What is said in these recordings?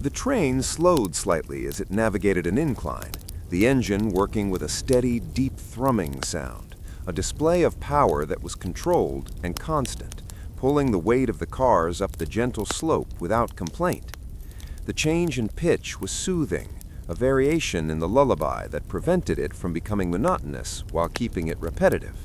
The train slowed slightly as it navigated an incline, the engine working with a steady, deep thrumming sound, a display of power that was controlled and constant, pulling the weight of the cars up the gentle slope without complaint. The change in pitch was soothing, a variation in the lullaby that prevented it from becoming monotonous while keeping it repetitive.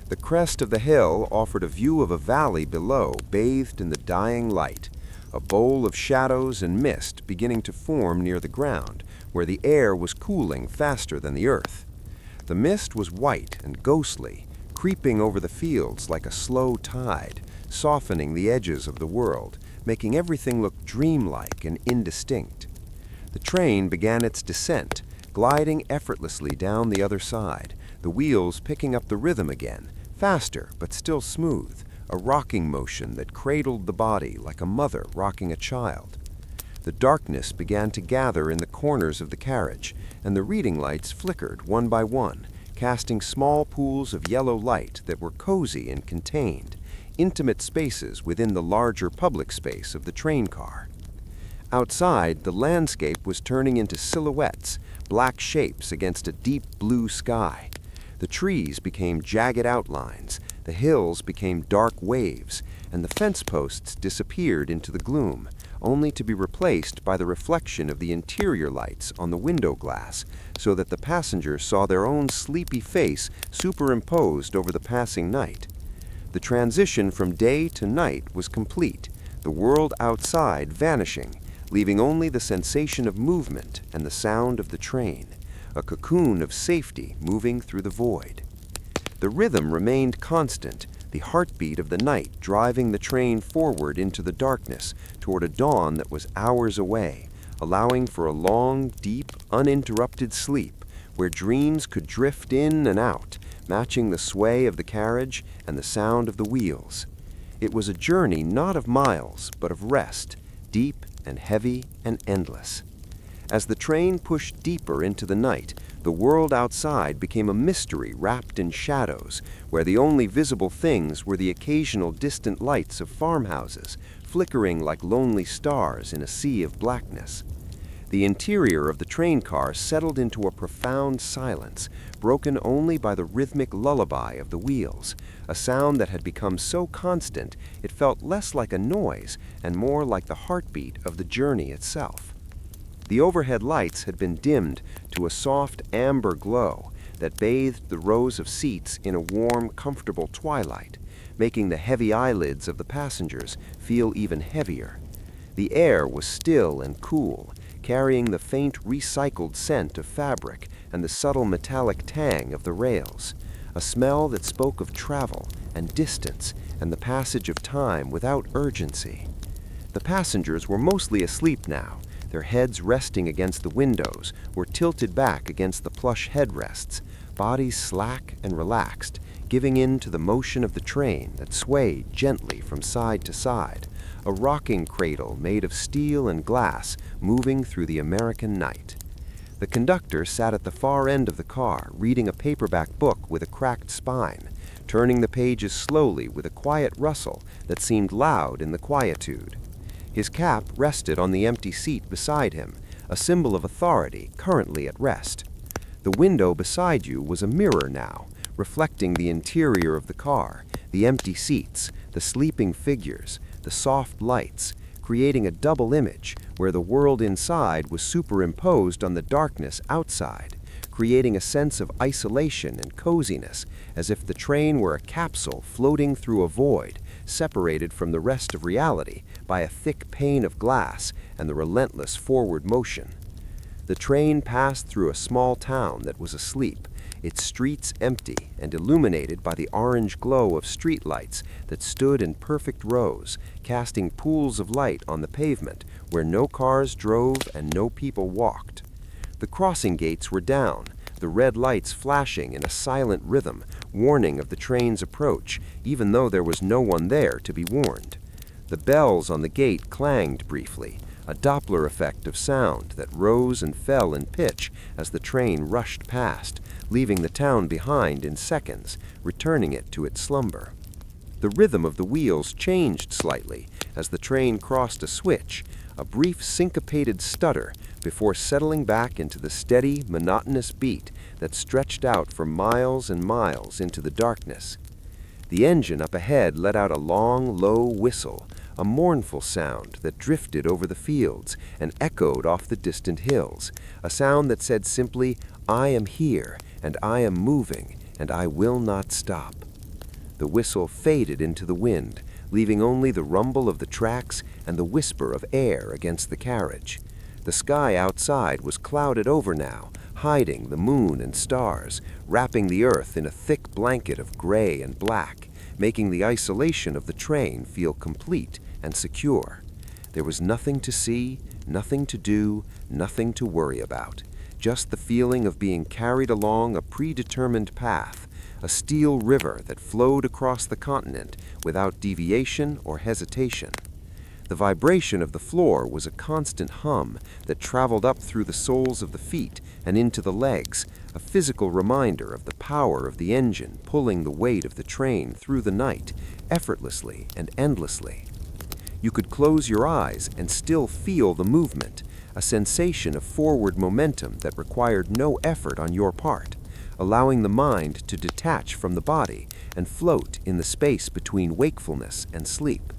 The crest of the hill offered a view of a valley below bathed in the dying light, a bowl of shadows and mist beginning to form near the ground, where the air was cooling faster than the earth. The mist was white and ghostly, creeping over the fields like a slow tide, softening the edges of the world, making everything look dreamlike and indistinct. The train began its descent, gliding effortlessly down the other side, the wheels picking up the rhythm again, faster but still smooth, a rocking motion that cradled the body like a mother rocking a child. The darkness began to gather in the corners of the carriage, and the reading lights flickered one by one, casting small pools of yellow light that were cozy and contained, intimate spaces within the larger public space of the train car. Outside, the landscape was turning into silhouettes, black shapes against a deep blue sky. The trees became jagged outlines, the hills became dark waves, and the fence posts disappeared into the gloom, only to be replaced by the reflection of the interior lights on the window glass, so that the passenger saw their own sleepy face superimposed over the passing night. The transition from day to night was complete, the world outside vanishing, leaving only the sensation of movement and the sound of the train, a cocoon of safety moving through the void. The rhythm remained constant, the heartbeat of the night driving the train forward into the darkness toward a dawn that was hours away, allowing for a long, deep, uninterrupted sleep where dreams could drift in and out, matching the sway of the carriage and the sound of the wheels. It was a journey not of miles, but of rest, deep and heavy and endless. As the train pushed deeper into the night, the world outside became a mystery wrapped in shadows, where the only visible things were the occasional distant lights of farmhouses, flickering like lonely stars in a sea of blackness. The interior of the train car settled into a profound silence, broken only by the rhythmic lullaby of the wheels, a sound that had become so constant it felt less like a noise and more like the heartbeat of the journey itself. The overhead lights had been dimmed to a soft amber glow that bathed the rows of seats in a warm, comfortable twilight, making the heavy eyelids of the passengers feel even heavier. The air was still and cool, carrying the faint recycled scent of fabric and the subtle metallic tang of the rails, a smell that spoke of travel and distance and the passage of time without urgency. The passengers were mostly asleep now, their heads resting against the windows or tilted back against the plush headrests, bodies slack and relaxed, giving in to the motion of the train that swayed gently from side to side, a rocking cradle made of steel and glass moving through the American night. The conductor sat at the far end of the car, reading a paperback book with a cracked spine, turning the pages slowly with a quiet rustle that seemed loud in the quietude. His cap rested on the empty seat beside him, a symbol of authority currently at rest. The window beside you was a mirror now, reflecting the interior of the car, the empty seats, the sleeping figures, the soft lights, creating a double image where the world inside was superimposed on the darkness outside, creating a sense of isolation and coziness, as if the train were a capsule floating through a void, separated from the rest of reality by a thick pane of glass and the relentless forward motion. The train passed through a small town that was asleep, its streets empty and illuminated by the orange glow of streetlights that stood in perfect rows, casting pools of light on the pavement where no cars drove and no people walked. The crossing gates were down, the red lights flashing in a silent rhythm, warning of the train's approach, even though there was no one there to be warned. The bells on the gate clanged briefly, a Doppler effect of sound that rose and fell in pitch as the train rushed past, leaving the town behind in seconds, returning it to its slumber. The rhythm of the wheels changed slightly as the train crossed a switch, a brief syncopated stutter before settling back into the steady, monotonous beat that stretched out for miles and miles into the darkness. The engine up ahead let out a long, low whistle, a mournful sound that drifted over the fields and echoed off the distant hills, a sound that said simply, "I am here, and I am moving, and I will not stop." The whistle faded into the wind, leaving only the rumble of the tracks and the whisper of air against the carriage. The sky outside was clouded over now, hiding the moon and stars, wrapping the earth in a thick blanket of gray and black, making the isolation of the train feel complete and secure. There was nothing to see, nothing to do, nothing to worry about, just the feeling of being carried along a predetermined path, a steel river that flowed across the continent without deviation or hesitation. The vibration of the floor was a constant hum that traveled up through the soles of the feet and into the legs, a physical reminder of the power of the engine pulling the weight of the train through the night, effortlessly and endlessly. You could close your eyes and still feel the movement, a sensation of forward momentum that required no effort on your part, allowing the mind to detach from the body and float in the space between wakefulness and sleep.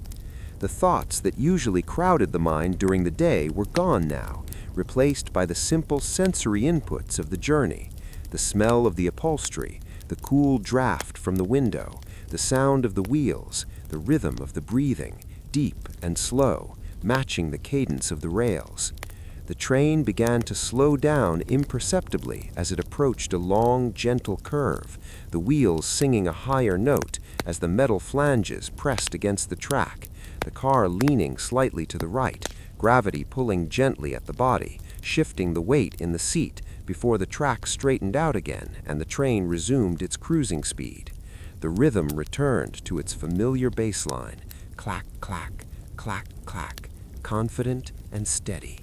The thoughts that usually crowded the mind during the day were gone now, replaced by the simple sensory inputs of the journey, the smell of the upholstery, the cool draft from the window, the sound of the wheels, the rhythm of the breathing, deep and slow, matching the cadence of the rails. The train began to slow down imperceptibly as it approached a long, gentle curve, the wheels singing a higher note as the metal flanges pressed against the track, the car leaning slightly to the right, gravity pulling gently at the body, shifting the weight in the seat before the track straightened out again and the train resumed its cruising speed. The rhythm returned to its familiar bass line, clack, clack, clack, clack, confident and steady.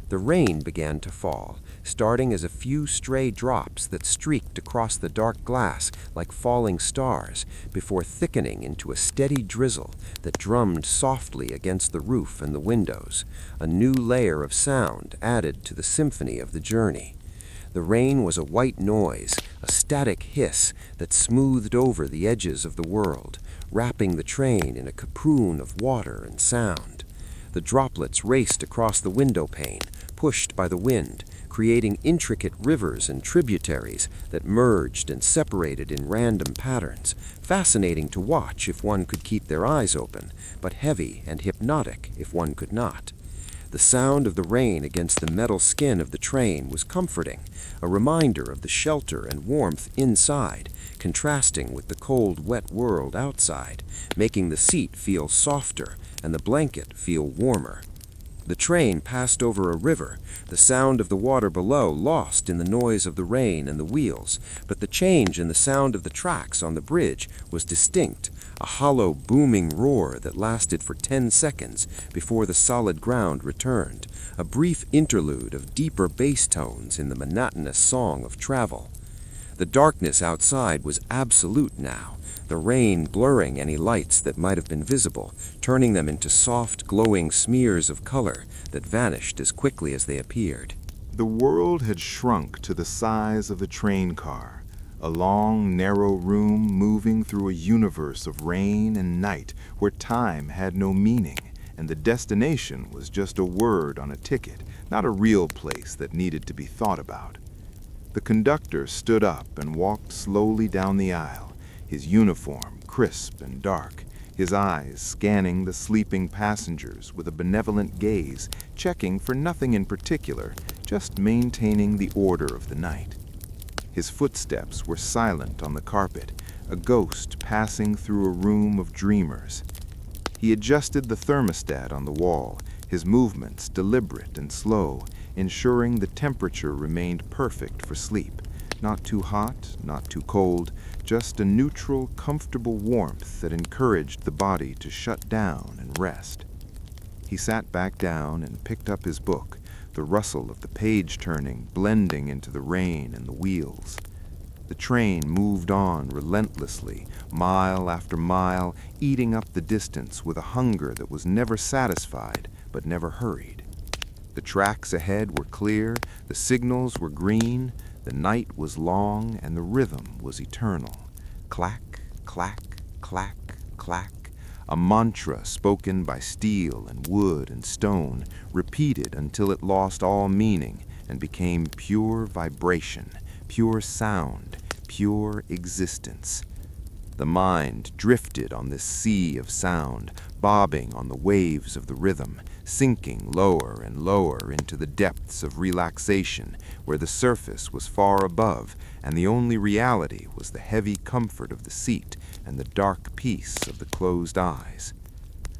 The rain began to fall, starting as a few stray drops that streaked across the dark glass like falling stars, before thickening into a steady drizzle that drummed softly against the roof and the windows, a new layer of sound added to the symphony of the journey. The rain was a white noise, a static hiss that smoothed over the edges of the world, wrapping the train in a cocoon of water and sound. The droplets raced across the window pane, pushed by the wind, creating intricate rivers and tributaries that merged and separated in random patterns, fascinating to watch if one could keep their eyes open, but heavy and hypnotic if one could not. The sound of the rain against the metal skin of the train was comforting, a reminder of the shelter and warmth inside, contrasting with the cold, wet world outside, making the seat feel softer and the blanket feel warmer. The train passed over a river, the sound of the water below lost in the noise of the rain and the wheels, but the change in the sound of the tracks on the bridge was distinct, a hollow, booming roar that lasted for 10 seconds before the solid ground returned, a brief interlude of deeper bass tones in the monotonous song of travel. The darkness outside was absolute now, the rain blurring any lights that might have been visible, turning them into soft, glowing smears of color that vanished as quickly as they appeared. The world had shrunk to the size of a train car, a long, narrow room moving through a universe of rain and night where time had no meaning, and the destination was just a word on a ticket, not a real place that needed to be thought about. The conductor stood up and walked slowly down the aisle, his uniform crisp and dark, his eyes scanning the sleeping passengers with a benevolent gaze, checking for nothing in particular, just maintaining the order of the night. His footsteps were silent on the carpet, a ghost passing through a room of dreamers. He adjusted the thermostat on the wall, his movements deliberate and slow, ensuring the temperature remained perfect for sleep. Not too hot, not too cold, just a neutral, comfortable warmth that encouraged the body to shut down and rest. He sat back down and picked up his book, the rustle of the page turning blending into the rain and the wheels. The train moved on relentlessly, mile after mile, eating up the distance with a hunger that was never satisfied but never hurried. The tracks ahead were clear, the signals were green, the night was long, and the rhythm was eternal. Clack, clack, clack, clack, a mantra spoken by steel and wood and stone, repeated until it lost all meaning and became pure vibration, pure sound, pure existence. The mind drifted on this sea of sound, bobbing on the waves of the rhythm, sinking lower and lower into the depths of relaxation, where the surface was far above, and the only reality was the heavy comfort of the seat and the dark peace of the closed eyes.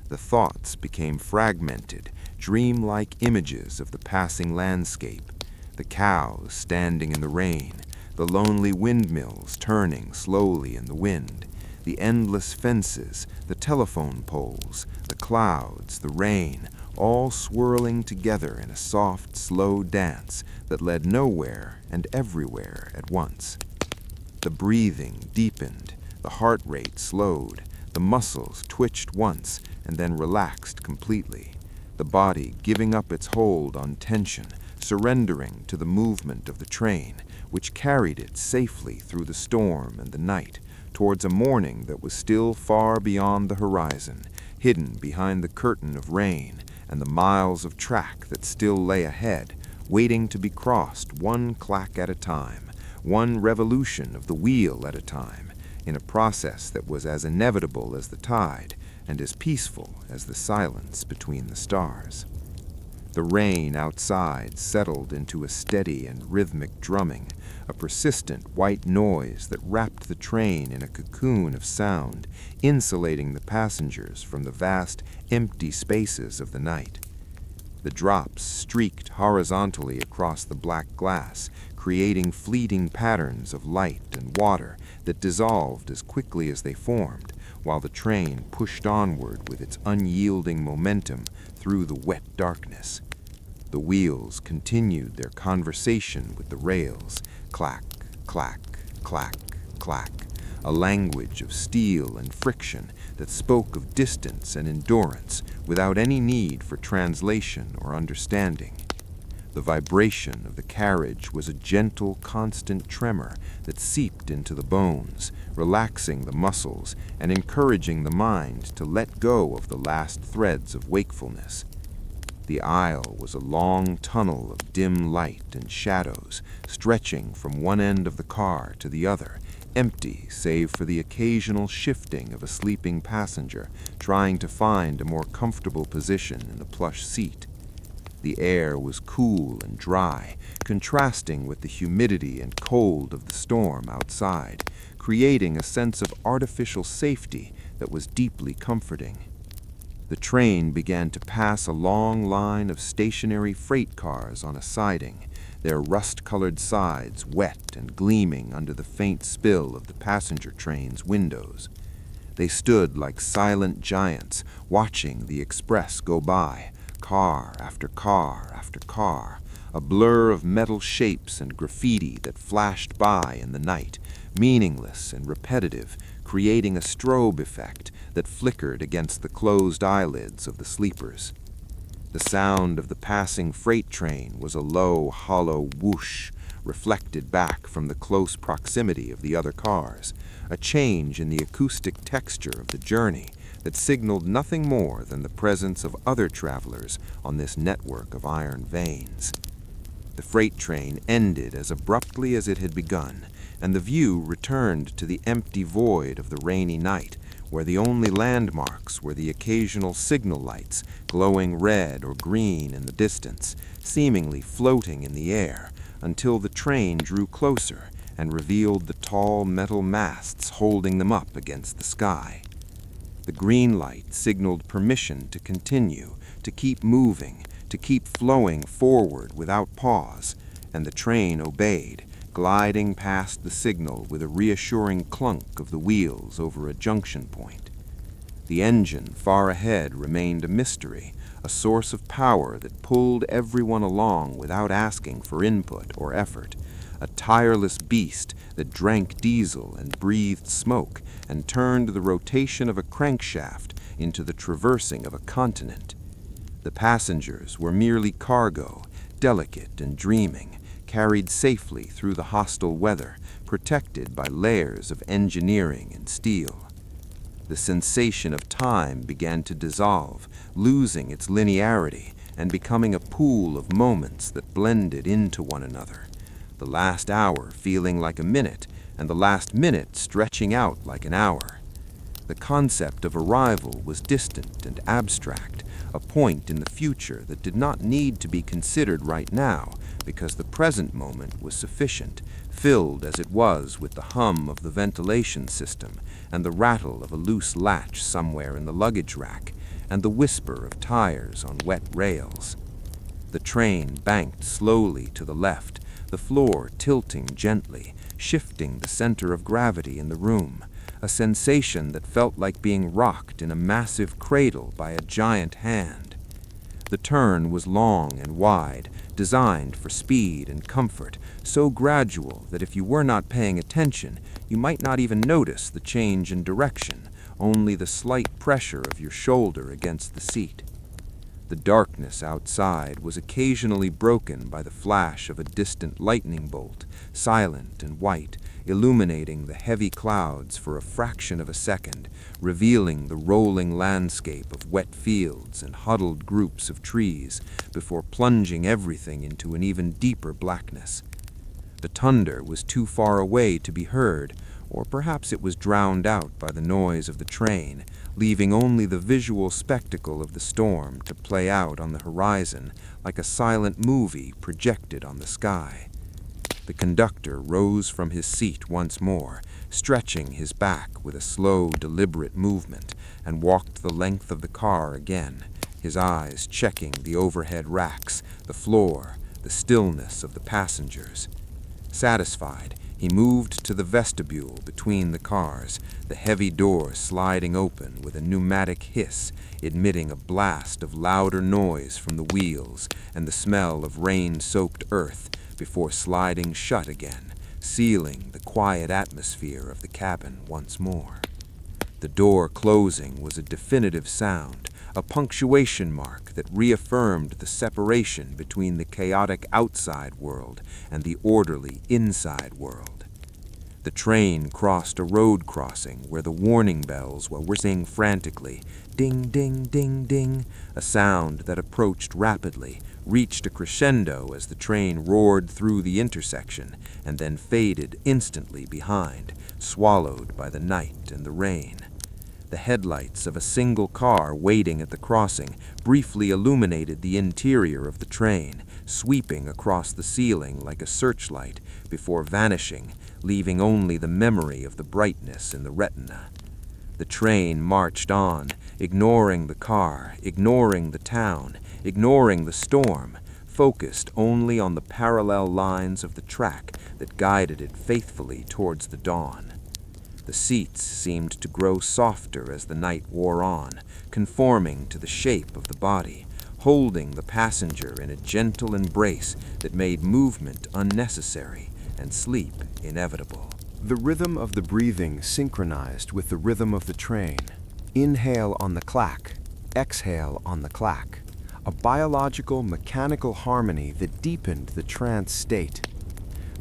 The thoughts became fragmented, dreamlike images of the passing landscape, the cows standing in the rain, the lonely windmills turning slowly in the wind, the endless fences, the telephone poles, the clouds, the rain, all swirling together in a soft, slow dance that led nowhere and everywhere at once. The breathing deepened, the heart rate slowed, the muscles twitched once and then relaxed completely, the body giving up its hold on tension, surrendering to the movement of the train, which carried it safely through the storm and the night, towards a morning that was still far beyond the horizon, hidden behind the curtain of rain and the miles of track that still lay ahead, waiting to be crossed one clack at a time, one revolution of the wheel at a time, in a process that was as inevitable as the tide and as peaceful as the silence between the stars. The rain outside settled into a steady and rhythmic drumming, a persistent white noise that wrapped the train in a cocoon of sound, insulating the passengers from the vast, empty spaces of the night. The drops streaked horizontally across the black glass, creating fleeting patterns of light and water that dissolved as quickly as they formed, while the train pushed onward with its unyielding momentum through the wet darkness. The wheels continued their conversation with the rails, clack, clack, clack, clack, a language of steel and friction that spoke of distance and endurance without any need for translation or understanding. The vibration of the carriage was a gentle, constant tremor that seeped into the bones, relaxing the muscles and encouraging the mind to let go of the last threads of wakefulness. The aisle was a long tunnel of dim light and shadows, stretching from one end of the car to the other, empty save for the occasional shifting of a sleeping passenger trying to find a more comfortable position in the plush seat. The air was cool and dry, contrasting with the humidity and cold of the storm outside, creating a sense of artificial safety that was deeply comforting. The train began to pass a long line of stationary freight cars on a siding, their rust-colored sides wet and gleaming under the faint spill of the passenger train's windows. They stood like silent giants, watching the express go by, car after car after car, a blur of metal shapes and graffiti that flashed by in the night, meaningless and repetitive, creating a strobe effect that flickered against the closed eyelids of the sleepers. The sound of the passing freight train was a low, hollow whoosh, reflected back from the close proximity of the other cars, a change in the acoustic texture of the journey that signaled nothing more than the presence of other travelers on this network of iron veins. The freight train ended as abruptly as it had begun, and the view returned to the empty void of the rainy night, where the only landmarks were the occasional signal lights glowing red or green in the distance, seemingly floating in the air, until the train drew closer and revealed the tall metal masts holding them up against the sky. The green light signaled permission to continue, to keep moving, to keep flowing forward without pause, and the train obeyed, gliding past the signal with a reassuring clunk of the wheels over a junction point. The engine far ahead remained a mystery, a source of power that pulled everyone along without asking for input or effort, a tireless beast that drank diesel and breathed smoke and turned the rotation of a crankshaft into the traversing of a continent. The passengers were merely cargo, delicate and dreaming, carried safely through the hostile weather, protected by layers of engineering and steel. The sensation of time began to dissolve, losing its linearity and becoming a pool of moments that blended into one another, the last hour feeling like a minute and the last minute stretching out like an hour. The concept of arrival was distant and abstract, a point in the future that did not need to be considered right now because the present moment was sufficient, filled as it was with the hum of the ventilation system and the rattle of a loose latch somewhere in the luggage rack and the whisper of tires on wet rails. The train banked slowly to the left, the floor tilting gently, shifting the center of gravity in the room, a sensation that felt like being rocked in a massive cradle by a giant hand. The turn was long and wide, designed for speed and comfort, so gradual that if you were not paying attention, you might not even notice the change in direction, only the slight pressure of your shoulder against the seat. The darkness outside was occasionally broken by the flash of a distant lightning bolt, silent and white, illuminating the heavy clouds for a fraction of a second, revealing the rolling landscape of wet fields and huddled groups of trees, before plunging everything into an even deeper blackness. The thunder was too far away to be heard, or perhaps it was drowned out by the noise of the train, leaving only the visual spectacle of the storm to play out on the horizon like a silent movie projected on the sky. The conductor rose from his seat once more, stretching his back with a slow, deliberate movement, and walked the length of the car again, his eyes checking the overhead racks, the floor, the stillness of the passengers. Satisfied, he moved to the vestibule between the cars, the heavy door sliding open with a pneumatic hiss, emitting a blast of louder noise from the wheels and the smell of rain-soaked earth before sliding shut again, sealing the quiet atmosphere of the cabin once more. The door closing was a definitive sound, a punctuation mark that reaffirmed the separation between the chaotic outside world and the orderly inside world. The train crossed a road crossing where the warning bells were whistling frantically, ding, ding, ding, ding, a sound that approached rapidly, reached a crescendo as the train roared through the intersection, and then faded instantly behind, swallowed by the night and the rain. The headlights of a single car waiting at the crossing briefly illuminated the interior of the train, sweeping across the ceiling like a searchlight before vanishing, leaving only the memory of the brightness in the retina. The train marched on, ignoring the car, ignoring the town, ignoring the storm, focused only on the parallel lines of the track that guided it faithfully towards the dawn. The seats seemed to grow softer as the night wore on, conforming to the shape of the body, holding the passenger in a gentle embrace that made movement unnecessary and sleep inevitable. The rhythm of the breathing synchronized with the rhythm of the train. Inhale on the clack, exhale on the clack. A biological, mechanical harmony that deepened the trance state.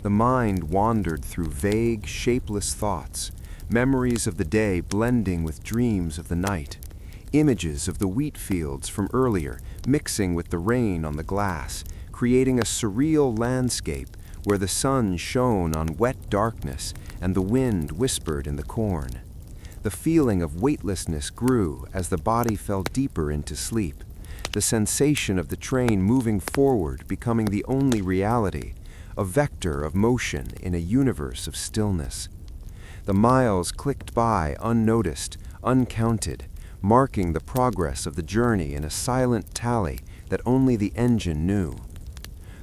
The mind wandered through vague, shapeless thoughts, memories of the day blending with dreams of the night, images of the wheat fields from earlier mixing with the rain on the glass, creating a surreal landscape where the sun shone on wet darkness and the wind whispered in the corn. The feeling of weightlessness grew as the body fell deeper into sleep, the sensation of the train moving forward becoming the only reality, a vector of motion in a universe of stillness. The miles clicked by unnoticed, uncounted, marking the progress of the journey in a silent tally that only the engine knew.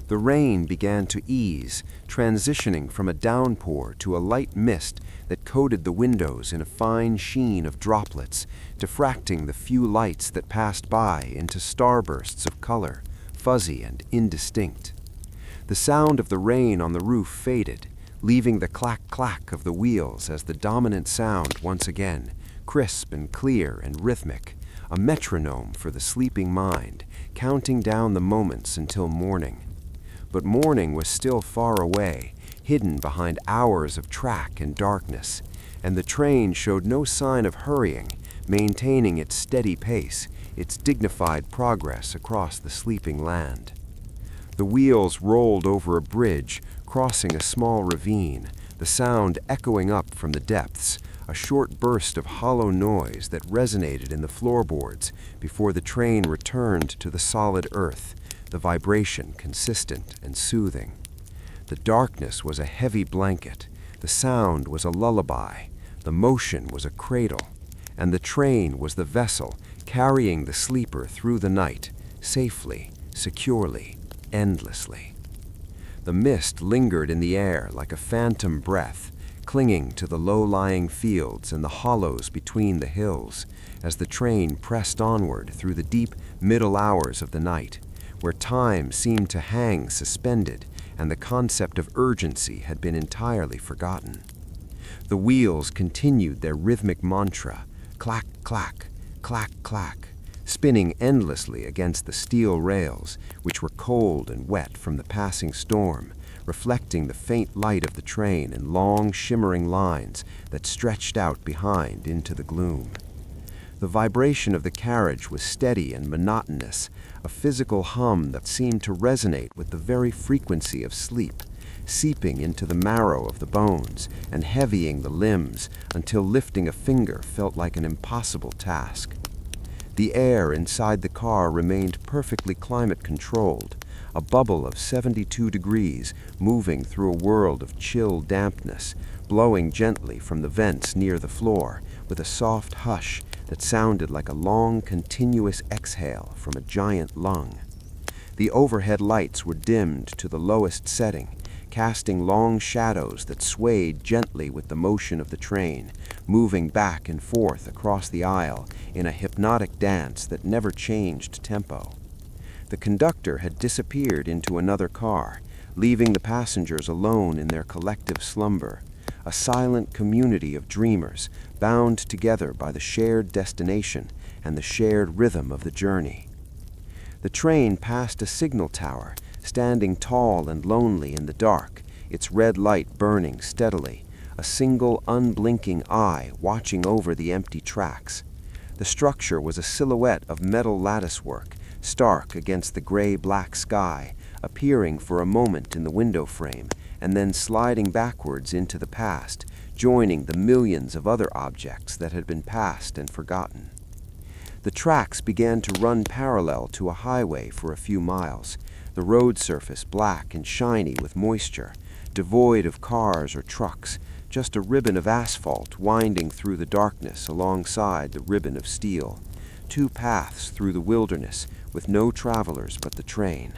The rain began to ease, transitioning from a downpour to a light mist that coated the windows in a fine sheen of droplets, diffracting the few lights that passed by into starbursts of color, fuzzy and indistinct. The sound of the rain on the roof faded, leaving the clack-clack of the wheels as the dominant sound once again, crisp and clear and rhythmic, a metronome for the sleeping mind, counting down the moments until morning. But morning was still far away, hidden behind hours of track and darkness, and the train showed no sign of hurrying, maintaining its steady pace, its dignified progress across the sleeping land. The wheels rolled over a bridge, crossing a small ravine, the sound echoing up from the depths, a short burst of hollow noise that resonated in the floorboards before the train returned to the solid earth, the vibration consistent and soothing. The darkness was a heavy blanket, the sound was a lullaby, the motion was a cradle, and the train was the vessel carrying the sleeper through the night, safely, securely, endlessly. The mist lingered in the air like a phantom breath, clinging to the low-lying fields and the hollows between the hills as the train pressed onward through the deep middle hours of the night, where time seemed to hang suspended and the concept of urgency had been entirely forgotten. The wheels continued their rhythmic mantra, clack, clack, clack, clack, spinning endlessly against the steel rails, which were cold and wet from the passing storm, reflecting the faint light of the train in long, shimmering lines that stretched out behind into the gloom. The vibration of the carriage was steady and monotonous, a physical hum that seemed to resonate with the very frequency of sleep, seeping into the marrow of the bones and heavying the limbs until lifting a finger felt like an impossible task. The air inside the car remained perfectly climate-controlled, a bubble of 72 degrees moving through a world of chill dampness, blowing gently from the vents near the floor with a soft hush that sounded like a long, continuous exhale from a giant lung. The overhead lights were dimmed to the lowest setting, casting long shadows that swayed gently with the motion of the train, moving back and forth across the aisle in a hypnotic dance that never changed tempo. The conductor had disappeared into another car, leaving the passengers alone in their collective slumber, a silent community of dreamers bound together by the shared destination and the shared rhythm of the journey. The train passed a signal tower, standing tall and lonely in the dark, its red light burning steadily, a single unblinking eye watching over the empty tracks. The structure was a silhouette of metal latticework, stark against the gray-black sky, appearing for a moment in the window frame and then sliding backwards into the past, joining the millions of other objects that had been passed and forgotten. The tracks began to run parallel to a highway for a few miles, the road surface black and shiny with moisture, devoid of cars or trucks, just a ribbon of asphalt winding through the darkness alongside the ribbon of steel, two paths through the wilderness with no travelers but the train.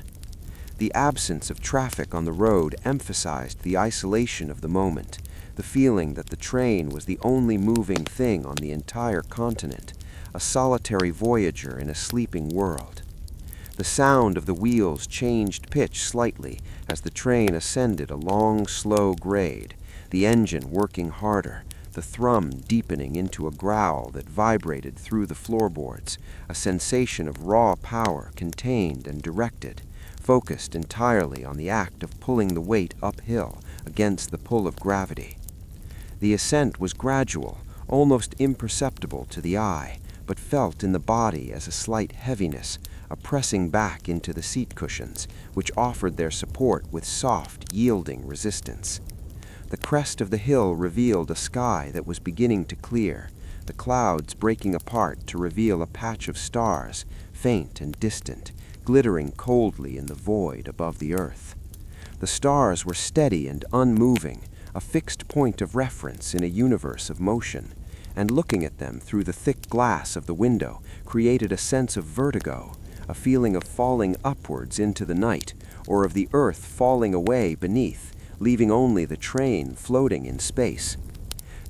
The absence of traffic on the road emphasized the isolation of the moment, the feeling that the train was the only moving thing on the entire continent, a solitary voyager in a sleeping world. The sound of the wheels changed pitch slightly as the train ascended a long, slow grade, the engine working harder, the thrum deepening into a growl that vibrated through the floorboards, a sensation of raw power contained and directed, focused entirely on the act of pulling the weight uphill against the pull of gravity. The ascent was gradual, almost imperceptible to the eye, but felt in the body as a slight heaviness, a pressing back into the seat cushions, which offered their support with soft, yielding resistance. The crest of the hill revealed a sky that was beginning to clear, the clouds breaking apart to reveal a patch of stars, faint and distant, glittering coldly in the void above the earth. The stars were steady and unmoving, a fixed point of reference in a universe of motion, and looking at them through the thick glass of the window created a sense of vertigo, a feeling of falling upwards into the night, or of the earth falling away beneath, leaving only the train floating in space.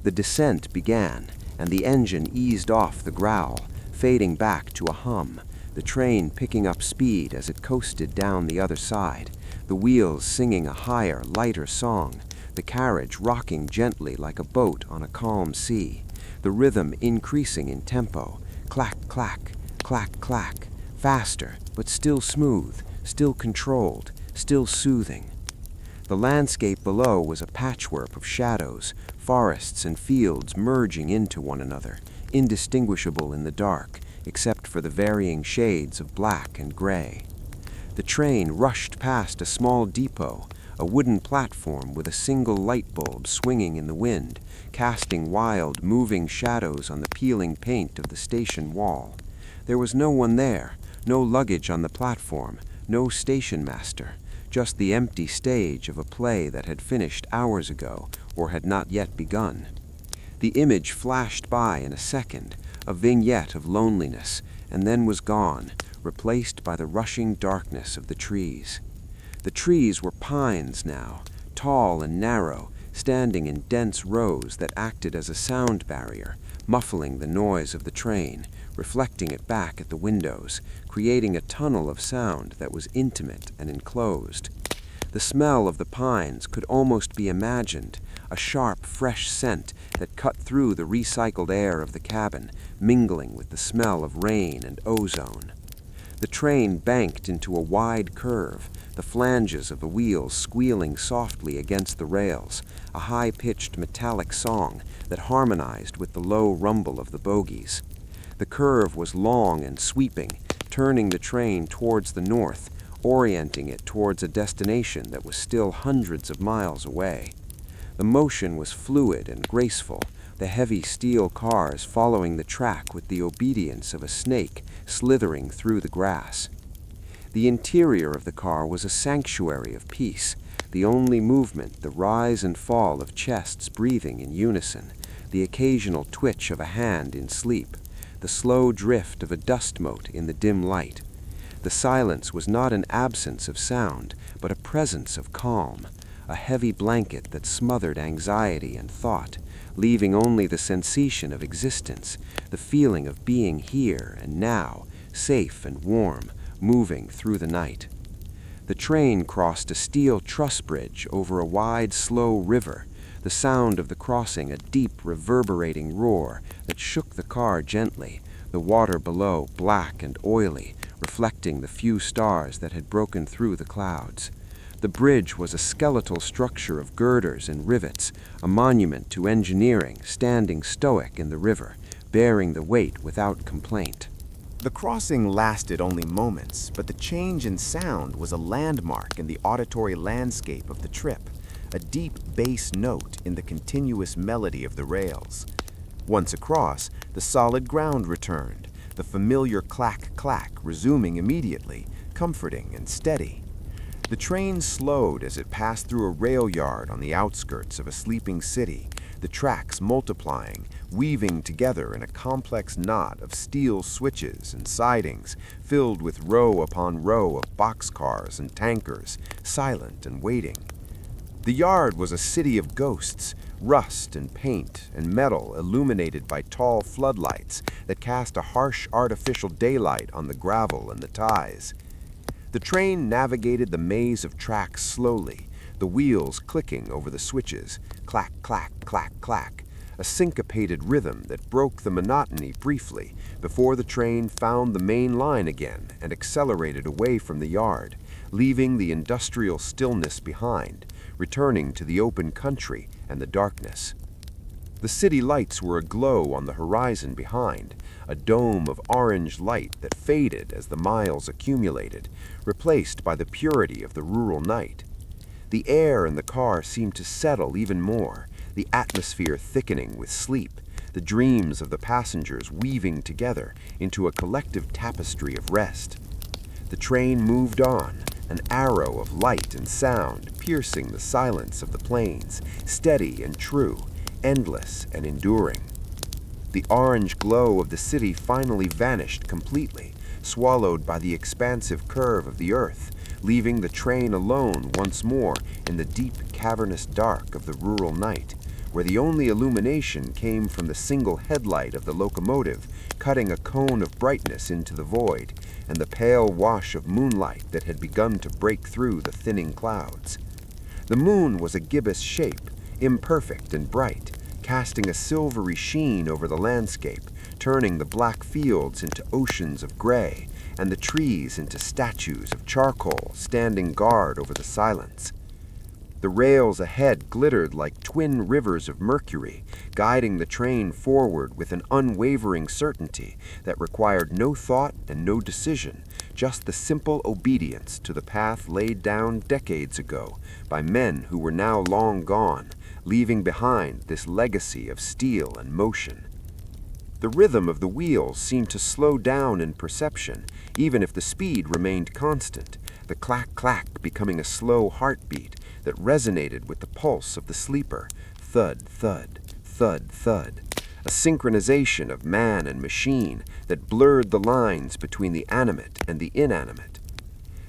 The descent began, and the engine eased off the growl, fading back to a hum, the train picking up speed as it coasted down the other side, the wheels singing a higher, lighter song, the carriage rocking gently like a boat on a calm sea, the rhythm increasing in tempo, clack, clack, clack, clack, faster, but still smooth, still controlled, still soothing. The landscape below was a patchwork of shadows, forests and fields merging into one another, indistinguishable in the dark, except for the varying shades of black and gray. The train rushed past a small depot, a wooden platform with a single light bulb swinging in the wind, casting wild, moving shadows on the peeling paint of the station wall. There was no one there, no luggage on the platform, no station master, just the empty stage of a play that had finished hours ago or had not yet begun. The image flashed by in a second, a vignette of loneliness, and then was gone, replaced by the rushing darkness of the trees. The trees were pines now, tall and narrow, standing in dense rows that acted as a sound barrier, muffling the noise of the train, reflecting it back at the windows, creating a tunnel of sound that was intimate and enclosed. The smell of the pines could almost be imagined, a sharp, fresh scent that cut through the recycled air of the cabin, mingling with the smell of rain and ozone. The train banked into a wide curve, the flanges of the wheels squealing softly against the rails, a high-pitched metallic song that harmonized with the low rumble of the bogies. The curve was long and sweeping, turning the train towards the north, orienting it towards a destination that was still hundreds of miles away. The motion was fluid and graceful, the heavy steel cars following the track with the obedience of a snake slithering through the grass. The interior of the car was a sanctuary of peace, the only movement the rise and fall of chests breathing in unison, the occasional twitch of a hand in sleep, the slow drift of a dust mote in the dim light. The silence was not an absence of sound, but a presence of calm, a heavy blanket that smothered anxiety and thought, leaving only the sensation of existence, the feeling of being here and now, safe and warm, moving through the night. The train crossed a steel truss bridge over a wide, slow river, the sound of the crossing a deep, reverberating roar that shook the car gently, the water below black and oily, reflecting the few stars that had broken through the clouds. The bridge was a skeletal structure of girders and rivets, a monument to engineering standing stoic in the river, bearing the weight without complaint. The crossing lasted only moments, but the change in sound was a landmark in the auditory landscape of the trip, a deep bass note in the continuous melody of the rails. Once across, the solid ground returned, the familiar clack-clack resuming immediately, comforting and steady. The train slowed as it passed through a rail yard on the outskirts of a sleeping city, the tracks multiplying, weaving together in a complex knot of steel switches and sidings filled with row upon row of boxcars and tankers, silent and waiting. The yard was a city of ghosts, rust and paint and metal illuminated by tall floodlights that cast a harsh artificial daylight on the gravel and the ties. The train navigated the maze of tracks slowly, the wheels clicking over the switches, clack, clack, clack, clack, a syncopated rhythm that broke the monotony briefly before the train found the main line again and accelerated away from the yard, leaving the industrial stillness behind, returning to the open country and the darkness. The city lights were aglow on the horizon behind, a dome of orange light that faded as the miles accumulated, replaced by the purity of the rural night. The air in the car seemed to settle even more, the atmosphere thickening with sleep, the dreams of the passengers weaving together into a collective tapestry of rest. The train moved on, an arrow of light and sound piercing the silence of the plains, steady and true, endless and enduring. The orange glow of the city finally vanished completely, swallowed by the expansive curve of the earth, leaving the train alone once more in the deep, cavernous dark of the rural night, where the only illumination came from the single headlight of the locomotive, cutting a cone of brightness into the void, and the pale wash of moonlight that had begun to break through the thinning clouds. The moon was a gibbous shape, imperfect and bright, casting a silvery sheen over the landscape, turning the black fields into oceans of gray, and the trees into statues of charcoal standing guard over the silence. The rails ahead glittered like twin rivers of mercury, guiding the train forward with an unwavering certainty that required no thought and no decision, just the simple obedience to the path laid down decades ago by men who were now long gone, leaving behind this legacy of steel and motion. The rhythm of the wheels seemed to slow down in perception, even if the speed remained constant, the clack-clack becoming a slow heartbeat that resonated with the pulse of the sleeper, thud, thud, thud, thud, a synchronization of man and machine that blurred the lines between the animate and the inanimate.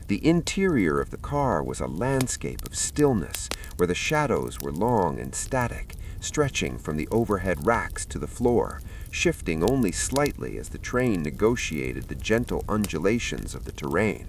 The interior of the car was a landscape of stillness, where the shadows were long and static, stretching from the overhead racks to the floor, shifting only slightly as the train negotiated the gentle undulations of the terrain.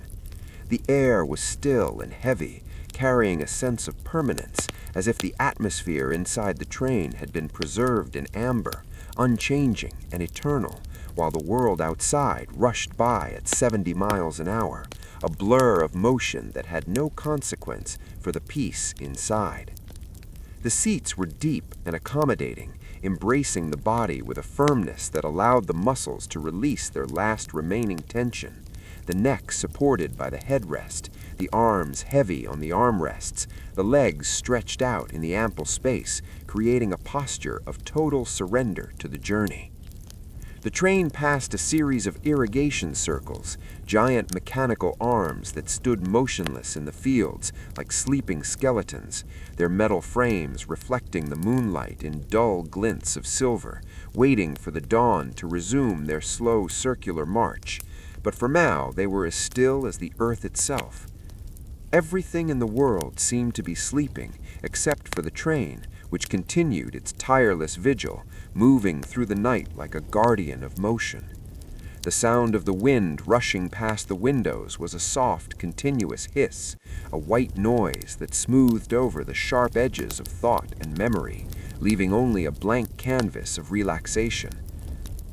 The air was still and heavy, carrying a sense of permanence, as if the atmosphere inside the train had been preserved in amber, unchanging and eternal, while the world outside rushed by at 70 miles an hour, a blur of motion that had no consequence for the peace inside. The seats were deep and accommodating, embracing the body with a firmness that allowed the muscles to release their last remaining tension, the neck supported by the headrest, the arms heavy on the armrests, the legs stretched out in the ample space, creating a posture of total surrender to the journey. The train passed a series of irrigation circles, giant mechanical arms that stood motionless in the fields like sleeping skeletons, their metal frames reflecting the moonlight in dull glints of silver, waiting for the dawn to resume their slow circular march. But for now they were as still as the earth itself. Everything in the world seemed to be sleeping except for the train, which continued its tireless vigil, moving through the night like a guardian of motion. The sound of the wind rushing past the windows was a soft, continuous hiss, a white noise that smoothed over the sharp edges of thought and memory, leaving only a blank canvas of relaxation.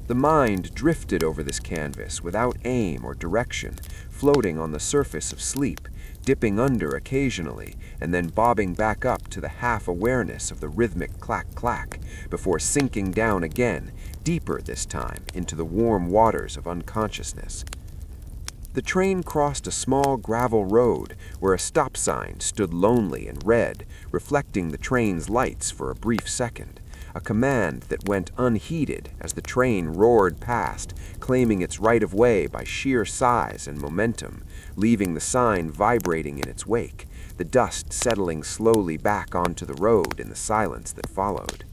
The mind drifted over this canvas without aim or direction, floating on the surface of sleep, dipping under occasionally, and then bobbing back up to the half-awareness of the rhythmic clack-clack, before sinking down again, deeper this time, into the warm waters of unconsciousness. The train crossed a small gravel road where a stop sign stood lonely and red, reflecting the train's lights for a brief second, a command that went unheeded as the train roared past, claiming its right-of-way by sheer size and momentum, leaving the sign vibrating in its wake, the dust settling slowly back onto the road in the silence that followed.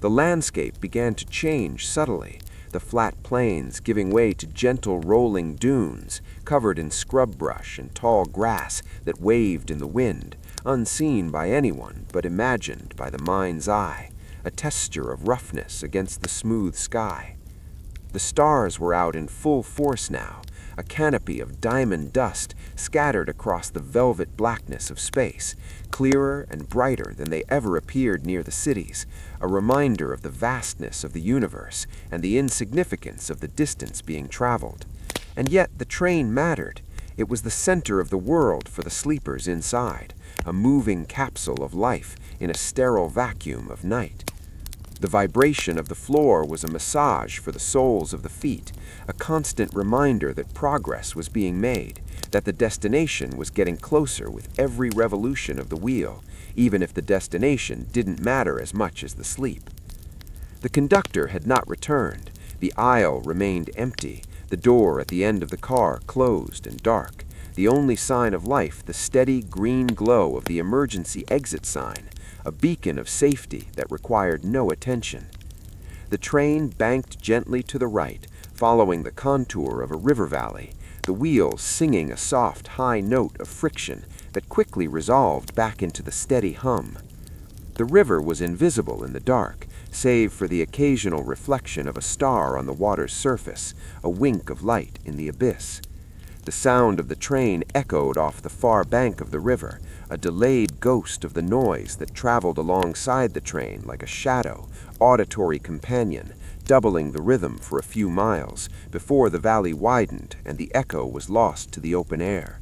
The landscape began to change subtly, the flat plains giving way to gentle rolling dunes, covered in scrub brush and tall grass that waved in the wind, unseen by anyone but imagined by the mind's eye, a texture of roughness against the smooth sky. The stars were out in full force now, a canopy of diamond dust scattered across the velvet blackness of space, clearer and brighter than they ever appeared near the cities, a reminder of the vastness of the universe and the insignificance of the distance being traveled. And yet the train mattered. It was the center of the world for the sleepers inside, a moving capsule of life in a sterile vacuum of night. The vibration of the floor was a massage for the soles of the feet, a constant reminder that progress was being made, that the destination was getting closer with every revolution of the wheel, even if the destination didn't matter as much as the sleep. The conductor had not returned. The aisle remained empty, the door at the end of the car closed and dark, the only sign of life the steady green glow of the emergency exit sign, a beacon of safety that required no attention. The train banked gently to the right, following the contour of a river valley, the wheels singing a soft, high note of friction that quickly resolved back into the steady hum. The river was invisible in the dark, save for the occasional reflection of a star on the water's surface, a wink of light in the abyss. The sound of the train echoed off the far bank of the river, a delayed ghost of the noise that traveled alongside the train like a shadow, auditory companion, doubling the rhythm for a few miles before the valley widened and the echo was lost to the open air.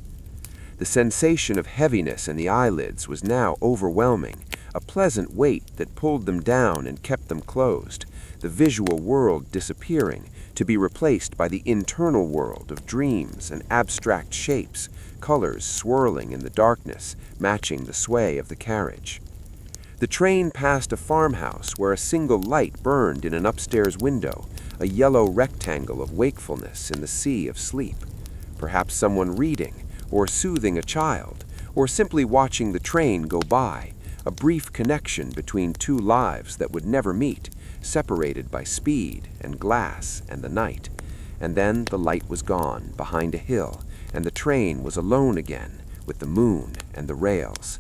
The sensation of heaviness in the eyelids was now overwhelming, a pleasant weight that pulled them down and kept them closed, the visual world disappearing, to be replaced by the internal world of dreams and abstract shapes, colors swirling in the darkness, matching the sway of the carriage. The train passed a farmhouse where a single light burned in an upstairs window, a yellow rectangle of wakefulness in the sea of sleep. Perhaps someone reading, or soothing a child, or simply watching the train go by, a brief connection between two lives that would never meet, separated by speed and glass and the night. And then the light was gone behind a hill, and the train was alone again with the moon and the rails.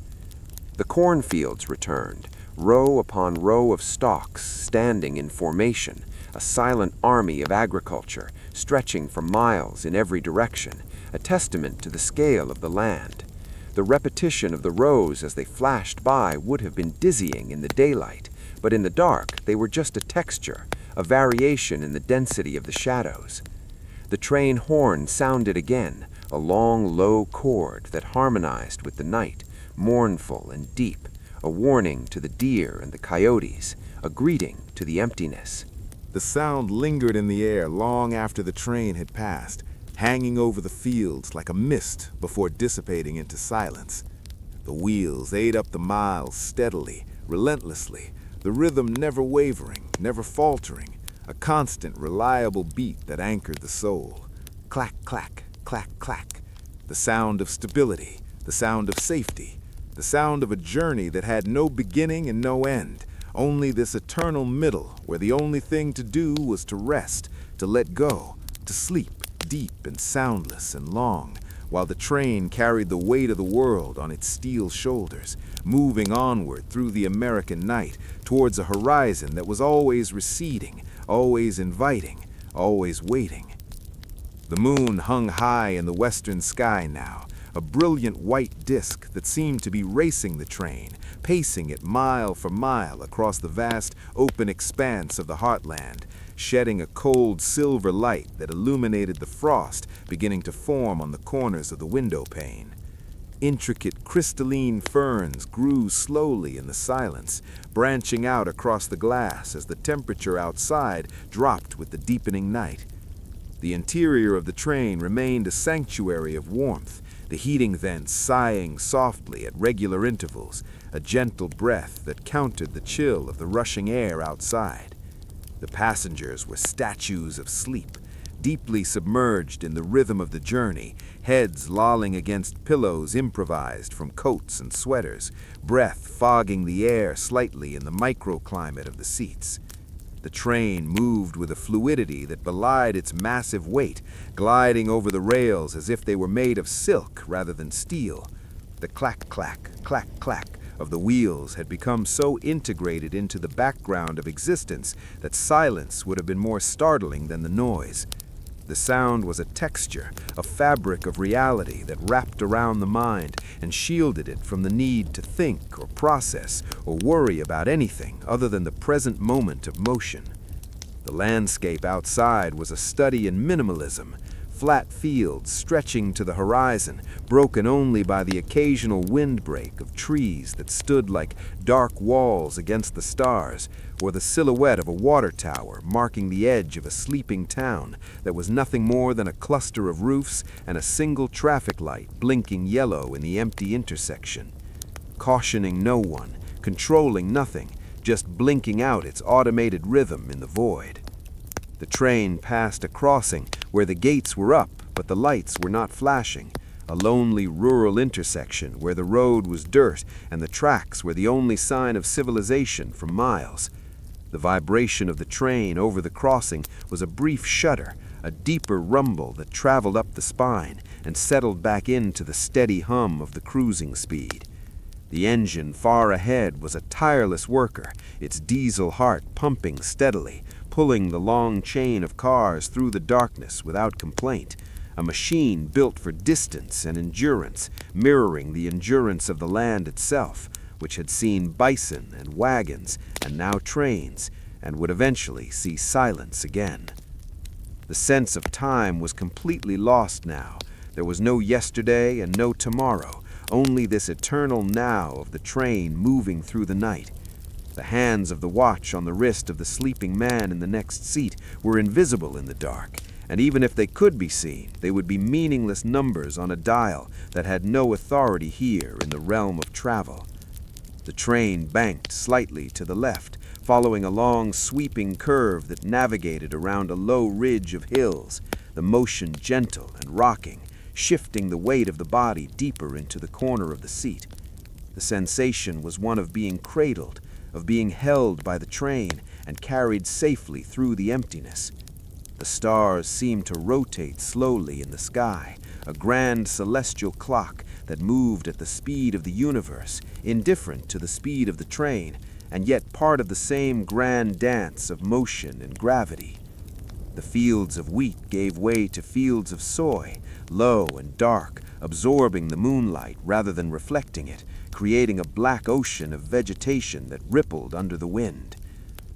The cornfields returned, row upon row of stalks standing in formation, a silent army of agriculture stretching for miles in every direction, a testament to the scale of the land. The repetition of the rows as they flashed by would have been dizzying in the daylight, but in the dark they were just a texture, a variation in the density of the shadows. The train horn sounded again, a long, low chord that harmonized with the night, mournful and deep, a warning to the deer and the coyotes, a greeting to the emptiness. The sound lingered in the air long after the train had passed, hanging over the fields like a mist before dissipating into silence. The wheels ate up the miles steadily, relentlessly, the rhythm never wavering, never faltering, a constant, reliable beat that anchored the soul. Clack, clack, clack, clack. The sound of stability, the sound of safety, the sound of a journey that had no beginning and no end, only this eternal middle where the only thing to do was to rest, to let go, to sleep deep and soundless and long, while the train carried the weight of the world on its steel shoulders, moving onward through the American night towards a horizon that was always receding, always inviting, always waiting. The moon hung high in the western sky now, a brilliant white disk that seemed to be racing the train, pacing it mile for mile across the vast open expanse of the heartland, shedding a cold silver light that illuminated the frost beginning to form on the corners of the window pane. Intricate crystalline ferns grew slowly in the silence, branching out across the glass as the temperature outside dropped with the deepening night. The interior of the train remained a sanctuary of warmth, the heating vents sighing softly at regular intervals, a gentle breath that countered the chill of the rushing air outside. The passengers were statues of sleep, deeply submerged in the rhythm of the journey, heads lolling against pillows improvised from coats and sweaters, breath fogging the air slightly in the microclimate of the seats. The train moved with a fluidity that belied its massive weight, gliding over the rails as if they were made of silk rather than steel. The clack-clack, clack-clack of the wheels had become so integrated into the background of existence that silence would have been more startling than the noise. The sound was a texture, a fabric of reality that wrapped around the mind and shielded it from the need to think or process or worry about anything other than the present moment of motion. The landscape outside was a study in minimalism, flat fields stretching to the horizon, broken only by the occasional windbreak of trees that stood like dark walls against the stars, or the silhouette of a water tower marking the edge of a sleeping town that was nothing more than a cluster of roofs and a single traffic light blinking yellow in the empty intersection. Cautioning no one, controlling nothing, just blinking out its automated rhythm in the void. The train passed a crossing where the gates were up, but the lights were not flashing, a lonely rural intersection where the road was dirt and the tracks were the only sign of civilization for miles. The vibration of the train over the crossing was a brief shudder, a deeper rumble that traveled up the spine and settled back into the steady hum of the cruising speed. The engine far ahead was a tireless worker, its diesel heart pumping steadily, pulling the long chain of cars through the darkness without complaint, a machine built for distance and endurance, mirroring the endurance of the land itself, which had seen bison and wagons and now trains, and would eventually see silence again. The sense of time was completely lost now. There was no yesterday and no tomorrow, only this eternal now of the train moving through the night. The hands of the watch on the wrist of the sleeping man in the next seat were invisible in the dark, and even if they could be seen, they would be meaningless numbers on a dial that had no authority here in the realm of travel. The train banked slightly to the left, following a long sweeping curve that navigated around a low ridge of hills, the motion gentle and rocking, shifting the weight of the body deeper into the corner of the seat. The sensation was one of being cradled, of being held by the train and carried safely through the emptiness. The stars seemed to rotate slowly in the sky, a grand celestial clock that moved at the speed of the universe, indifferent to the speed of the train, and yet part of the same grand dance of motion and gravity. The fields of wheat gave way to fields of soy, low and dark, absorbing the moonlight rather than reflecting it, creating a black ocean of vegetation that rippled under the wind.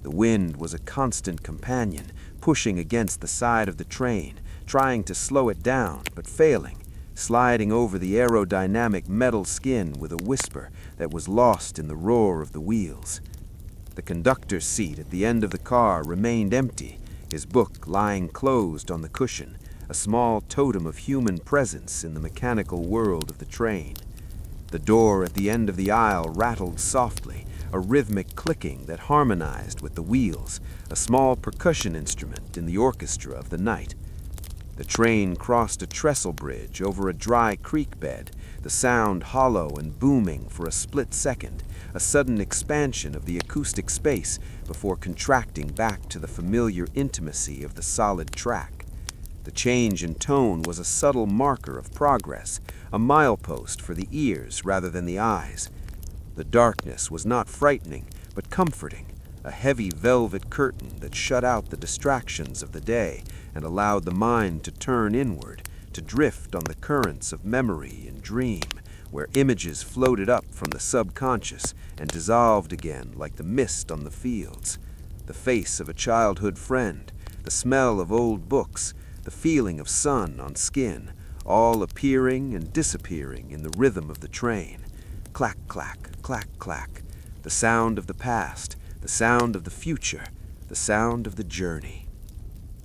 The wind was a constant companion, pushing against the side of the train, trying to slow it down, but failing, sliding over the aerodynamic metal skin with a whisper that was lost in the roar of the wheels. The conductor's seat at the end of the car remained empty, his book lying closed on the cushion, a small totem of human presence in the mechanical world of the train. The door at the end of the aisle rattled softly, a rhythmic clicking that harmonized with the wheels, a small percussion instrument in the orchestra of the night. The train crossed a trestle bridge over a dry creek bed, the sound hollow and booming for a split second, a sudden expansion of the acoustic space before contracting back to the familiar intimacy of the solid track. The change in tone was a subtle marker of progress, a milepost for the ears rather than the eyes. The darkness was not frightening, but comforting, a heavy velvet curtain that shut out the distractions of the day and allowed the mind to turn inward, to drift on the currents of memory and dream, where images floated up from the subconscious and dissolved again like the mist on the fields. The face of a childhood friend, the smell of old books, the feeling of sun on skin, all appearing and disappearing in the rhythm of the train. Clack, clack, clack, clack. The sound of the past, the sound of the future, the sound of the journey.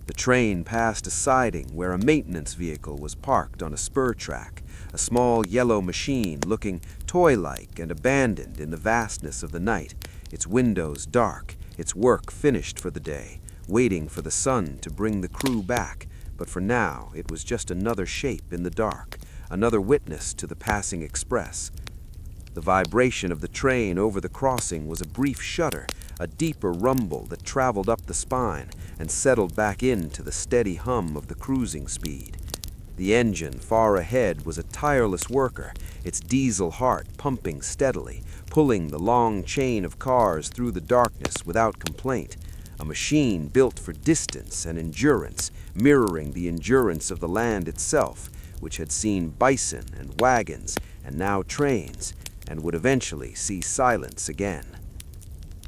The train passed a siding where a maintenance vehicle was parked on a spur track, a small yellow machine looking toy-like and abandoned in the vastness of the night, its windows dark, its work finished for the day, waiting for the sun to bring the crew back, but for now it was just another shape in the dark, another witness to the passing express. The vibration of the train over the crossing was a brief shudder, a deeper rumble that traveled up the spine and settled back into the steady hum of the cruising speed. The engine far ahead was a tireless worker, its diesel heart pumping steadily, pulling the long chain of cars through the darkness without complaint, a machine built for distance and endurance, mirroring the endurance of the land itself, which had seen bison and wagons and now trains, and would eventually see silence again.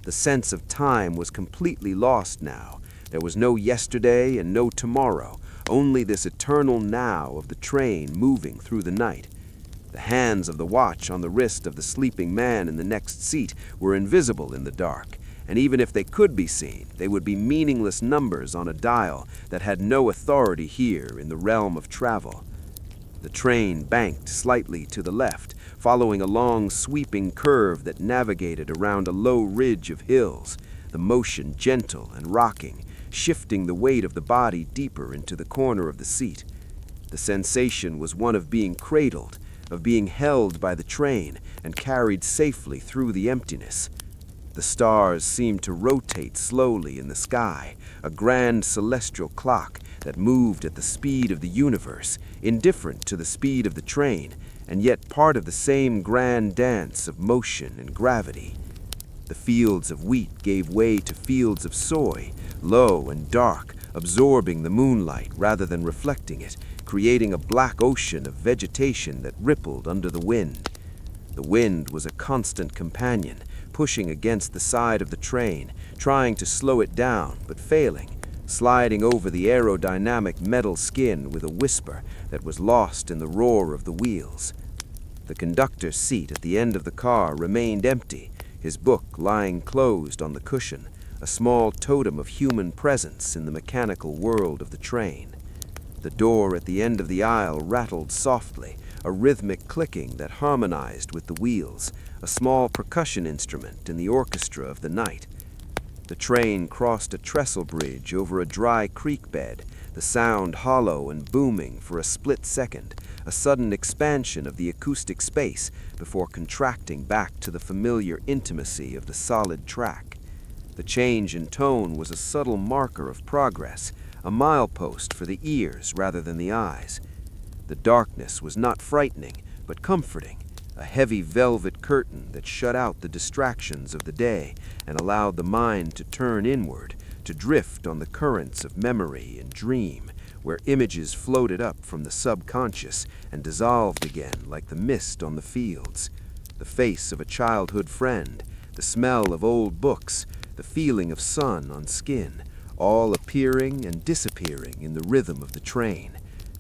The sense of time was completely lost now. There was no yesterday and no tomorrow, only this eternal now of the train moving through the night. The hands of the watch on the wrist of the sleeping man in the next seat were invisible in the dark, and even if they could be seen, they would be meaningless numbers on a dial that had no authority here in the realm of travel. The train banked slightly to the left, following a long sweeping curve that navigated around a low ridge of hills, the motion gentle and rocking, shifting the weight of the body deeper into the corner of the seat. The sensation was one of being cradled, of being held by the train and carried safely through the emptiness. The stars seemed to rotate slowly in the sky, a grand celestial clock that moved at the speed of the universe, indifferent to the speed of the train, and yet part of the same grand dance of motion and gravity. The fields of wheat gave way to fields of soy, low and dark, absorbing the moonlight rather than reflecting it, creating a black ocean of vegetation that rippled under the wind. The wind was a constant companion, pushing against the side of the train, trying to slow it down, but failing, sliding over the aerodynamic metal skin with a whisper that was lost in the roar of the wheels. The conductor's seat at the end of the car remained empty, his book lying closed on the cushion, a small totem of human presence in the mechanical world of the train. The door at the end of the aisle rattled softly, a rhythmic clicking that harmonized with the wheels, a small percussion instrument in the orchestra of the night. The train crossed a trestle bridge over a dry creek bed, the sound hollow and booming for a split second, a sudden expansion of the acoustic space before contracting back to the familiar intimacy of the solid track. The change in tone was a subtle marker of progress, a milepost for the ears rather than the eyes. The darkness was not frightening, but comforting, a heavy velvet curtain that shut out the distractions of the day and allowed the mind to turn inward, to drift on the currents of memory and dream, where images floated up from the subconscious and dissolved again like the mist on the fields. The face of a childhood friend, the smell of old books, the feeling of sun on skin, all appearing and disappearing in the rhythm of the train.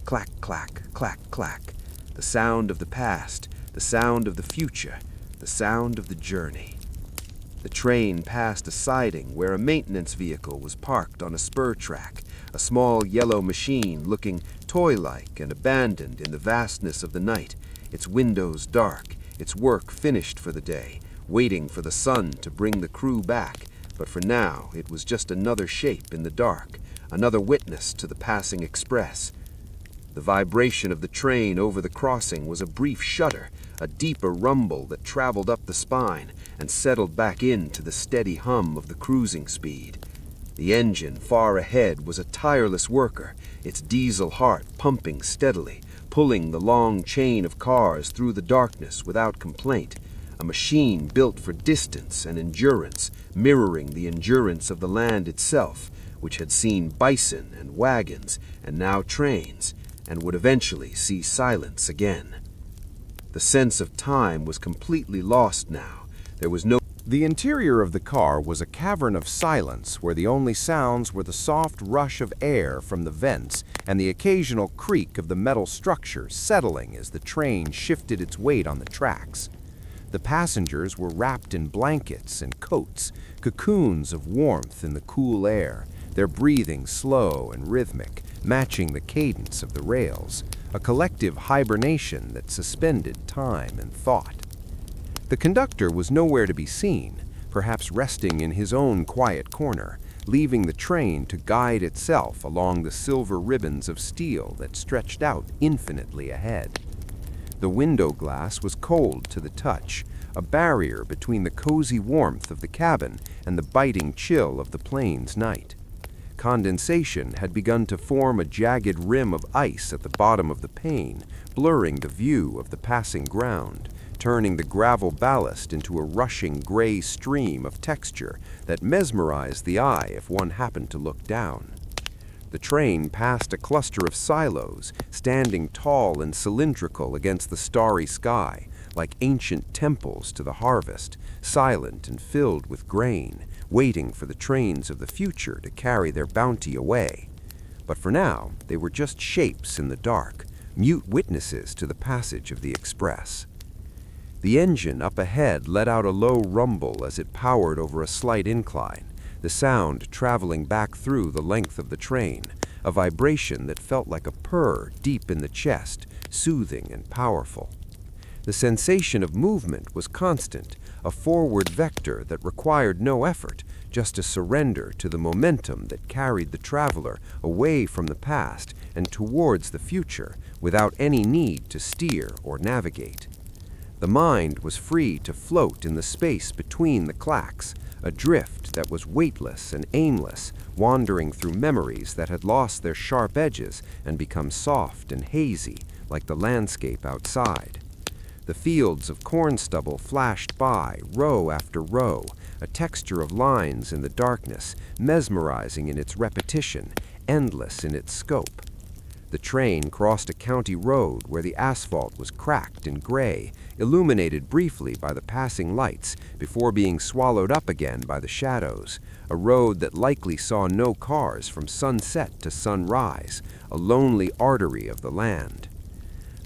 Clack, clack, clack, clack. The sound of the past, the sound of the future, the sound of the journey. The train passed a siding where a maintenance vehicle was parked on a spur track, a small yellow machine looking toy-like and abandoned in the vastness of the night, its windows dark, its work finished for the day, waiting for the sun to bring the crew back. But for now, it was just another shape in the dark, another witness to the passing express. The vibration of the train over the crossing was a brief shudder, a deeper rumble that traveled up the spine and settled back into the steady hum of the cruising speed. The engine far ahead was a tireless worker, its diesel heart pumping steadily, pulling the long chain of cars through the darkness without complaint. A machine built for distance and endurance, mirroring the endurance of the land itself, which had seen bison and wagons and now trains, and would eventually see silence again. The sense of time was completely lost now. There was no... The interior of the car was a cavern of silence where the only sounds were the soft rush of air from the vents and the occasional creak of the metal structure settling as the train shifted its weight on the tracks. The passengers were wrapped in blankets and coats, cocoons of warmth in the cool air, their breathing slow and rhythmic, matching the cadence of the rails, a collective hibernation that suspended time and thought. The conductor was nowhere to be seen, perhaps resting in his own quiet corner, leaving the train to guide itself along the silver ribbons of steel that stretched out infinitely ahead. The window glass was cold to the touch, a barrier between the cozy warmth of the cabin and the biting chill of the plane's night. Condensation had begun to form a jagged rim of ice at the bottom of the pane, blurring the view of the passing ground, turning the gravel ballast into a rushing gray stream of texture that mesmerized the eye if one happened to look down. The train passed a cluster of silos, standing tall and cylindrical against the starry sky, like ancient temples to the harvest, silent and filled with grain, waiting for the trains of the future to carry their bounty away. But for now, they were just shapes in the dark, mute witnesses to the passage of the express. The engine up ahead let out a low rumble as it powered over a slight incline, the sound traveling back through the length of the train, a vibration that felt like a purr deep in the chest, soothing and powerful. The sensation of movement was constant, a forward vector that required no effort, just a surrender to the momentum that carried the traveler away from the past and towards the future without any need to steer or navigate. The mind was free to float in the space between the clacks, a drift that was weightless and aimless, wandering through memories that had lost their sharp edges and become soft and hazy, like the landscape outside. The fields of corn stubble flashed by, row after row, a texture of lines in the darkness, mesmerizing in its repetition, endless in its scope. The train crossed a county road where the asphalt was cracked and gray, illuminated briefly by the passing lights before being swallowed up again by the shadows, a road that likely saw no cars from sunset to sunrise, a lonely artery of the land.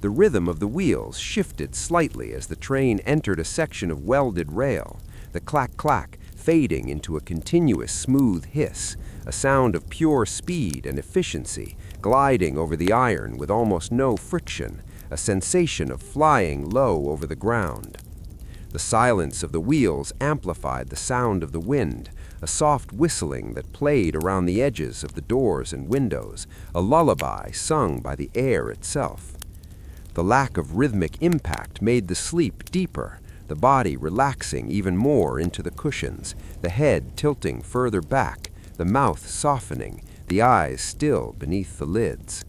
The rhythm of the wheels shifted slightly as the train entered a section of welded rail, the clack-clack fading into a continuous smooth hiss, a sound of pure speed and efficiency, gliding over the iron with almost no friction, a sensation of flying low over the ground. The silence of the wheels amplified the sound of the wind, a soft whistling that played around the edges of the doors and windows, a lullaby sung by the air itself. The lack of rhythmic impact made the sleep deeper, the body relaxing even more into the cushions, the head tilting further back, the mouth softening, the eyes still beneath the lids.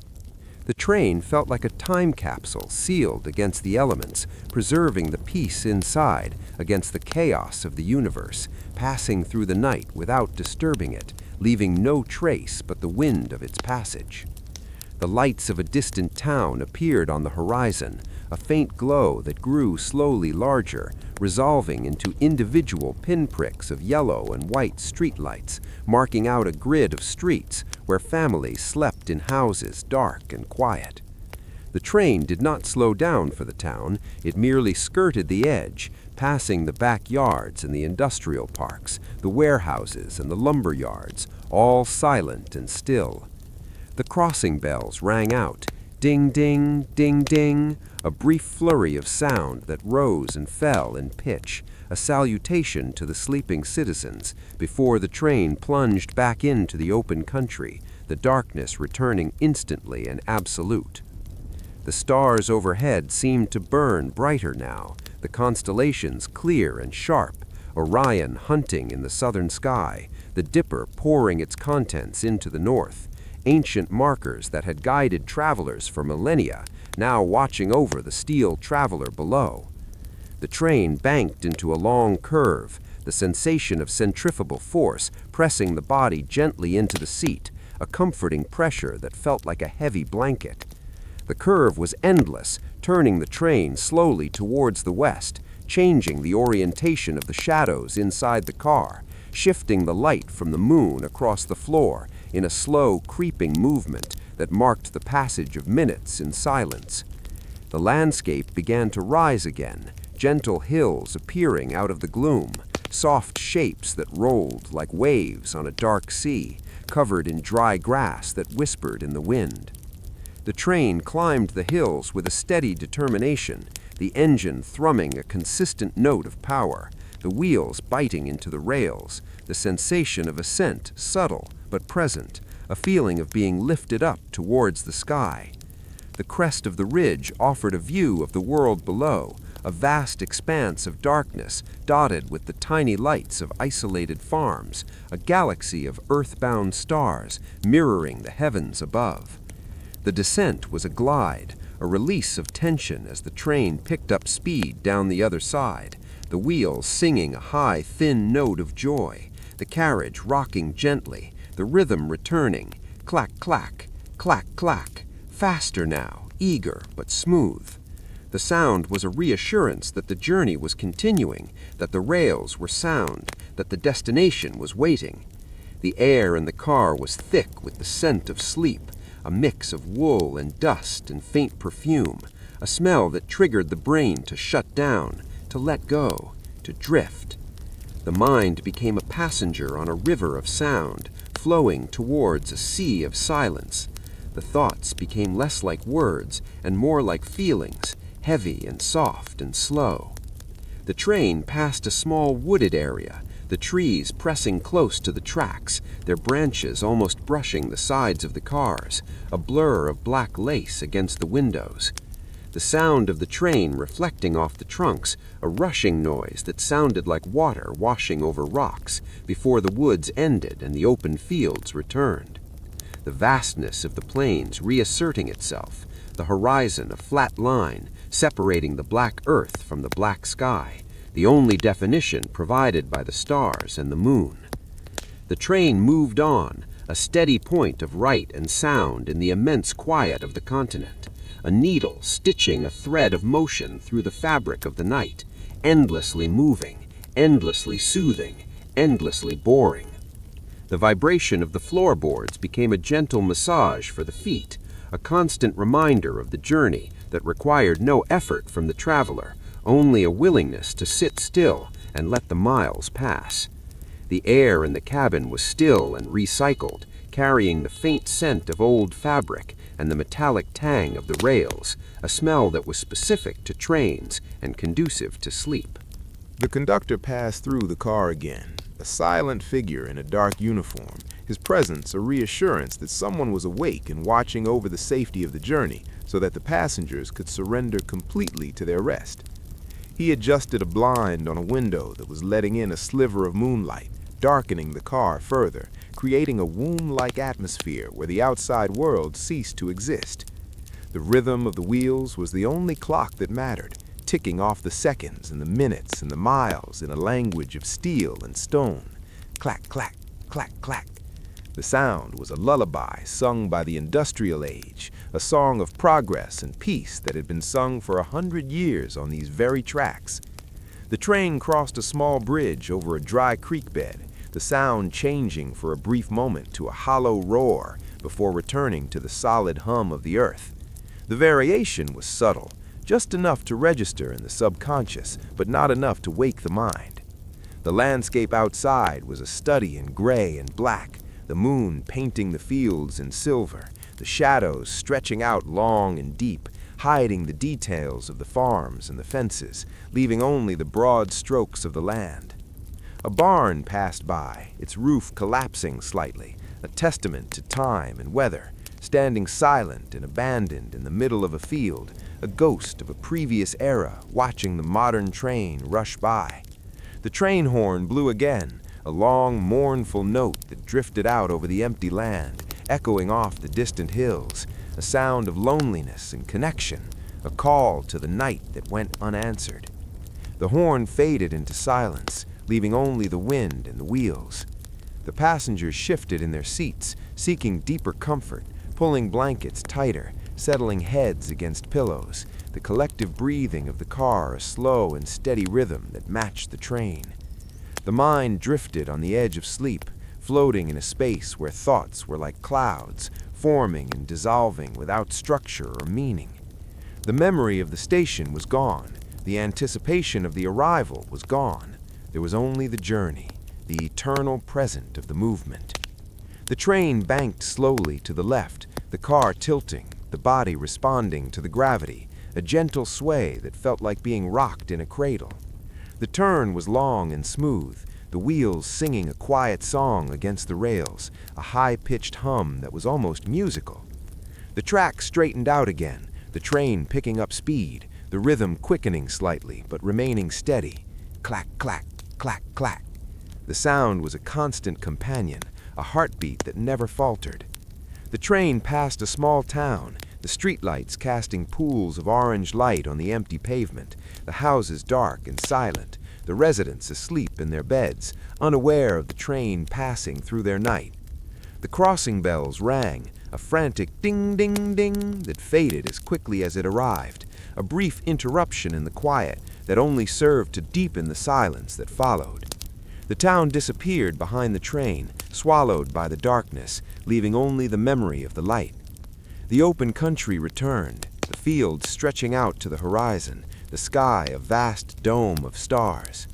The train felt like a time capsule sealed against the elements, preserving the peace inside against the chaos of the universe, passing through the night without disturbing it, leaving no trace but the wind of its passage. The lights of a distant town appeared on the horizon, a faint glow that grew slowly larger, resolving into individual pinpricks of yellow and white streetlights, marking out a grid of streets where families slept in houses dark and quiet. The train did not slow down for the town, it merely skirted the edge, passing the backyards and the industrial parks, the warehouses and the lumber yards, all silent and still. The crossing bells rang out, ding, ding, ding, ding, a brief flurry of sound that rose and fell in pitch, a salutation to the sleeping citizens before the train plunged back into the open country, the darkness returning instantly and absolute. The stars overhead seemed to burn brighter now, the constellations clear and sharp, Orion hunting in the southern sky, the Dipper pouring its contents into the north, ancient markers that had guided travelers for millennia, now watching over the steel traveler below. The train banked into a long curve, the sensation of centrifugal force pressing the body gently into the seat, a comforting pressure that felt like a heavy blanket. The curve was endless, turning the train slowly towards the west, changing the orientation of the shadows inside the car, shifting the light from the moon across the floor in a slow, creeping movement that marked the passage of minutes in silence. The landscape began to rise again, gentle hills appearing out of the gloom, soft shapes that rolled like waves on a dark sea, covered in dry grass that whispered in the wind. The train climbed the hills with a steady determination, the engine thrumming a consistent note of power, the wheels biting into the rails, the sensation of ascent subtle but present, a feeling of being lifted up towards the sky. The crest of the ridge offered a view of the world below, a vast expanse of darkness dotted with the tiny lights of isolated farms, a galaxy of earthbound stars mirroring the heavens above. The descent was a glide, a release of tension as the train picked up speed down the other side, the wheels singing a high, thin note of joy, the carriage rocking gently, the rhythm returning, clack, clack, clack, clack, faster now, eager but smooth. The sound was a reassurance that the journey was continuing, that the rails were sound, that the destination was waiting. The air in the car was thick with the scent of sleep, a mix of wool and dust and faint perfume, a smell that triggered the brain to shut down, to let go, to drift. The mind became a passenger on a river of sound, flowing towards a sea of silence. The thoughts became less like words and more like feelings, heavy and soft and slow. The train passed a small wooded area, the trees pressing close to the tracks, their branches almost brushing the sides of the cars, a blur of black lace against the windows. The sound of the train reflecting off the trunks, a rushing noise that sounded like water washing over rocks before the woods ended and the open fields returned. The vastness of the plains reasserting itself, the horizon a flat line separating the black earth from the black sky, the only definition provided by the stars and the moon. The train moved on, a steady point of light and sound in the immense quiet of the continent, a needle stitching a thread of motion through the fabric of the night, endlessly moving, endlessly soothing, endlessly boring. The vibration of the floorboards became a gentle massage for the feet, a constant reminder of the journey that required no effort from the traveler, only a willingness to sit still and let the miles pass. The air in the cabin was still and recycled, carrying the faint scent of old fabric and the metallic tang of the rails, a smell that was specific to trains and conducive to sleep. The conductor passed through the car again, a silent figure in a dark uniform, his presence a reassurance that someone was awake and watching over the safety of the journey so that the passengers could surrender completely to their rest. He adjusted a blind on a window that was letting in a sliver of moonlight, darkening the car further, creating a womb-like atmosphere where the outside world ceased to exist. The rhythm of the wheels was the only clock that mattered, ticking off the seconds and the minutes and the miles in a language of steel and stone. Clack, clack, clack, clack. The sound was a lullaby sung by the industrial age, a song of progress and peace that had been sung for 100 years on these very tracks. The train crossed a small bridge over a dry creek bed, the sound changing for a brief moment to a hollow roar before returning to the solid hum of the earth. The variation was subtle, just enough to register in the subconscious, but not enough to wake the mind. The landscape outside was a study in gray and black, the moon painting the fields in silver, the shadows stretching out long and deep, hiding the details of the farms and the fences, leaving only the broad strokes of the land. A barn passed by, its roof collapsing slightly, a testament to time and weather, standing silent and abandoned in the middle of a field, a ghost of a previous era watching the modern train rush by. The train horn blew again, a long, mournful note that drifted out over the empty land, echoing off the distant hills, a sound of loneliness and connection, a call to the night that went unanswered. The horn faded into silence, leaving only the wind and the wheels. The passengers shifted in their seats, seeking deeper comfort, pulling blankets tighter, settling heads against pillows, the collective breathing of the car a slow and steady rhythm that matched the train. The mind drifted on the edge of sleep, floating in a space where thoughts were like clouds, forming and dissolving without structure or meaning. The memory of the station was gone. The anticipation of the arrival was gone. There was only the journey, the eternal present of the movement. The train banked slowly to the left, the car tilting, the body responding to the gravity, a gentle sway that felt like being rocked in a cradle. The turn was long and smooth, the wheels singing a quiet song against the rails, a high-pitched hum that was almost musical. The track straightened out again, the train picking up speed, the rhythm quickening slightly but remaining steady. Clack, clack, clack, clack. The sound was a constant companion, a heartbeat that never faltered. The train passed a small town, the streetlights casting pools of orange light on the empty pavement, the houses dark and silent, the residents asleep in their beds, unaware of the train passing through their night. The crossing bells rang, a frantic ding-ding-ding that faded as quickly as it arrived, a brief interruption in the quiet that only served to deepen the silence that followed. The town disappeared behind the train, swallowed by the darkness, leaving only the memory of the light. The open country returned, the fields stretching out to the horizon, the sky a vast dome of stars.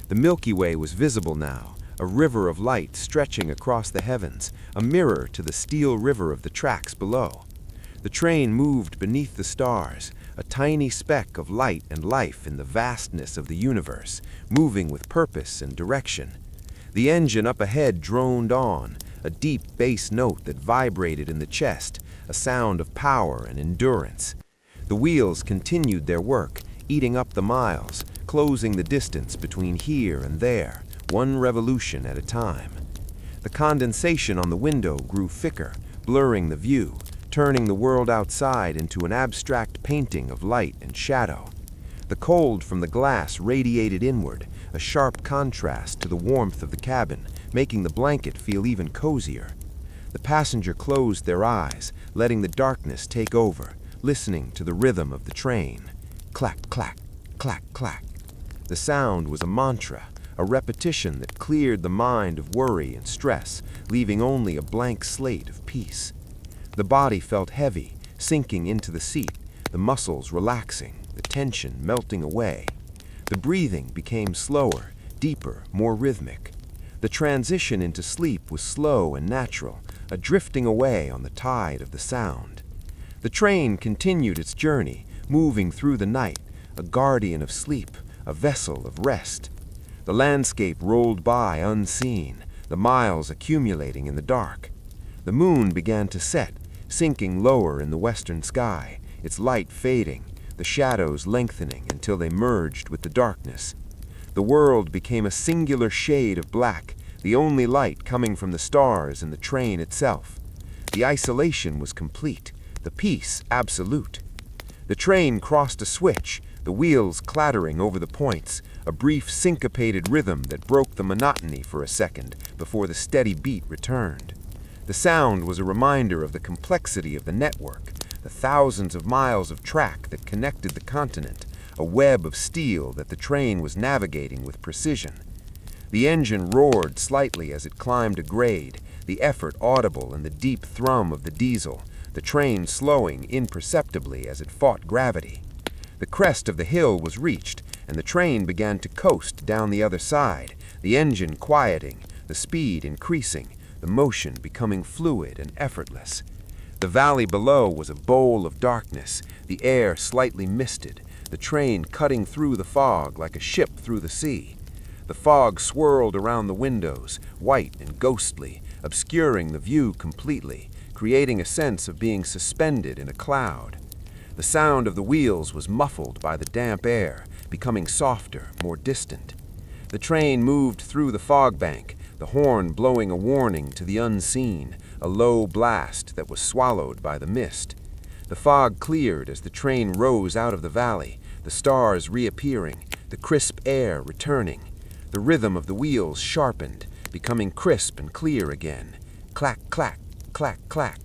The Milky Way was visible now, a river of light stretching across the heavens, a mirror to the steel river of the tracks below. The train moved beneath the stars, a tiny speck of light and life in the vastness of the universe, moving with purpose and direction. The engine up ahead droned on, a deep bass note that vibrated in the chest, a sound of power and endurance. The wheels continued their work, eating up the miles, closing the distance between here and there, one revolution at a time. The condensation on the window grew thicker, blurring the view, turning the world outside into an abstract painting of light and shadow. The cold from the glass radiated inward, a sharp contrast to the warmth of the cabin, making the blanket feel even cozier. The passenger closed their eyes, letting the darkness take over, listening to the rhythm of the train. Clack, clack, clack, clack. The sound was a mantra, a repetition that cleared the mind of worry and stress, leaving only a blank slate of peace. The body felt heavy, sinking into the seat, the muscles relaxing, the tension melting away. The breathing became slower, deeper, more rhythmic. The transition into sleep was slow and natural, a drifting away on the tide of the sound. The train continued its journey, moving through the night, a guardian of sleep, a vessel of rest. The landscape rolled by unseen, the miles accumulating in the dark. The moon began to set, sinking lower in the western sky, its light fading, the shadows lengthening until they merged with the darkness. The world became a singular shade of black, the only light coming from the stars and the train itself. The isolation was complete, the peace absolute. The train crossed a switch, the wheels clattering over the points, a brief syncopated rhythm that broke the monotony for a second before the steady beat returned. The sound was a reminder of the complexity of the network, the thousands of miles of track that connected the continent, a web of steel that the train was navigating with precision. The engine roared slightly as it climbed a grade, the effort audible in the deep thrum of the diesel, the train slowing imperceptibly as it fought gravity. The crest of the hill was reached, and the train began to coast down the other side, the engine quieting, the speed increasing, the motion becoming fluid and effortless. The valley below was a bowl of darkness, the air slightly misted, the train cutting through the fog like a ship through the sea. The fog swirled around the windows, white and ghostly, obscuring the view completely, creating a sense of being suspended in a cloud. The sound of the wheels was muffled by the damp air, becoming softer, more distant. The train moved through the fog bank, the horn blowing a warning to the unseen, a low blast that was swallowed by the mist. The fog cleared as the train rose out of the valley, the stars reappearing, the crisp air returning. The rhythm of the wheels sharpened, becoming crisp and clear again. Clack, clack, clack, clack.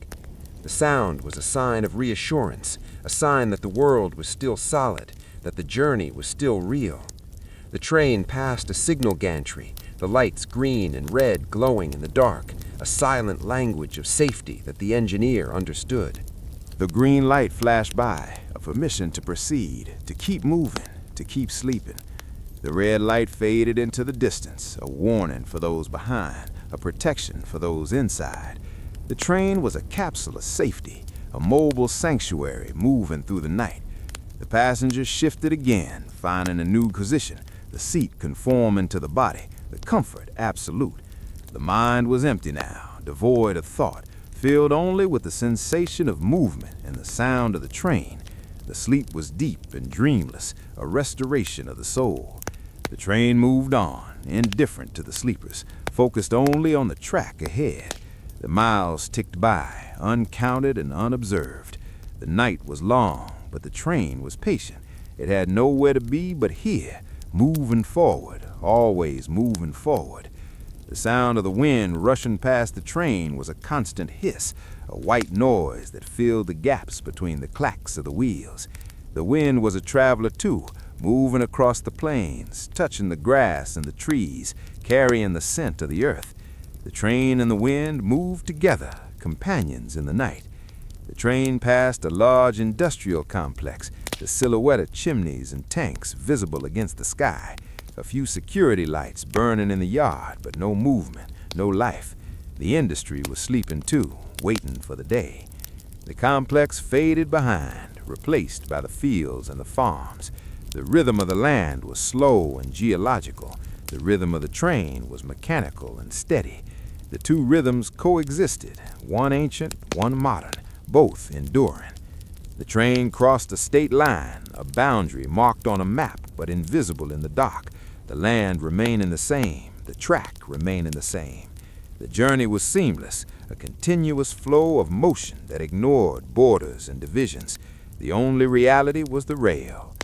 The sound was a sign of reassurance, a sign that the world was still solid, that the journey was still real. The train passed a signal gantry, the lights green and red glowing in the dark, a silent language of safety that the engineer understood. The green light flashed by, a permission to proceed, to keep moving, to keep sleeping. The red light faded into the distance, a warning for those behind, a protection for those inside. The train was a capsule of safety, a mobile sanctuary moving through the night. The passengers shifted again, finding a new position, the seat conforming to the body, the comfort absolute. The mind was empty now, devoid of thought, filled only with the sensation of movement and the sound of the train. The sleep was deep and dreamless, a restoration of the soul. The train moved on, indifferent to the sleepers, focused only on the track ahead. The miles ticked by, uncounted and unobserved. The night was long, but the train was patient. It had nowhere to be but here, moving forward, always moving forward. The sound of the wind rushing past the train was a constant hiss, a white noise that filled the gaps between the clacks of the wheels. The wind was a traveler too, moving across the plains, touching the grass and the trees, carrying the scent of the earth. The train and the wind moved together, companions in the night. The train passed a large industrial complex, the silhouette of chimneys and tanks visible against the sky, a few security lights burning in the yard, but no movement, no life. The industry was sleeping too, waiting for the day. The complex faded behind, replaced by the fields and the farms. The rhythm of the land was slow and geological. The rhythm of the train was mechanical and steady. The two rhythms coexisted, one ancient, one modern, both enduring. The train crossed a state line, a boundary marked on a map but invisible in the dark. The land remaining the same, the track remaining the same. The journey was seamless, a continuous flow of motion that ignored borders and divisions. The only reality was the rail.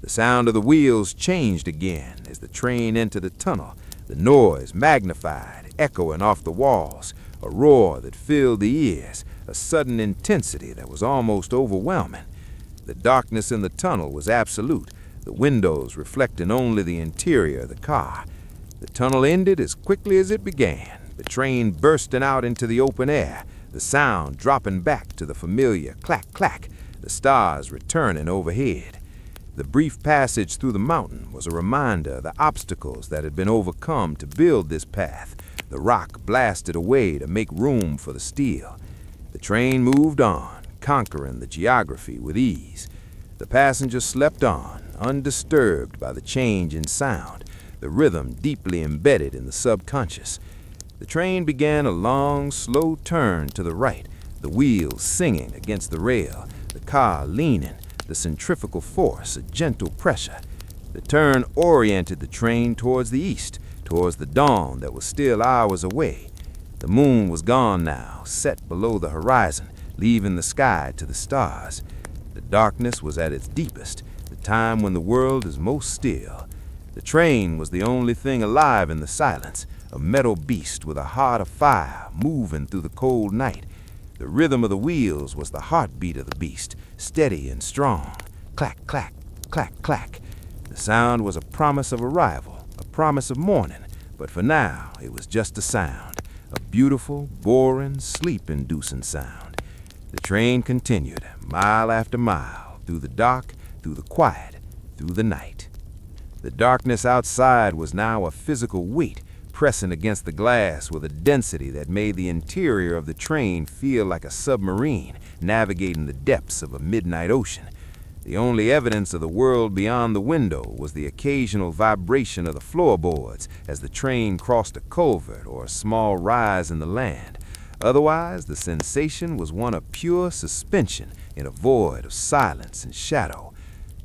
The sound of the wheels changed again as the train entered the tunnel, the noise magnified, echoing off the walls, a roar that filled the ears, a sudden intensity that was almost overwhelming. The darkness in the tunnel was absolute, the windows reflecting only the interior of the car. The tunnel ended as quickly as it began, the train bursting out into the open air, the sound dropping back to the familiar clack-clack, the stars returning overhead. The brief passage through the mountain was a reminder of the obstacles that had been overcome to build this path, the rock blasted away to make room for the steel. The train moved on, conquering the geography with ease. The passengers slept on, undisturbed by the change in sound, the rhythm deeply embedded in the subconscious. The train began a long, slow turn to the right, the wheels singing against the rail, the car leaning, the centrifugal force a gentle pressure. The turn oriented the train towards the east, towards the dawn that was still hours away. The moon was gone now, set below the horizon, leaving the sky to the stars. The darkness was at its deepest, the time when the world is most still. The train was the only thing alive in the silence, a metal beast with a heart of fire moving through the cold night. The rhythm of the wheels was the heartbeat of the beast, steady and strong. Clack, clack, clack, clack. The sound was a promise of arrival, a promise of morning, but for now it was just a sound, a beautiful, boring, sleep-inducing sound. The train continued, mile after mile, through the dark, through the quiet, through the night. The darkness outside was now a physical weight, pressing against the glass with a density that made the interior of the train feel like a submarine navigating the depths of a midnight ocean. The only evidence of the world beyond the window was the occasional vibration of the floorboards as the train crossed a culvert or a small rise in the land. Otherwise, the sensation was one of pure suspension in a void of silence and shadow.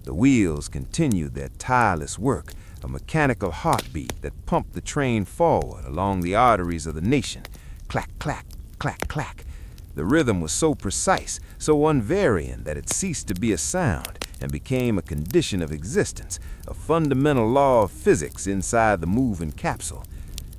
The wheels continued their tireless work, a mechanical heartbeat that pumped the train forward along the arteries of the nation. Clack, clack, clack, clack. The rhythm was so precise, so unvarying that it ceased to be a sound and became a condition of existence, a fundamental law of physics inside the moving capsule.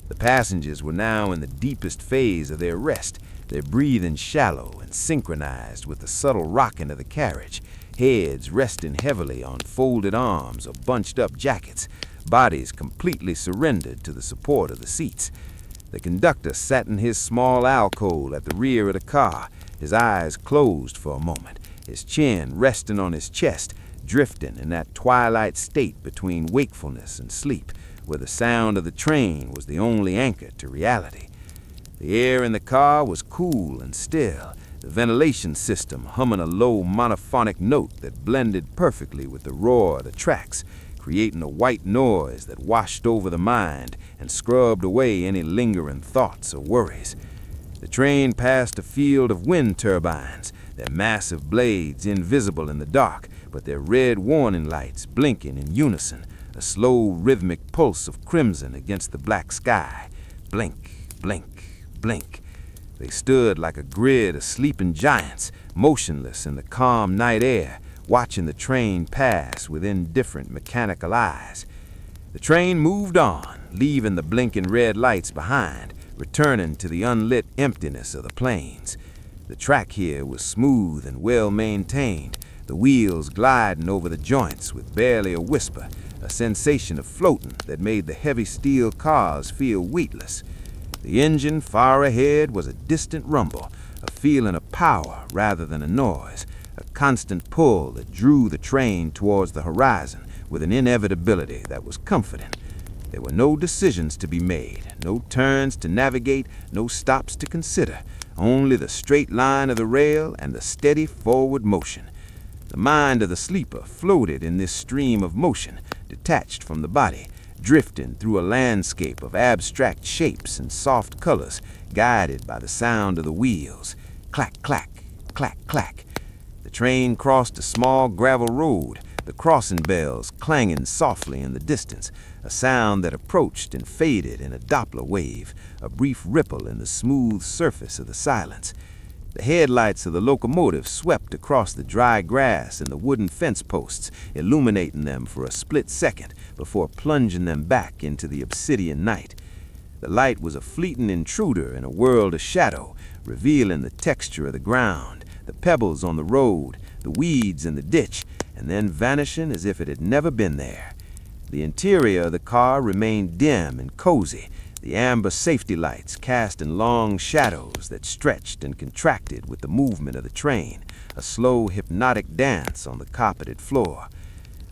The passengers were now in the deepest phase of their rest, their breathing shallow and synchronized with the subtle rocking of the carriage, heads resting heavily on folded arms or bunched-up jackets, bodies completely surrendered to the support of the seats. The conductor sat in his small alcove at the rear of the car, his eyes closed for a moment, his chin resting on his chest, drifting in that twilight state between wakefulness and sleep, where the sound of the train was the only anchor to reality. The air in the car was cool and still, the ventilation system humming a low monophonic note that blended perfectly with the roar of the tracks, creating a white noise that washed over the mind and scrubbed away any lingering thoughts or worries. The train passed a field of wind turbines, their massive blades invisible in the dark, but their red warning lights blinking in unison, a slow rhythmic pulse of crimson against the black sky. Blink, blink, blink. They stood like a grid of sleeping giants, motionless in the calm night air, watching the train pass with indifferent mechanical eyes. The train moved on, leaving the blinking red lights behind, returning to the unlit emptiness of the plains. The track here was smooth and well maintained, the wheels gliding over the joints with barely a whisper, a sensation of floating that made the heavy steel cars feel weightless. The engine far ahead was a distant rumble, a feeling of power rather than a noise, a constant pull that drew the train towards the horizon with an inevitability that was comforting. There were no decisions to be made, no turns to navigate, no stops to consider, only the straight line of the rail and the steady forward motion. The mind of the sleeper floated in this stream of motion, detached from the body, drifting through a landscape of abstract shapes and soft colors, guided by the sound of the wheels. Clack, clack, clack, clack. The train crossed a small gravel road, the crossing bells clanging softly in the distance, a sound that approached and faded in a Doppler wave, a brief ripple in the smooth surface of the silence. The headlights of the locomotive swept across the dry grass and the wooden fence posts, illuminating them for a split second before plunging them back into the obsidian night. The light was a fleeting intruder in a world of shadow, revealing the texture of the ground, the pebbles on the road, the weeds in the ditch, and then vanishing as if it had never been there. The interior of the car remained dim and cozy, the amber safety lights casting long shadows that stretched and contracted with the movement of the train, a slow hypnotic dance on the carpeted floor.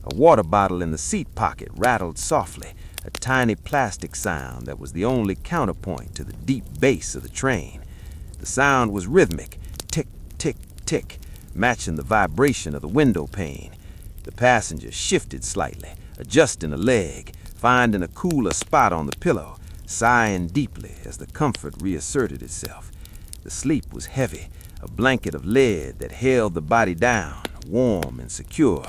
A water bottle in the seat pocket rattled softly, a tiny plastic sound that was the only counterpoint to the deep bass of the train. The sound was rhythmic, tick, tick, tick, matching the vibration of the window pane. The passenger shifted slightly, adjusting a leg, finding a cooler spot on the pillow, sighing deeply as the comfort reasserted itself. The sleep was heavy, a blanket of lead that held the body down, warm and secure.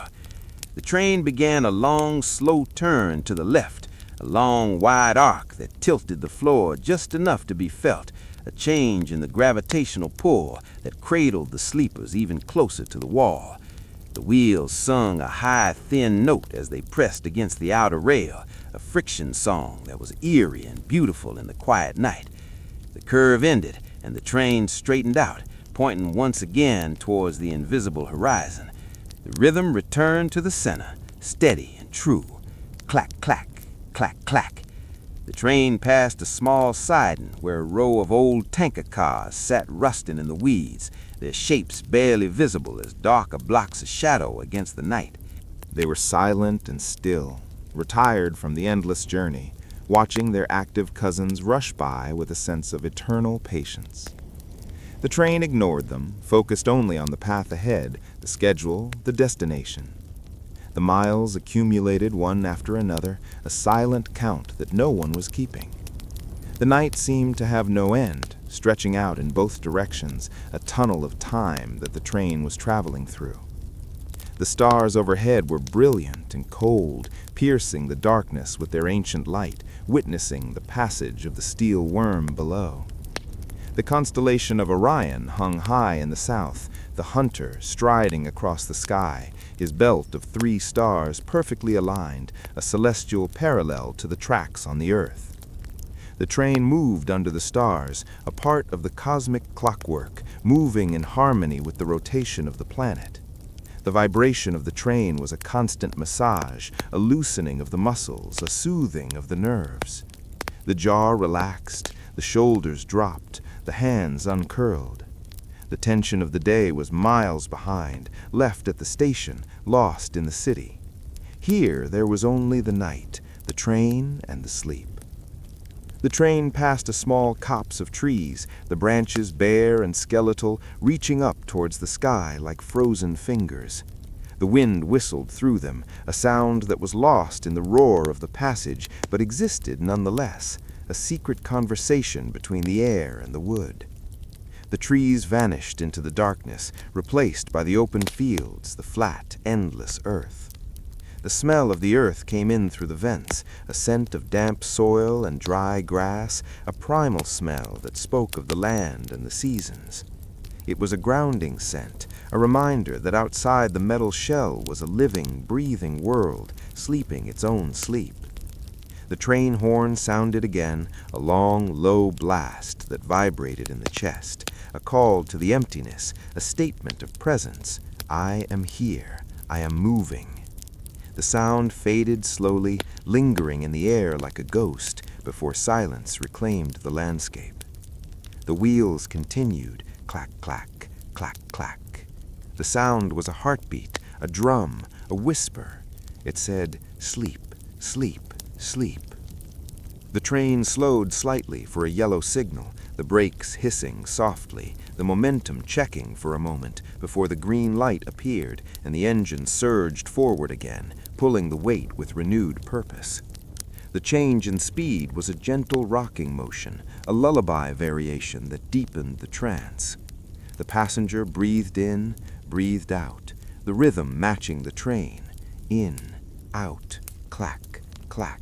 The train began a long, slow turn to the left, a long, wide arc that tilted the floor just enough to be felt, a change in the gravitational pull that cradled the sleepers even closer to the wall. The wheels sung a high, thin note as they pressed against the outer rail, a friction song that was eerie and beautiful in the quiet night. The curve ended, and the train straightened out, pointing once again towards the invisible horizon. The rhythm returned to the center, steady and true. Clack, clack, clack, clack. The train passed a small siding where a row of old tanker cars sat rusting in the weeds, their shapes barely visible as darker blocks of shadow against the night. They were silent and still, retired from the endless journey, watching their active cousins rush by with a sense of eternal patience. The train ignored them, focused only on the path ahead, the schedule, the destination. The miles accumulated one after another, a silent count that no one was keeping. The night seemed to have no end, stretching out in both directions, a tunnel of time that the train was traveling through. The stars overhead were brilliant and cold, piercing the darkness with their ancient light, witnessing the passage of the steel worm below. The constellation of Orion hung high in the south, the hunter striding across the sky, his belt of 3 stars perfectly aligned, a celestial parallel to the tracks on the earth. The train moved under the stars, a part of the cosmic clockwork, moving in harmony with the rotation of the planet. The vibration of the train was a constant massage, a loosening of the muscles, a soothing of the nerves. The jaw relaxed, the shoulders dropped, the hands uncurled. The tension of the day was miles behind, left at the station, lost in the city. Here there was only the night, the train, and the sleep. The train passed a small copse of trees, the branches bare and skeletal, reaching up towards the sky like frozen fingers. The wind whistled through them, a sound that was lost in the roar of the passage, but existed nonetheless, a secret conversation between the air and the wood. The trees vanished into the darkness, replaced by the open fields, the flat, endless earth. The smell of the earth came in through the vents, a scent of damp soil and dry grass, a primal smell that spoke of the land and the seasons. It was a grounding scent, a reminder that outside the metal shell was a living, breathing world, sleeping its own sleep. The train horn sounded again, a long, low blast that vibrated in the chest, a call to the emptiness, a statement of presence. I am here. I am moving. The sound faded slowly, lingering in the air like a ghost, before silence reclaimed the landscape. The wheels continued, clack, clack, clack, clack. The sound was a heartbeat, a drum, a whisper. It said, sleep, sleep, sleep. The train slowed slightly for a yellow signal, the brakes hissing softly, the momentum checking for a moment before the green light appeared and the engine surged forward again, pulling the weight with renewed purpose. The change in speed was a gentle rocking motion, a lullaby variation that deepened the trance. The passenger breathed in, breathed out, the rhythm matching the train. In, out, clack, clack.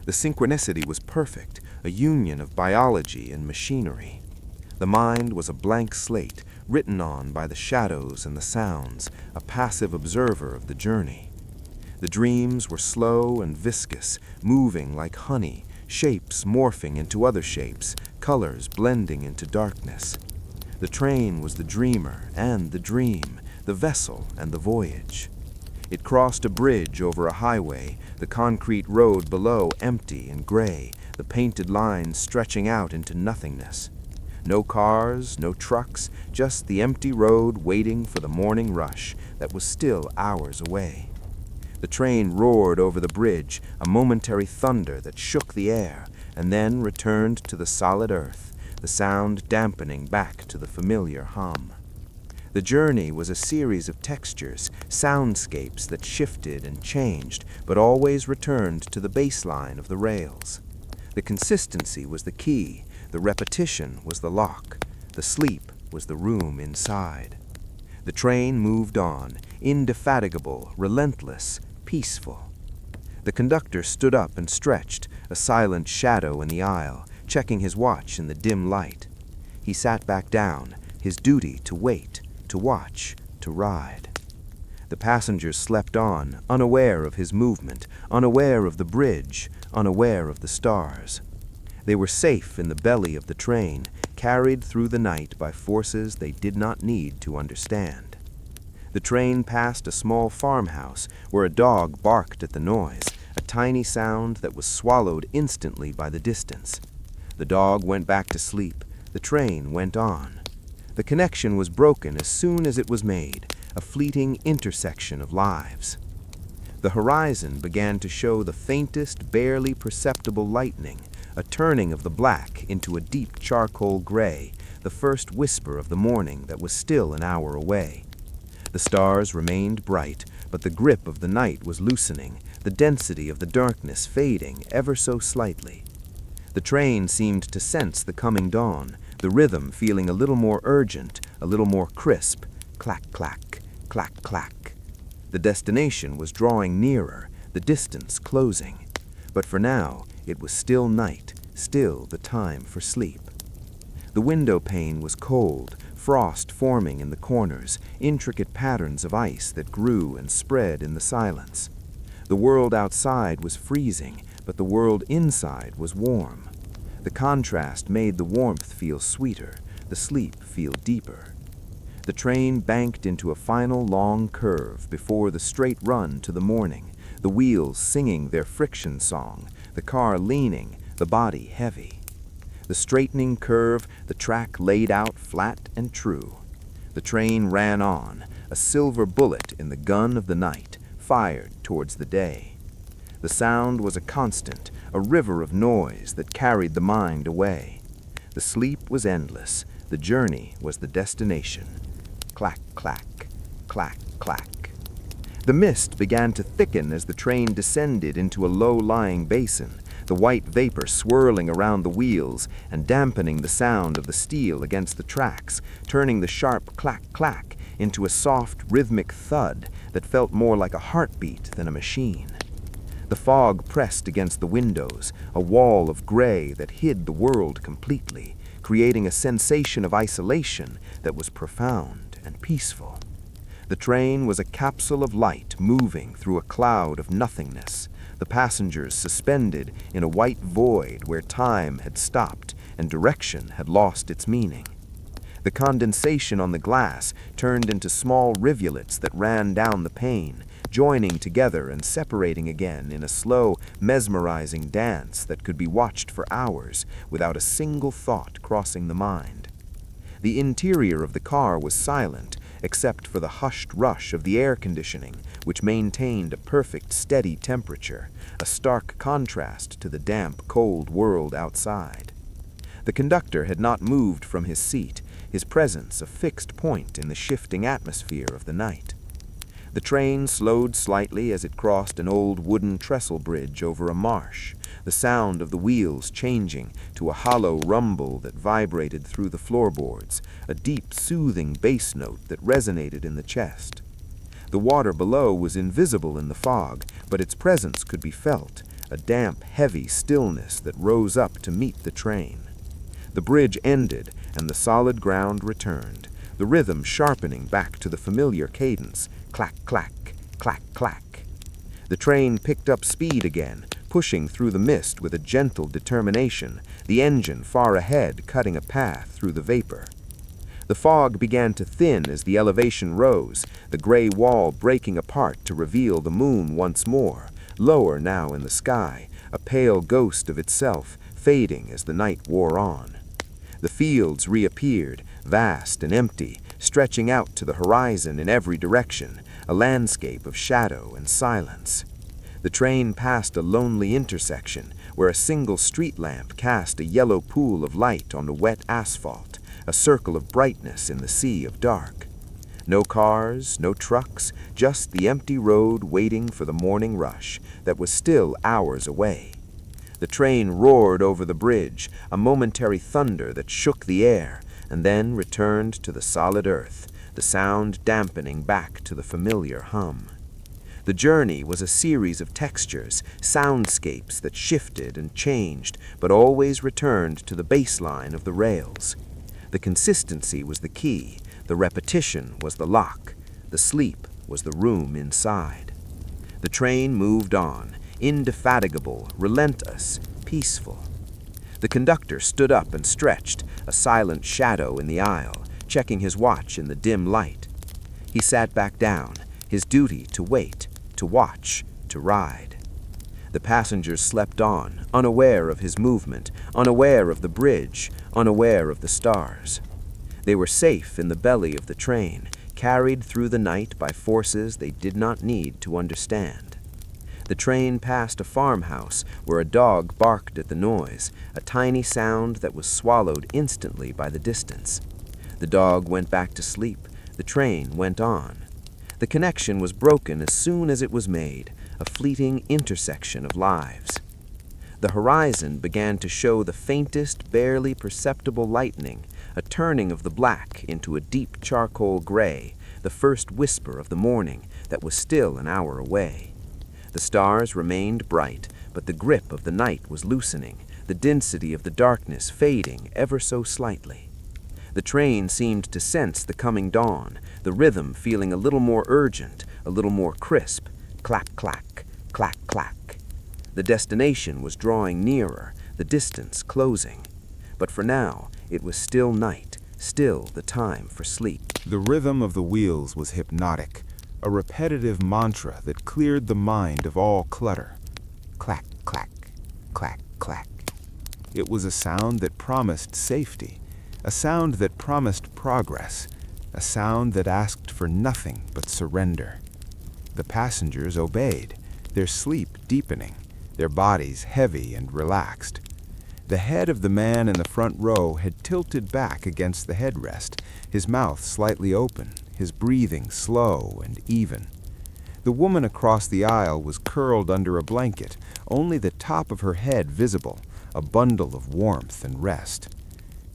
The synchronicity was perfect, a union of biology and machinery. The mind was a blank slate, written on by the shadows and the sounds, a passive observer of the journey. The dreams were slow and viscous, moving like honey, shapes morphing into other shapes, colors blending into darkness. The train was the dreamer and the dream, the vessel and the voyage. It crossed a bridge over a highway, the concrete road below empty and gray, the painted lines stretching out into nothingness. No cars, no trucks, just the empty road waiting for the morning rush that was still hours away. The train roared over the bridge, a momentary thunder that shook the air, and then returned to the solid earth, the sound dampening back to the familiar hum. The journey was a series of textures, soundscapes that shifted and changed, but always returned to the baseline of the rails. The consistency was the key, the repetition was the lock, the sleep was the room inside. The train moved on, indefatigable, relentless, peaceful. The conductor stood up and stretched, a silent shadow in the aisle, checking his watch in the dim light. He sat back down, his duty to wait, to watch, to ride. The passengers slept on, unaware of his movement, unaware of the bridge, unaware of the stars. They were safe in the belly of the train, carried through the night by forces they did not need to understand. The train passed a small farmhouse where a dog barked at the noise, a tiny sound that was swallowed instantly by the distance. The dog went back to sleep. The train went on. The connection was broken as soon as it was made, a fleeting intersection of lives. The horizon began to show the faintest, barely perceptible lightning, a turning of the black into a deep charcoal gray, the first whisper of the morning that was still an hour away. The stars remained bright, but the grip of the night was loosening, the density of the darkness fading ever so slightly. The train seemed to sense the coming dawn, the rhythm feeling a little more urgent, a little more crisp, clack, clack, clack, clack. The destination was drawing nearer, the distance closing. But for now, it was still night, still the time for sleep. The window pane was cold, frost forming in the corners, intricate patterns of ice that grew and spread in the silence. The world outside was freezing, but the world inside was warm. The contrast made the warmth feel sweeter, the sleep feel deeper. The train banked into a final long curve before the straight run to the morning, the wheels singing their friction song, the car leaning, the body heavy. The straightening curve, the track laid out flat and true. The train ran on, a silver bullet in the gun of the night, fired towards the day. The sound was a constant, a river of noise that carried the mind away. The sleep was endless, the journey was the destination. Clack, clack, clack, clack. The mist began to thicken as the train descended into a low-lying basin, the white vapor swirling around the wheels and dampening the sound of the steel against the tracks, turning the sharp clack-clack into a soft, rhythmic thud that felt more like a heartbeat than a machine. The fog pressed against the windows, a wall of gray that hid the world completely, creating a sensation of isolation that was profound and peaceful. The train was a capsule of light moving through a cloud of nothingness, the passengers suspended in a white void where time had stopped and direction had lost its meaning. The condensation on the glass turned into small rivulets that ran down the pane, joining together and separating again in a slow, mesmerizing dance that could be watched for hours without a single thought crossing the mind. The interior of the car was silent, except for the hushed rush of the air conditioning, which maintained a perfect, steady temperature, a stark contrast to the damp, cold world outside. The conductor had not moved from his seat, his presence a fixed point in the shifting atmosphere of the night. The train slowed slightly as it crossed an old wooden trestle bridge over a marsh, the sound of the wheels changing to a hollow rumble that vibrated through the floorboards, a deep, soothing bass note that resonated in the chest. The water below was invisible in the fog, but its presence could be felt, a damp, heavy stillness that rose up to meet the train. The bridge ended, and the solid ground returned, the rhythm sharpening back to the familiar cadence, clack, clack, clack, clack. The train picked up speed again, pushing through the mist with a gentle determination, the engine far ahead cutting a path through the vapor. The fog began to thin as the elevation rose, the gray wall breaking apart to reveal the moon once more, lower now in the sky, a pale ghost of itself, fading as the night wore on. The fields reappeared, vast and empty, stretching out to the horizon in every direction, a landscape of shadow and silence. The train passed a lonely intersection where a single street lamp cast a yellow pool of light on the wet asphalt, a circle of brightness in the sea of dark. No cars, no trucks, just the empty road waiting for the morning rush that was still hours away. The train roared over the bridge, a momentary thunder that shook the air, and then returned to the solid earth, the sound dampening back to the familiar hum. The journey was a series of textures, soundscapes that shifted and changed, but always returned to the baseline of the rails. The consistency was the key, the repetition was the lock, the sleep was the room inside. The train moved on, indefatigable, relentless, peaceful. The conductor stood up and stretched, a silent shadow in the aisle, checking his watch in the dim light. He sat back down, his duty to wait, to watch, to ride. The passengers slept on, unaware of his movement, unaware of the bridge, unaware of the stars. They were safe in the belly of the train, carried through the night by forces they did not need to understand. The train passed a farmhouse where a dog barked at the noise, a tiny sound that was swallowed instantly by the distance. The dog went back to sleep. The train went on. The connection was broken as soon as it was made, a fleeting intersection of lives. The horizon began to show the faintest, barely perceptible lightening, a turning of the black into a deep charcoal gray, the first whisper of the morning that was still an hour away. The stars remained bright, but the grip of the night was loosening, the density of the darkness fading ever so slightly. The train seemed to sense the coming dawn, the rhythm feeling a little more urgent, a little more crisp, clack, clack, clack, clack. The destination was drawing nearer, the distance closing. But for now, it was still night, still the time for sleep. The rhythm of the wheels was hypnotic, a repetitive mantra that cleared the mind of all clutter. Clack, clack, clack, clack. It was a sound that promised safety, a sound that promised progress, a sound that asked for nothing but surrender. The passengers obeyed, their sleep deepening, their bodies heavy and relaxed. The head of the man in the front row had tilted back against the headrest, his mouth slightly open, his breathing slow and even. The woman across the aisle was curled under a blanket, only the top of her head visible, a bundle of warmth and rest.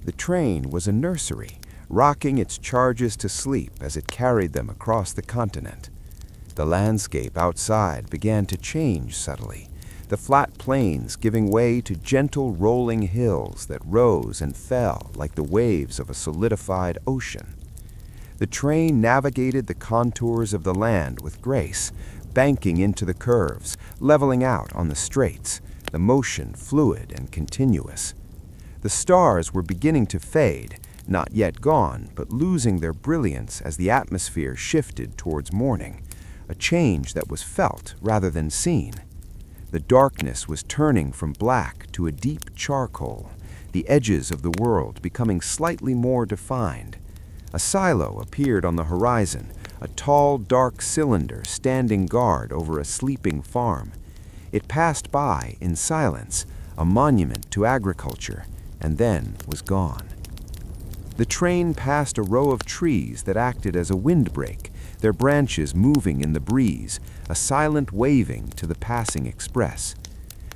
The train was a nursery, rocking its charges to sleep as it carried them across the continent. The landscape outside began to change subtly, the flat plains giving way to gentle rolling hills that rose and fell like the waves of a solidified ocean. The train navigated the contours of the land with grace, banking into the curves, leveling out on the straights, the motion fluid and continuous. The stars were beginning to fade, not yet gone, but losing their brilliance as the atmosphere shifted towards morning, a change that was felt rather than seen. The darkness was turning from black to a deep charcoal, the edges of the world becoming slightly more defined. A silo appeared on the horizon, a tall, dark cylinder standing guard over a sleeping farm. It passed by in silence, a monument to agriculture, and then was gone. The train passed a row of trees that acted as a windbreak, their branches moving in the breeze, a silent waving to the passing express.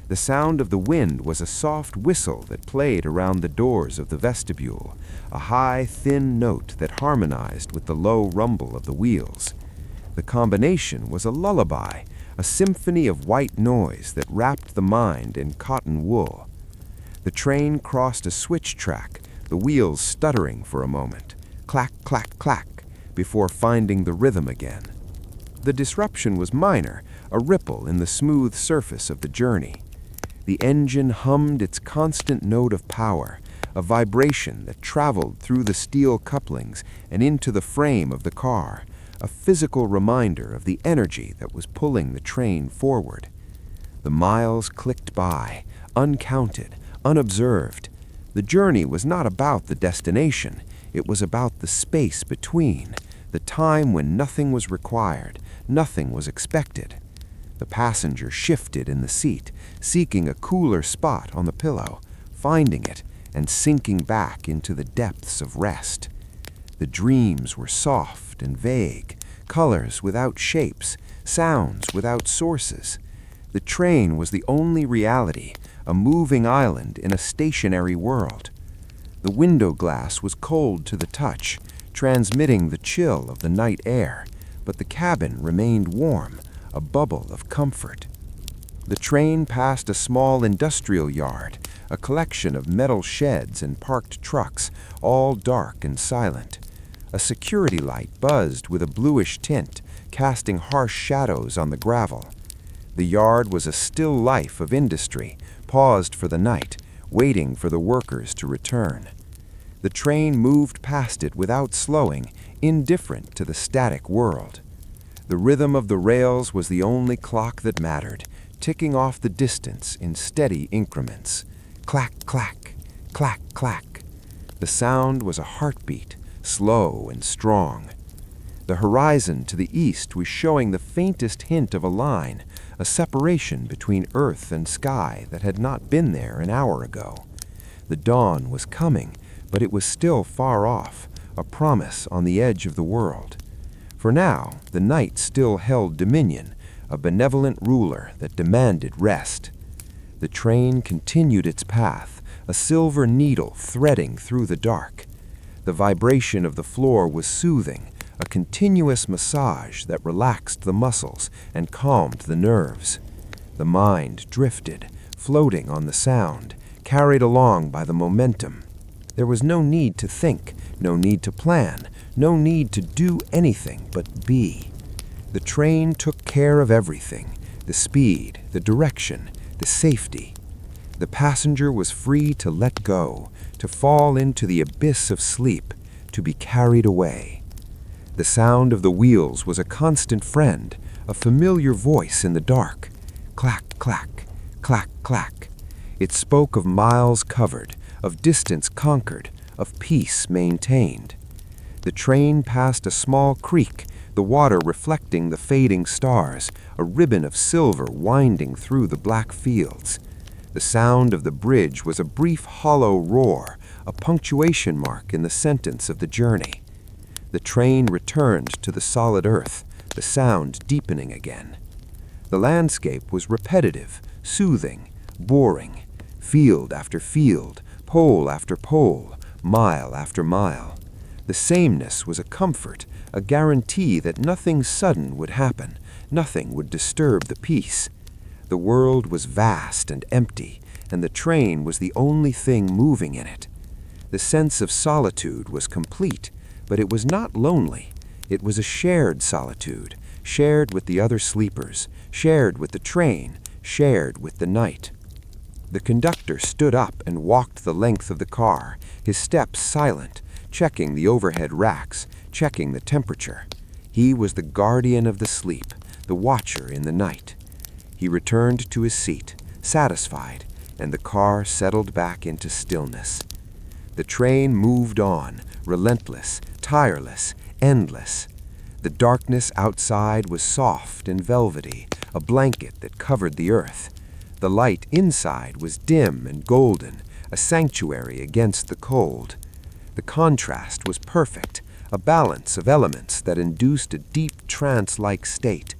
The sound of the wind was a soft whistle that played around the doors of the vestibule, a high, thin note that harmonized with the low rumble of the wheels. The combination was a lullaby, a symphony of white noise that wrapped the mind in cotton wool. The train crossed a switch track, the wheels stuttering for a moment, clack, clack, clack, before finding the rhythm again. The disruption was minor, a ripple in the smooth surface of the journey. The engine hummed its constant note of power, a vibration that traveled through the steel couplings and into the frame of the car, a physical reminder of the energy that was pulling the train forward. The miles clicked by, uncounted, unobserved. The journey was not about the destination, it was about the space between, the time when nothing was required, nothing was expected. The passenger shifted in the seat, seeking a cooler spot on the pillow, finding it, and sinking back into the depths of rest. The dreams were soft and vague, colors without shapes, sounds without sources. The train was the only reality, a moving island in a stationary world. The window glass was cold to the touch, transmitting the chill of the night air, but the cabin remained warm, a bubble of comfort. The train passed a small industrial yard, a collection of metal sheds and parked trucks, all dark and silent. A security light buzzed with a bluish tint, casting harsh shadows on the gravel. The yard was a still life of industry, paused for the night, waiting for the workers to return. The train moved past it without slowing, indifferent to the static world. The rhythm of the rails was the only clock that mattered, ticking off the distance in steady increments. Clack, clack, clack, clack. The sound was a heartbeat, slow and strong. The horizon to the east was showing the faintest hint of a line, a separation between earth and sky that had not been there an hour ago. The dawn was coming, but it was still far off, a promise on the edge of the world. For now, the night still held dominion, a benevolent ruler that demanded rest. The train continued its path, a silver needle threading through the dark. The vibration of the floor was soothing, a continuous massage that relaxed the muscles and calmed the nerves. The mind drifted, floating on the sound, carried along by the momentum. There was no need to think, no need to plan, no need to do anything but be. The train took care of everything, the speed, the direction, the safety. The passenger was free to let go, to fall into the abyss of sleep, to be carried away. The sound of the wheels was a constant friend, a familiar voice in the dark. Clack, clack, clack, clack. It spoke of miles covered, of distance conquered, of peace maintained. The train passed a small creek, the water reflecting the fading stars, a ribbon of silver winding through the black fields. The sound of the bridge was a brief hollow roar, a punctuation mark in the sentence of the journey. The train returned to the solid earth, the sound deepening again. The landscape was repetitive, soothing, boring, field after field, pole after pole, mile after mile. The sameness was a comfort, a guarantee that nothing sudden would happen, nothing would disturb the peace. The world was vast and empty, and the train was the only thing moving in it. The sense of solitude was complete, but it was not lonely. It was a shared solitude, shared with the other sleepers, shared with the train, shared with the night. The conductor stood up and walked the length of the car, his steps silent, checking the overhead racks, checking the temperature. He was the guardian of the sleep, the watcher in the night. He returned to his seat, satisfied, and the car settled back into stillness. The train moved on, relentless, tireless, endless. The darkness outside was soft and velvety, a blanket that covered the earth. The light inside was dim and golden, a sanctuary against the cold. The contrast was perfect, a balance of elements that induced a deep trance-like state.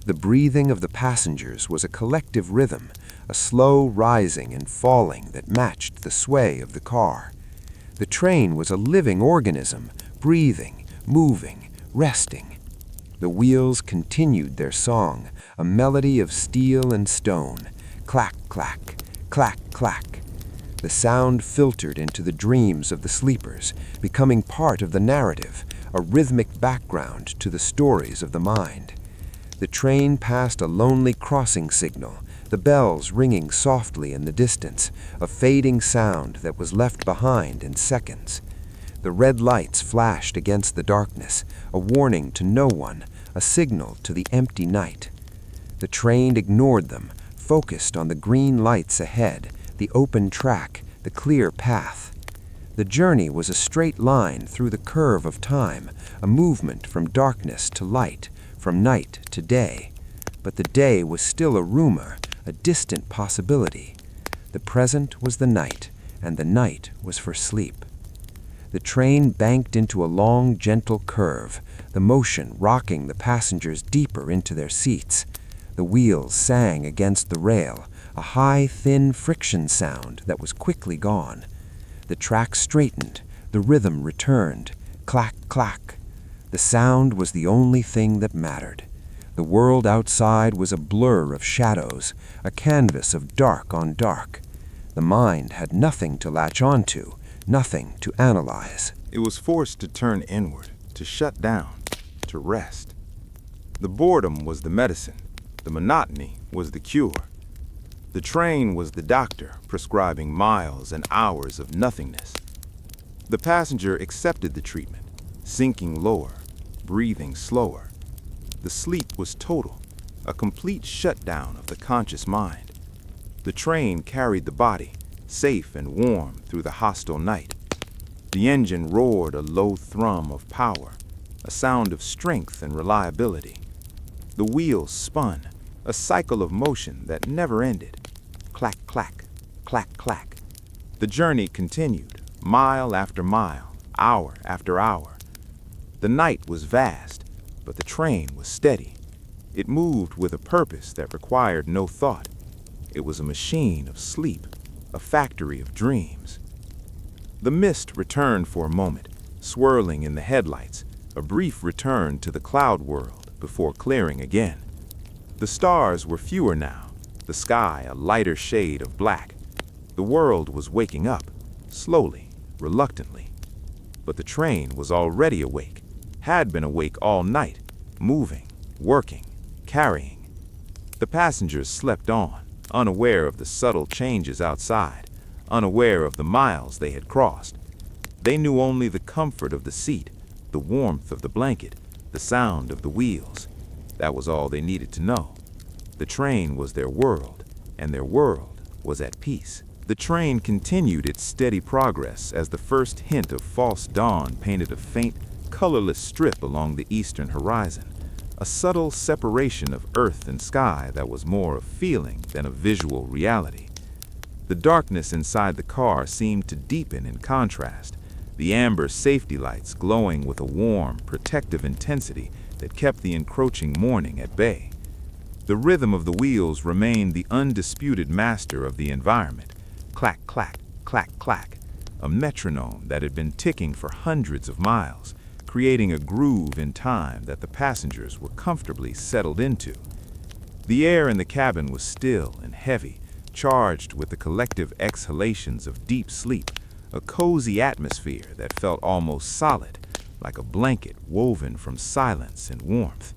The breathing of the passengers was a collective rhythm, a slow rising and falling that matched the sway of the car. The train was a living organism, breathing, moving, resting. The wheels continued their song, a melody of steel and stone. Clack, clack, clack, clack. The sound filtered into the dreams of the sleepers, becoming part of the narrative, a rhythmic background to the stories of the mind. The train passed a lonely crossing signal, the bells ringing softly in the distance, a fading sound that was left behind in seconds. The red lights flashed against the darkness, a warning to no one, a signal to the empty night. The train ignored them, focused on the green lights ahead, the open track, the clear path. The journey was a straight line through the curve of time, a movement from darkness to light, from night to day. But the day was still a rumor, a distant possibility. The present was the night, and the night was for sleep. The train banked into a long, gentle curve, the motion rocking the passengers deeper into their seats. The wheels sang against the rail, a high, thin friction sound that was quickly gone. The track straightened, the rhythm returned, clack, clack. The sound was the only thing that mattered. The world outside was a blur of shadows, a canvas of dark on dark. The mind had nothing to latch onto, nothing to analyze. It was forced to turn inward, to shut down, to rest. The boredom was the medicine. The monotony was the cure. The train was the doctor prescribing miles and hours of nothingness. The passenger accepted the treatment, sinking lower, breathing slower. The sleep was total, a complete shutdown of the conscious mind. The train carried the body, safe and warm through the hostile night. The engine roared a low thrum of power, a sound of strength and reliability. The wheels spun, a cycle of motion that never ended. Clack, clack, clack, clack. The journey continued, mile after mile, hour after hour. The night was vast, but the train was steady. It moved with a purpose that required no thought. It was a machine of sleep, a factory of dreams. The mist returned for a moment, swirling in the headlights, a brief return to the cloud world before clearing again. The stars were fewer now, the sky a lighter shade of black. The world was waking up, slowly, reluctantly. But the train was already awake, had been awake all night, moving, working, carrying. The passengers slept on, unaware of the subtle changes outside, unaware of the miles they had crossed. They knew only the comfort of the seat, the warmth of the blanket, the sound of the wheels. That was all they needed to know. The train was their world, and their world was at peace. The train continued its steady progress as the first hint of false dawn painted a faint, colorless strip along the eastern horizon, a subtle separation of earth and sky that was more of feeling than of visual reality. The darkness inside the car seemed to deepen in contrast, the amber safety lights glowing with a warm, protective intensity that kept the encroaching morning at bay. The rhythm of the wheels remained the undisputed master of the environment. Clack, clack, clack, clack, a metronome that had been ticking for hundreds of miles, creating a groove in time that the passengers were comfortably settled into. The air in the cabin was still and heavy, charged with the collective exhalations of deep sleep, a cozy atmosphere that felt almost solid, like a blanket woven from silence and warmth.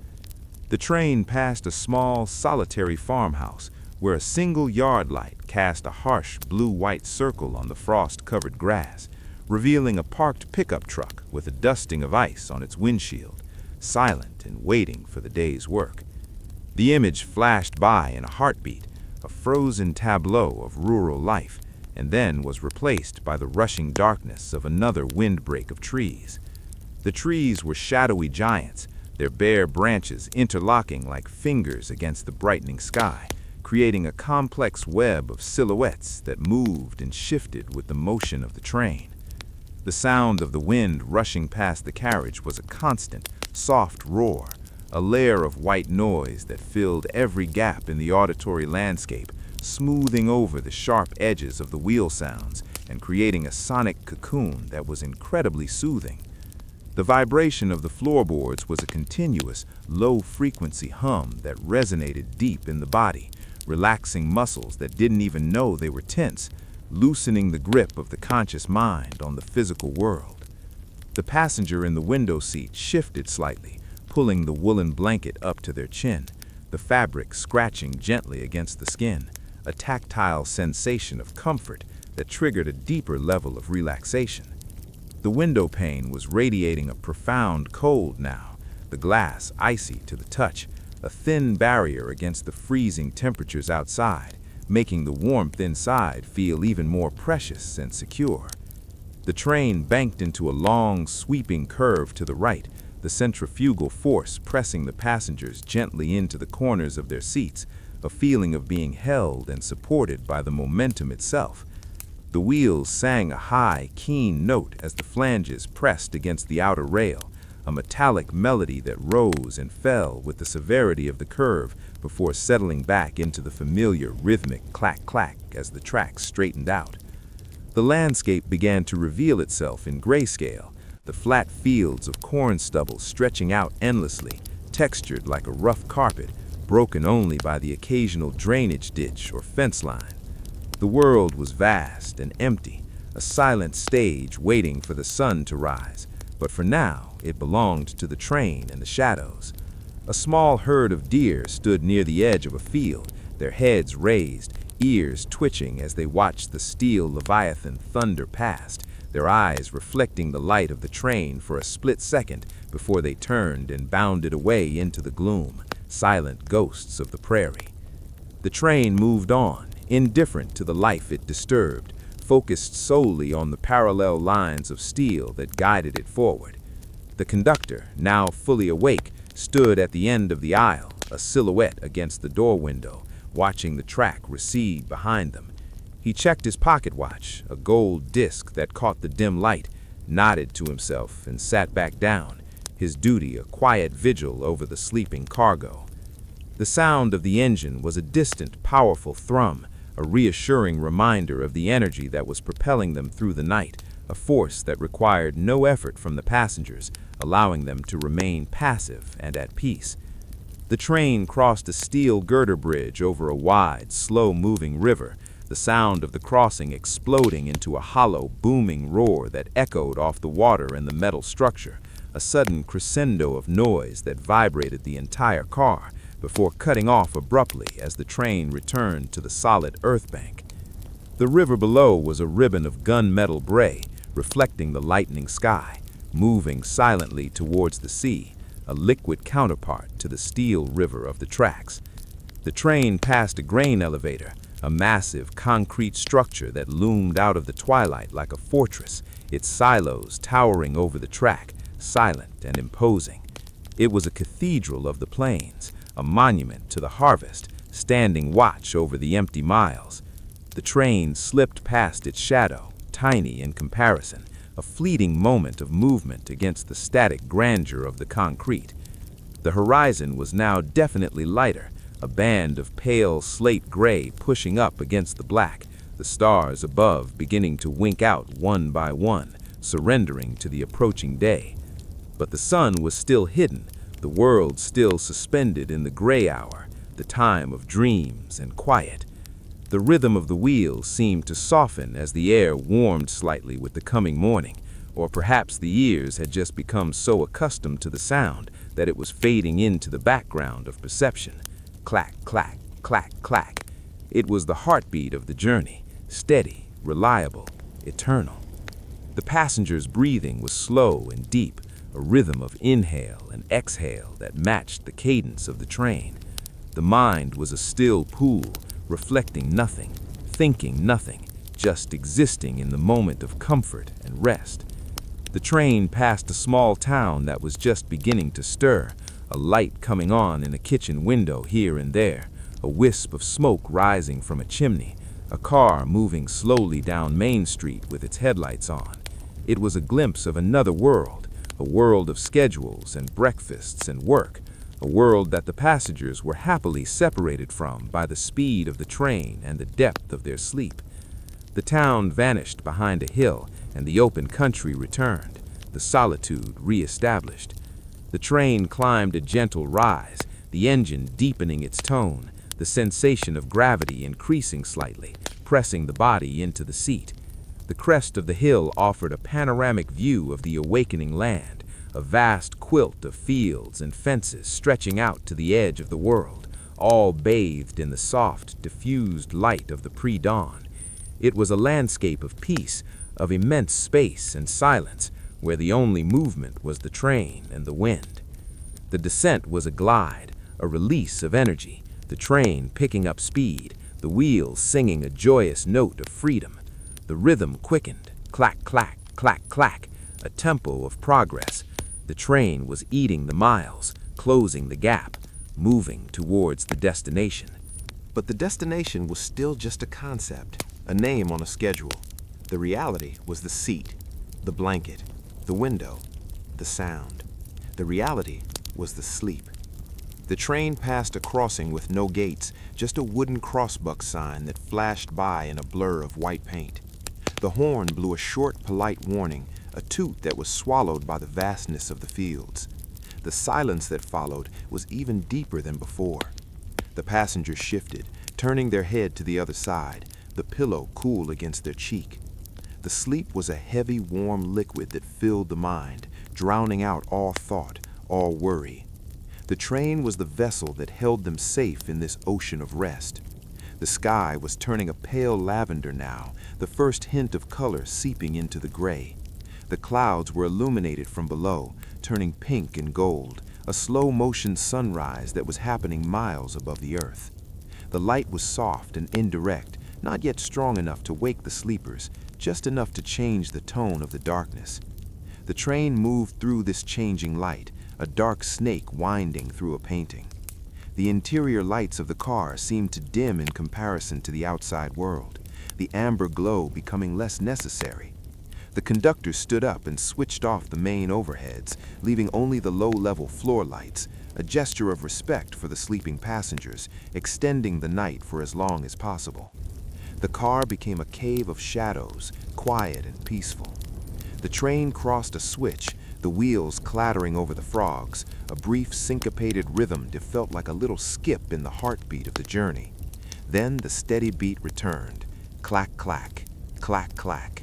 The train passed a small, solitary farmhouse where a single yard light cast a harsh blue-white circle on the frost-covered grass, revealing a parked pickup truck with a dusting of ice on its windshield, silent and waiting for the day's work. The image flashed by in a heartbeat, a frozen tableau of rural life, and then was replaced by the rushing darkness of another windbreak of trees. The trees were shadowy giants, their bare branches interlocking like fingers against the brightening sky, creating a complex web of silhouettes that moved and shifted with the motion of the train. The sound of the wind rushing past the carriage was a constant, soft roar, a layer of white noise that filled every gap in the auditory landscape, smoothing over the sharp edges of the wheel sounds and creating a sonic cocoon that was incredibly soothing. The vibration of the floorboards was a continuous, low-frequency hum that resonated deep in the body, relaxing muscles that didn't even know they were tense, loosening the grip of the conscious mind on the physical world. The passenger in the window seat shifted slightly, pulling the woolen blanket up to their chin, the the fabric scratching gently against the skin, a tactile sensation of comfort that triggered a deeper level of relaxation. The window pane was radiating a profound cold now, the glass icy to the touch, a thin barrier against the freezing temperatures outside, making the warmth inside feel even more precious and secure. The train banked into a long, sweeping curve to the right, the centrifugal force pressing the passengers gently into the corners of their seats, a feeling of being held and supported by the momentum itself. The wheels sang a high, keen note as the flanges pressed against the outer rail, a metallic melody that rose and fell with the severity of the curve before settling back into the familiar rhythmic clack-clack as the tracks straightened out. The landscape began to reveal itself in grayscale, the flat fields of corn stubble stretching out endlessly, textured like a rough carpet, broken only by the occasional drainage ditch or fence line. The world was vast and empty, a silent stage waiting for the sun to rise, but for now it belonged to the train and the shadows. A small herd of deer stood near the edge of a field, their heads raised, ears twitching as they watched the steel leviathan thunder past, their eyes reflecting the light of the train for a split second before they turned and bounded away into the gloom, silent ghosts of the prairie. The train moved on, indifferent to the life it disturbed, focused solely on the parallel lines of steel that guided it forward. The conductor, now fully awake, stood at the end of the aisle, a silhouette against the door window, watching the track recede behind them. He checked his pocket watch, a gold disc that caught the dim light, nodded to himself and sat back down, his duty a quiet vigil over the sleeping cargo. The sound of the engine was a distant, powerful thrum, a reassuring reminder of the energy that was propelling them through the night, a force that required no effort from the passengers, allowing them to remain passive and at peace. The train crossed a steel girder bridge over a wide, slow-moving river, the sound of the crossing exploding into a hollow, booming roar that echoed off the water and the metal structure, a sudden crescendo of noise that vibrated the entire car, before cutting off abruptly as the train returned to the solid earth bank. The river below was a ribbon of gunmetal gray, reflecting the lightening sky, moving silently towards the sea, a liquid counterpart to the steel river of the tracks. The train passed a grain elevator, a massive concrete structure that loomed out of the twilight like a fortress, its silos towering over the track, silent and imposing. It was a cathedral of the plains, a monument to the harvest, standing watch over the empty miles. The train slipped past its shadow, tiny in comparison, a fleeting moment of movement against the static grandeur of the concrete. The horizon was now definitely lighter, a band of pale slate gray pushing up against the black, the stars above beginning to wink out one by one, surrendering to the approaching day. But the sun was still hidden, the world still suspended in the gray hour, the time of dreams and quiet. The rhythm of the wheels seemed to soften as the air warmed slightly with the coming morning, or perhaps the ears had just become so accustomed to the sound that it was fading into the background of perception. Clack, clack, clack, clack. It was the heartbeat of the journey, steady, reliable, eternal. The passenger's breathing was slow and deep, a rhythm of inhale and exhale that matched the cadence of the train. The mind was a still pool, reflecting nothing, thinking nothing, just existing in the moment of comfort and rest. The train passed a small town that was just beginning to stir, a light coming on in a kitchen window here and there, a wisp of smoke rising from a chimney, a car moving slowly down Main Street with its headlights on. It was a glimpse of another world, a world of schedules and breakfasts and work, a world that the passengers were happily separated from by the speed of the train and the depth of their sleep. The town vanished behind a hill, and the open country returned, the solitude re-established. The train climbed a gentle rise, the engine deepening its tone, the sensation of gravity increasing slightly, pressing the body into the seat. The crest of the hill offered a panoramic view of the awakening land, a vast quilt of fields and fences stretching out to the edge of the world, all bathed in the soft, diffused light of the pre-dawn. It was a landscape of peace, of immense space and silence, where the only movement was the train and the wind. The descent was a glide, a release of energy, the train picking up speed, the wheels singing a joyous note of freedom. The rhythm quickened, clack, clack, clack, clack, a tempo of progress. The train was eating the miles, closing the gap, moving towards the destination. But the destination was still just a concept, a name on a schedule. The reality was the seat, the blanket, the window, the sound. The reality was the sleep. The train passed a crossing with no gates, just a wooden crossbuck sign that flashed by in a blur of white paint. The horn blew a short, polite warning, a toot that was swallowed by the vastness of the fields. The silence that followed was even deeper than before. The passengers shifted, turning their head to the other side, the pillow cool against their cheek. The sleep was a heavy, warm liquid that filled the mind, drowning out all thought, all worry. The train was the vessel that held them safe in this ocean of rest. The sky was turning a pale lavender now, the first hint of color seeping into the gray. The clouds were illuminated from below, turning pink and gold, a slow-motion sunrise that was happening miles above the earth. The light was soft and indirect, not yet strong enough to wake the sleepers, just enough to change the tone of the darkness. The train moved through this changing light, a dark snake winding through a painting. The interior lights of the car seemed to dim in comparison to the outside world, the amber glow becoming less necessary. The conductor stood up and switched off the main overheads, leaving only the low-level floor lights, a gesture of respect for the sleeping passengers, extending the night for as long as possible. The car became a cave of shadows, quiet and peaceful. The train crossed a switch, the wheels clattering over the frogs, a brief syncopated rhythm that felt like a little skip in the heartbeat of the journey. Then the steady beat returned, clack, clack, clack, clack.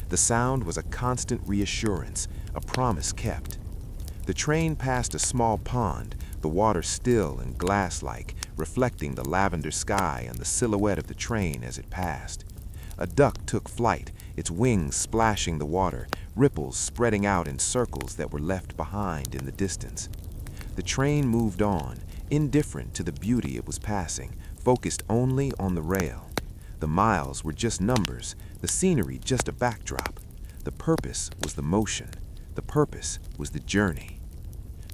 The sound was a constant reassurance, a promise kept. The train passed a small pond, the water still and glass-like, reflecting the lavender sky and the silhouette of the train as it passed. A duck took flight, its wings splashing the water, ripples spreading out in circles that were left behind in the distance. The train moved on, indifferent to the beauty it was passing, focused only on the rail. The miles were just numbers, the scenery just a backdrop. The purpose was the motion. The purpose was the journey.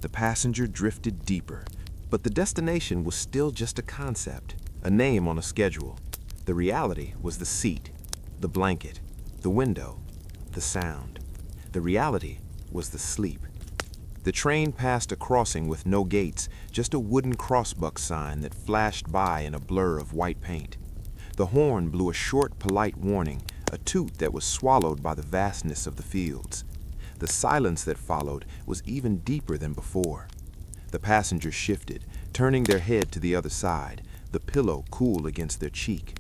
The passenger drifted deeper, but the destination was still just a concept, a name on a schedule. The reality was the seat, the blanket, the window, the sound. The reality was the sleep. The train passed a crossing with no gates, just a wooden crossbuck sign that flashed by in a blur of white paint. The horn blew a short, polite warning, a toot that was swallowed by the vastness of the fields. The silence that followed was even deeper than before. The passengers shifted, turning their head to the other side, the pillow cool against their cheek.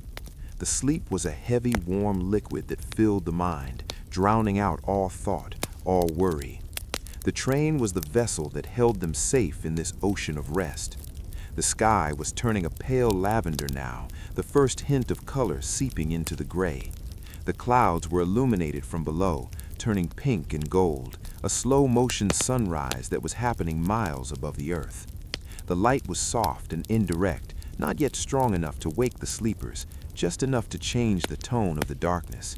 The sleep was a heavy, warm liquid that filled the mind, drowning out all thought, all worry. The train was the vessel that held them safe in this ocean of rest. The sky was turning a pale lavender now, the first hint of color seeping into the gray. The clouds were illuminated from below, turning pink and gold, a slow-motion sunrise that was happening miles above the earth. The light was soft and indirect, not yet strong enough to wake the sleepers, just enough to change the tone of the darkness.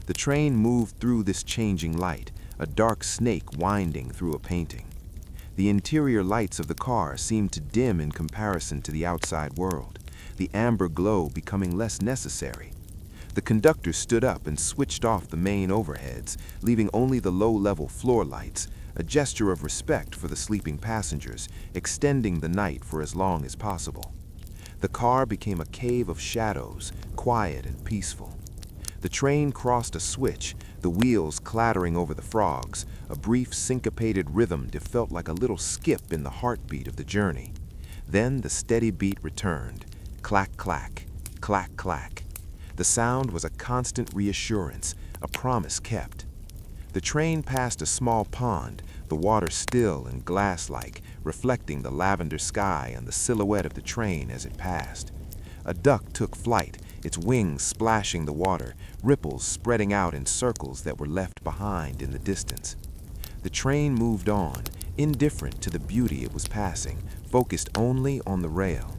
The train moved through this changing light, a dark snake winding through a painting. The interior lights of the car seemed to dim in comparison to the outside world, the amber glow becoming less necessary. The conductor stood up and switched off the main overheads, leaving only the low-level floor lights, a gesture of respect for the sleeping passengers, extending the night for as long as possible. The car became a cave of shadows, quiet and peaceful. The train crossed a switch, the wheels clattering over the frogs, a brief syncopated rhythm that felt like a little skip in the heartbeat of the journey. Then the steady beat returned, clack, clack, clack, clack. The sound was a constant reassurance, a promise kept. The train passed a small pond, the water still and glass-like, reflecting the lavender sky and the silhouette of the train as it passed. A duck took flight, its wings splashing the water, ripples spreading out in circles that were left behind in the distance. The train moved on, indifferent to the beauty it was passing, focused only on the rail.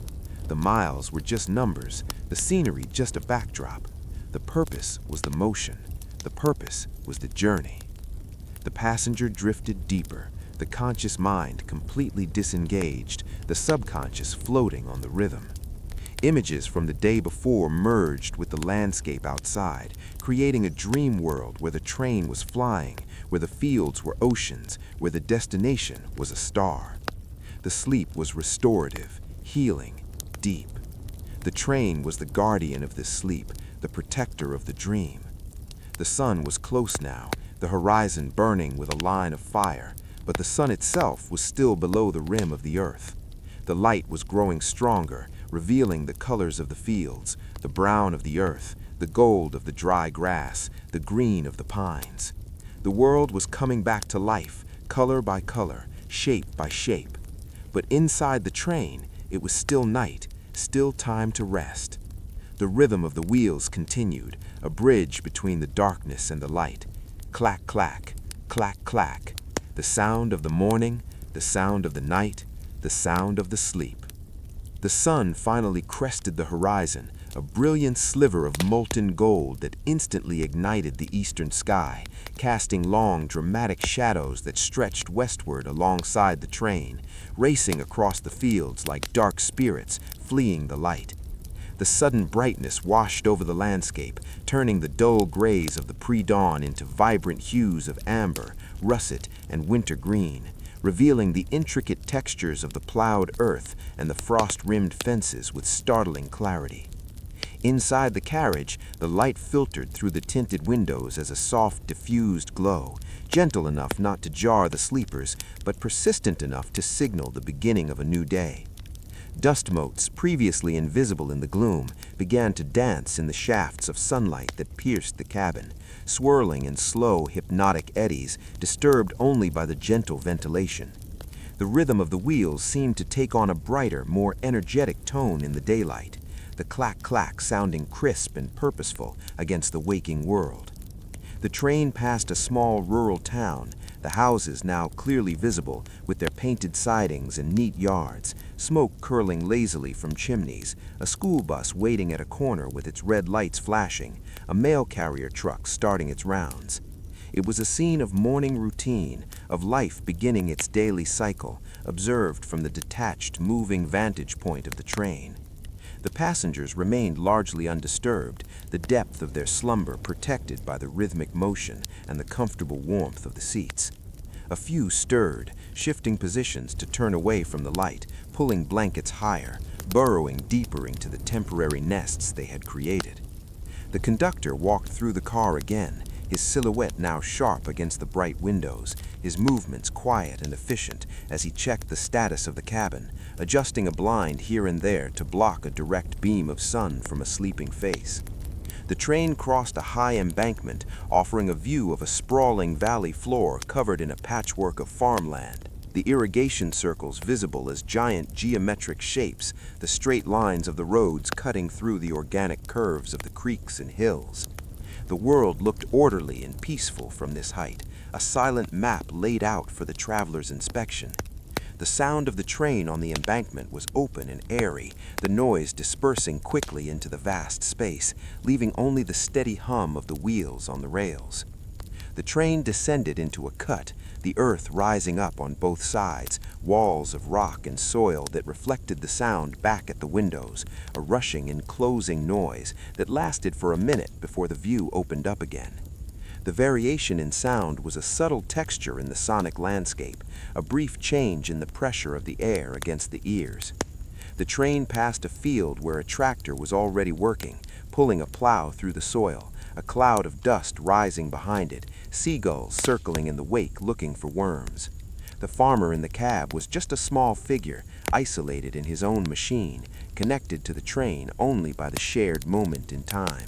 The miles were just numbers, the scenery just a backdrop. The purpose was the motion. The purpose was the journey. The passenger drifted deeper, the conscious mind completely disengaged, the subconscious floating on the rhythm. Images from the day before merged with the landscape outside, creating a dream world where the train was flying, where the fields were oceans, where the destination was a star. The sleep was restorative, healing, deep. The train was the guardian of this sleep, the protector of the dream. The sun was close now, the horizon burning with a line of fire, but the sun itself was still below the rim of the earth. The light was growing stronger, revealing the colors of the fields, the brown of the earth, the gold of the dry grass, the green of the pines. The world was coming back to life, color by color, shape by shape. But inside the train, it was still night, still time to rest. The rhythm of the wheels continued, a bridge between the darkness and the light. Clack, clack, clack, clack. The sound of the morning, the sound of the night, the sound of the sleep. The sun finally crested the horizon, a brilliant sliver of molten gold that instantly ignited the eastern sky, casting long, dramatic shadows that stretched westward alongside the train, racing across the fields like dark spirits fleeing the light. The sudden brightness washed over the landscape, turning the dull grays of the pre-dawn into vibrant hues of amber, russet, and winter green, revealing the intricate textures of the plowed earth and the frost-rimmed fences with startling clarity. Inside the carriage, the light filtered through the tinted windows as a soft, diffused glow, gentle enough not to jar the sleepers, but persistent enough to signal the beginning of a new day. Dust motes, previously invisible in the gloom, began to dance in the shafts of sunlight that pierced the cabin, swirling in slow, hypnotic eddies, disturbed only by the gentle ventilation. The rhythm of the wheels seemed to take on a brighter, more energetic tone in the daylight, the clack-clack sounding crisp and purposeful against the waking world. The train passed a small rural town, the houses now clearly visible with their painted sidings and neat yards, smoke curling lazily from chimneys, a school bus waiting at a corner with its red lights flashing, a mail carrier truck starting its rounds. It was a scene of morning routine, of life beginning its daily cycle, observed from the detached, moving vantage point of the train. The passengers remained largely undisturbed, the depth of their slumber protected by the rhythmic motion and the comfortable warmth of the seats. A few stirred, shifting positions to turn away from the light, pulling blankets higher, burrowing deeper into the temporary nests they had created. The conductor walked through the car again, his silhouette now sharp against the bright windows, his movements quiet and efficient as he checked the status of the cabin, adjusting a blind here and there to block a direct beam of sun from a sleeping face. The train crossed a high embankment, offering a view of a sprawling valley floor covered in a patchwork of farmland, the irrigation circles visible as giant geometric shapes, the straight lines of the roads cutting through the organic curves of the creeks and hills. The world looked orderly and peaceful from this height, a silent map laid out for the traveler's inspection. The sound of the train on the embankment was open and airy, the noise dispersing quickly into the vast space, leaving only the steady hum of the wheels on the rails. The train descended into a cut, the earth rising up on both sides, walls of rock and soil that reflected the sound back at the windows, a rushing and closing noise that lasted for a minute before the view opened up again. The variation in sound was a subtle texture in the sonic landscape, a brief change in the pressure of the air against the ears. The train passed a field where a tractor was already working, pulling a plow through the soil, a cloud of dust rising behind it, seagulls circling in the wake looking for worms. The farmer in the cab was just a small figure, isolated in his own machine, connected to the train only by the shared moment in time.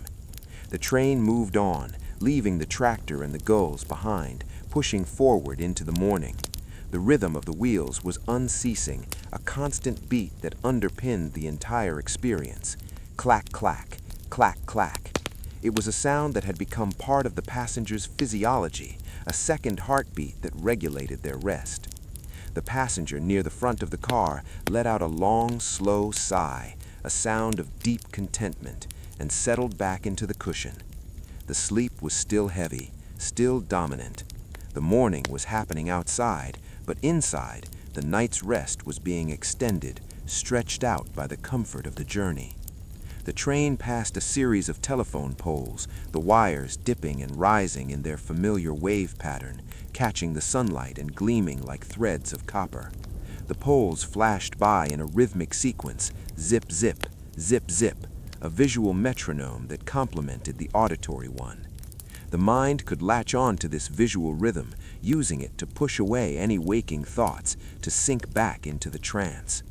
The train moved on, leaving the tractor and the gulls behind, pushing forward into the morning. The rhythm of the wheels was unceasing, a constant beat that underpinned the entire experience. Clack, clack, clack, clack. It was a sound that had become part of the passengers' physiology, a second heartbeat that regulated their rest. The passenger near the front of the car let out a long, slow sigh, a sound of deep contentment, and settled back into the cushion. The sleep was still heavy, still dominant. The morning was happening outside, but inside, the night's rest was being extended, stretched out by the comfort of the journey. The train passed a series of telephone poles, the wires dipping and rising in their familiar wave pattern, catching the sunlight and gleaming like threads of copper. The poles flashed by in a rhythmic sequence, zip, zip, zip, zip, a visual metronome that complemented the auditory one. The mind could latch on to this visual rhythm, using it to push away any waking thoughts, to sink back into the trance.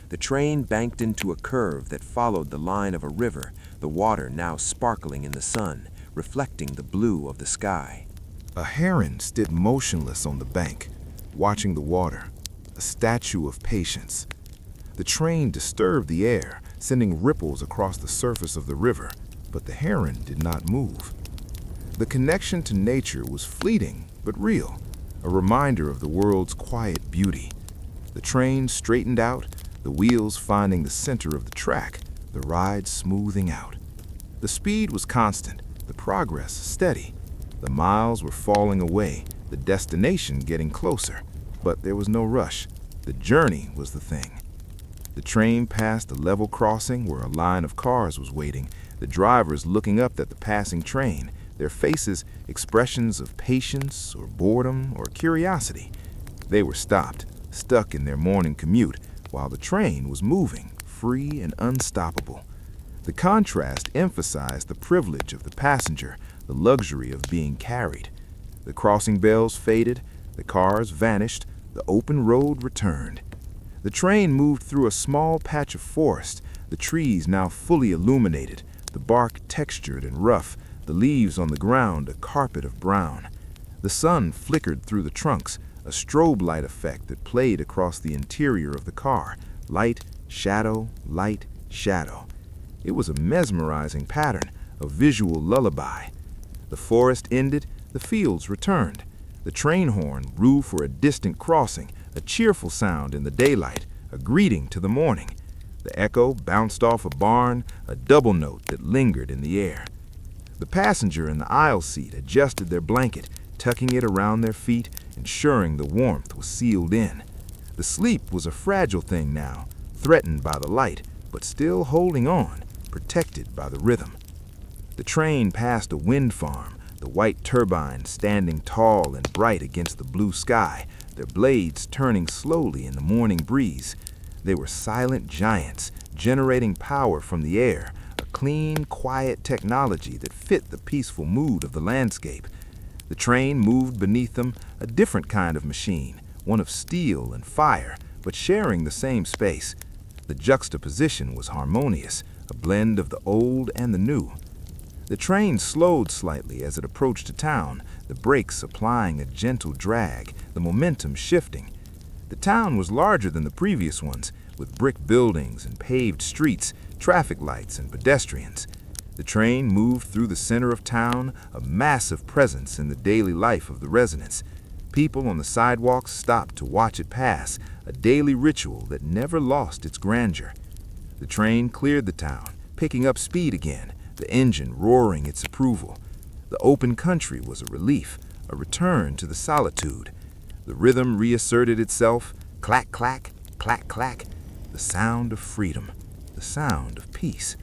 The train banked into a curve that followed the line of a river, the water now sparkling in the sun, reflecting the blue of the sky. A heron stood motionless on the bank, watching the water, a statue of patience. The train disturbed the air, sending ripples across the surface of the river, but the heron did not move. The connection to nature was fleeting but real, a reminder of the world's quiet beauty. The train straightened out, the wheels finding the center of the track, the ride smoothing out. The speed was constant, the progress steady. The miles were falling away, the destination getting closer. But there was no rush. The journey was the thing. The train passed a level crossing where a line of cars was waiting, the drivers looking up at the passing train, their faces expressions of patience or boredom or curiosity. They were stopped, stuck in their morning commute, while the train was moving, free and unstoppable. The contrast emphasized the privilege of the passenger, the luxury of being carried. The crossing bells faded, the cars vanished, the open road returned. The train moved through a small patch of forest, the trees now fully illuminated, the bark textured and rough, the leaves on the ground a carpet of brown. The sun flickered through the trunks, a strobe light effect that played across the interior of the car, light, shadow, light, shadow. It was a mesmerizing pattern, a visual lullaby. The forest ended, the fields returned. The train horn blew for a distant crossing, a cheerful sound in the daylight, a greeting to the morning. The echo bounced off a barn, a double note that lingered in the air. The passenger in the aisle seat adjusted their blanket, tucking it around their feet, ensuring the warmth was sealed in. The sleep was a fragile thing now, threatened by the light, but still holding on, protected by the rhythm. The train passed a wind farm, the white turbines standing tall and bright against the blue sky, their blades turning slowly in the morning breeze. They were silent giants, generating power from the air, a clean, quiet technology that fit the peaceful mood of the landscape. The train moved beneath them, a different kind of machine, one of steel and fire, but sharing the same space. The juxtaposition was harmonious, a blend of the old and the new. The train slowed slightly as it approached a town, the brakes applying a gentle drag, the momentum shifting. The town was larger than the previous ones, with brick buildings and paved streets, traffic lights and pedestrians. The train moved through the center of town, a massive presence in the daily life of the residents. People on the sidewalks stopped to watch it pass, a daily ritual that never lost its grandeur. The train cleared the town, picking up speed again, the engine roaring its approval. The open country was a relief, a return to the solitude. The rhythm reasserted itself, clack, clack, clack, clack, the sound of freedom, the sound of peace.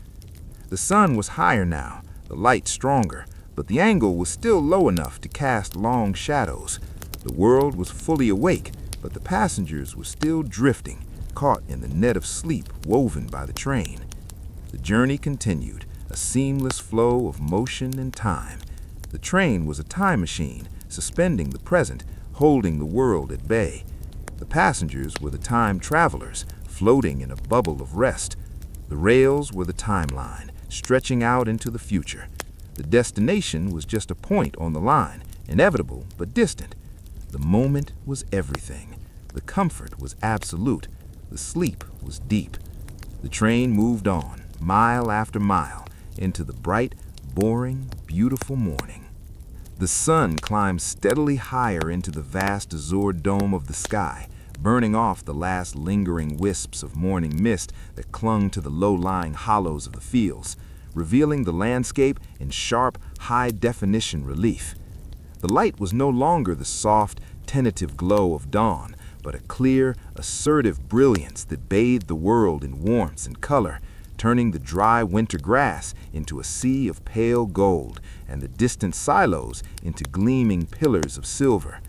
The sun was higher now, the light stronger, but the angle was still low enough to cast long shadows. The world was fully awake, but the passengers were still drifting, caught in the net of sleep woven by the train. The journey continued, a seamless flow of motion and time. The train was a time machine, suspending the present, holding the world at bay. The passengers were the time travelers, floating in a bubble of rest. The rails were the timeline, stretching out into the future. The destination was just a point on the line, inevitable but distant. The moment was everything, The comfort was absolute. The sleep was deep. The train moved on, mile after mile, into the bright, boring, beautiful morning. The sun climbed steadily higher into the vast azure dome of the sky, burning off the last lingering wisps of morning mist that clung to the low-lying hollows of the fields, revealing the landscape in sharp, high-definition relief. The light was no longer the soft, tentative glow of dawn, but a clear, assertive brilliance that bathed the world in warmth and color, turning the dry winter grass into a sea of pale gold and the distant silos into gleaming pillars of silver.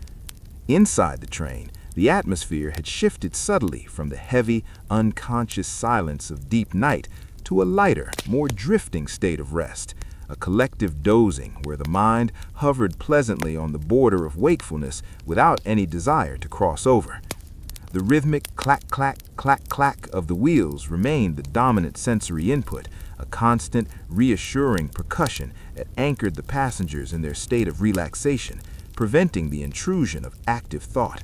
Inside the train, the atmosphere had shifted subtly from the heavy, unconscious silence of deep night to a lighter, more drifting state of rest, a collective dozing where the mind hovered pleasantly on the border of wakefulness without any desire to cross over. The rhythmic clack-clack, clack-clack of the wheels remained the dominant sensory input, a constant, reassuring percussion that anchored the passengers in their state of relaxation, preventing the intrusion of active thought.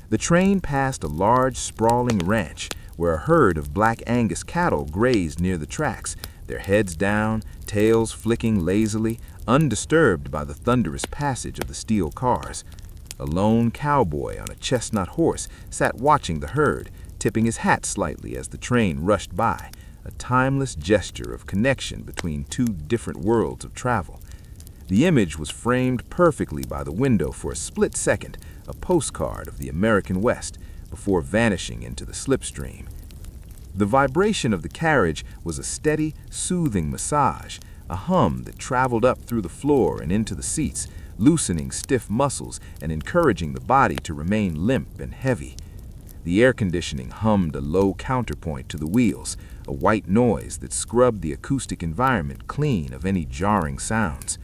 The train passed a large, sprawling ranch where a herd of Black Angus cattle grazed near the tracks, their heads down, tails flicking lazily, undisturbed by the thunderous passage of the steel cars. A lone cowboy on a chestnut horse sat watching the herd, tipping his hat slightly as the train rushed by, a timeless gesture of connection between two different worlds of travel. The image was framed perfectly by the window for a split second, a postcard of the American West, before vanishing into the slipstream. The vibration of the carriage was a steady, soothing massage, a hum that traveled up through the floor and into the seats, loosening stiff muscles and encouraging the body to remain limp and heavy. The air conditioning hummed a low counterpoint to the wheels, a white noise that scrubbed the acoustic environment clean of any jarring sounds.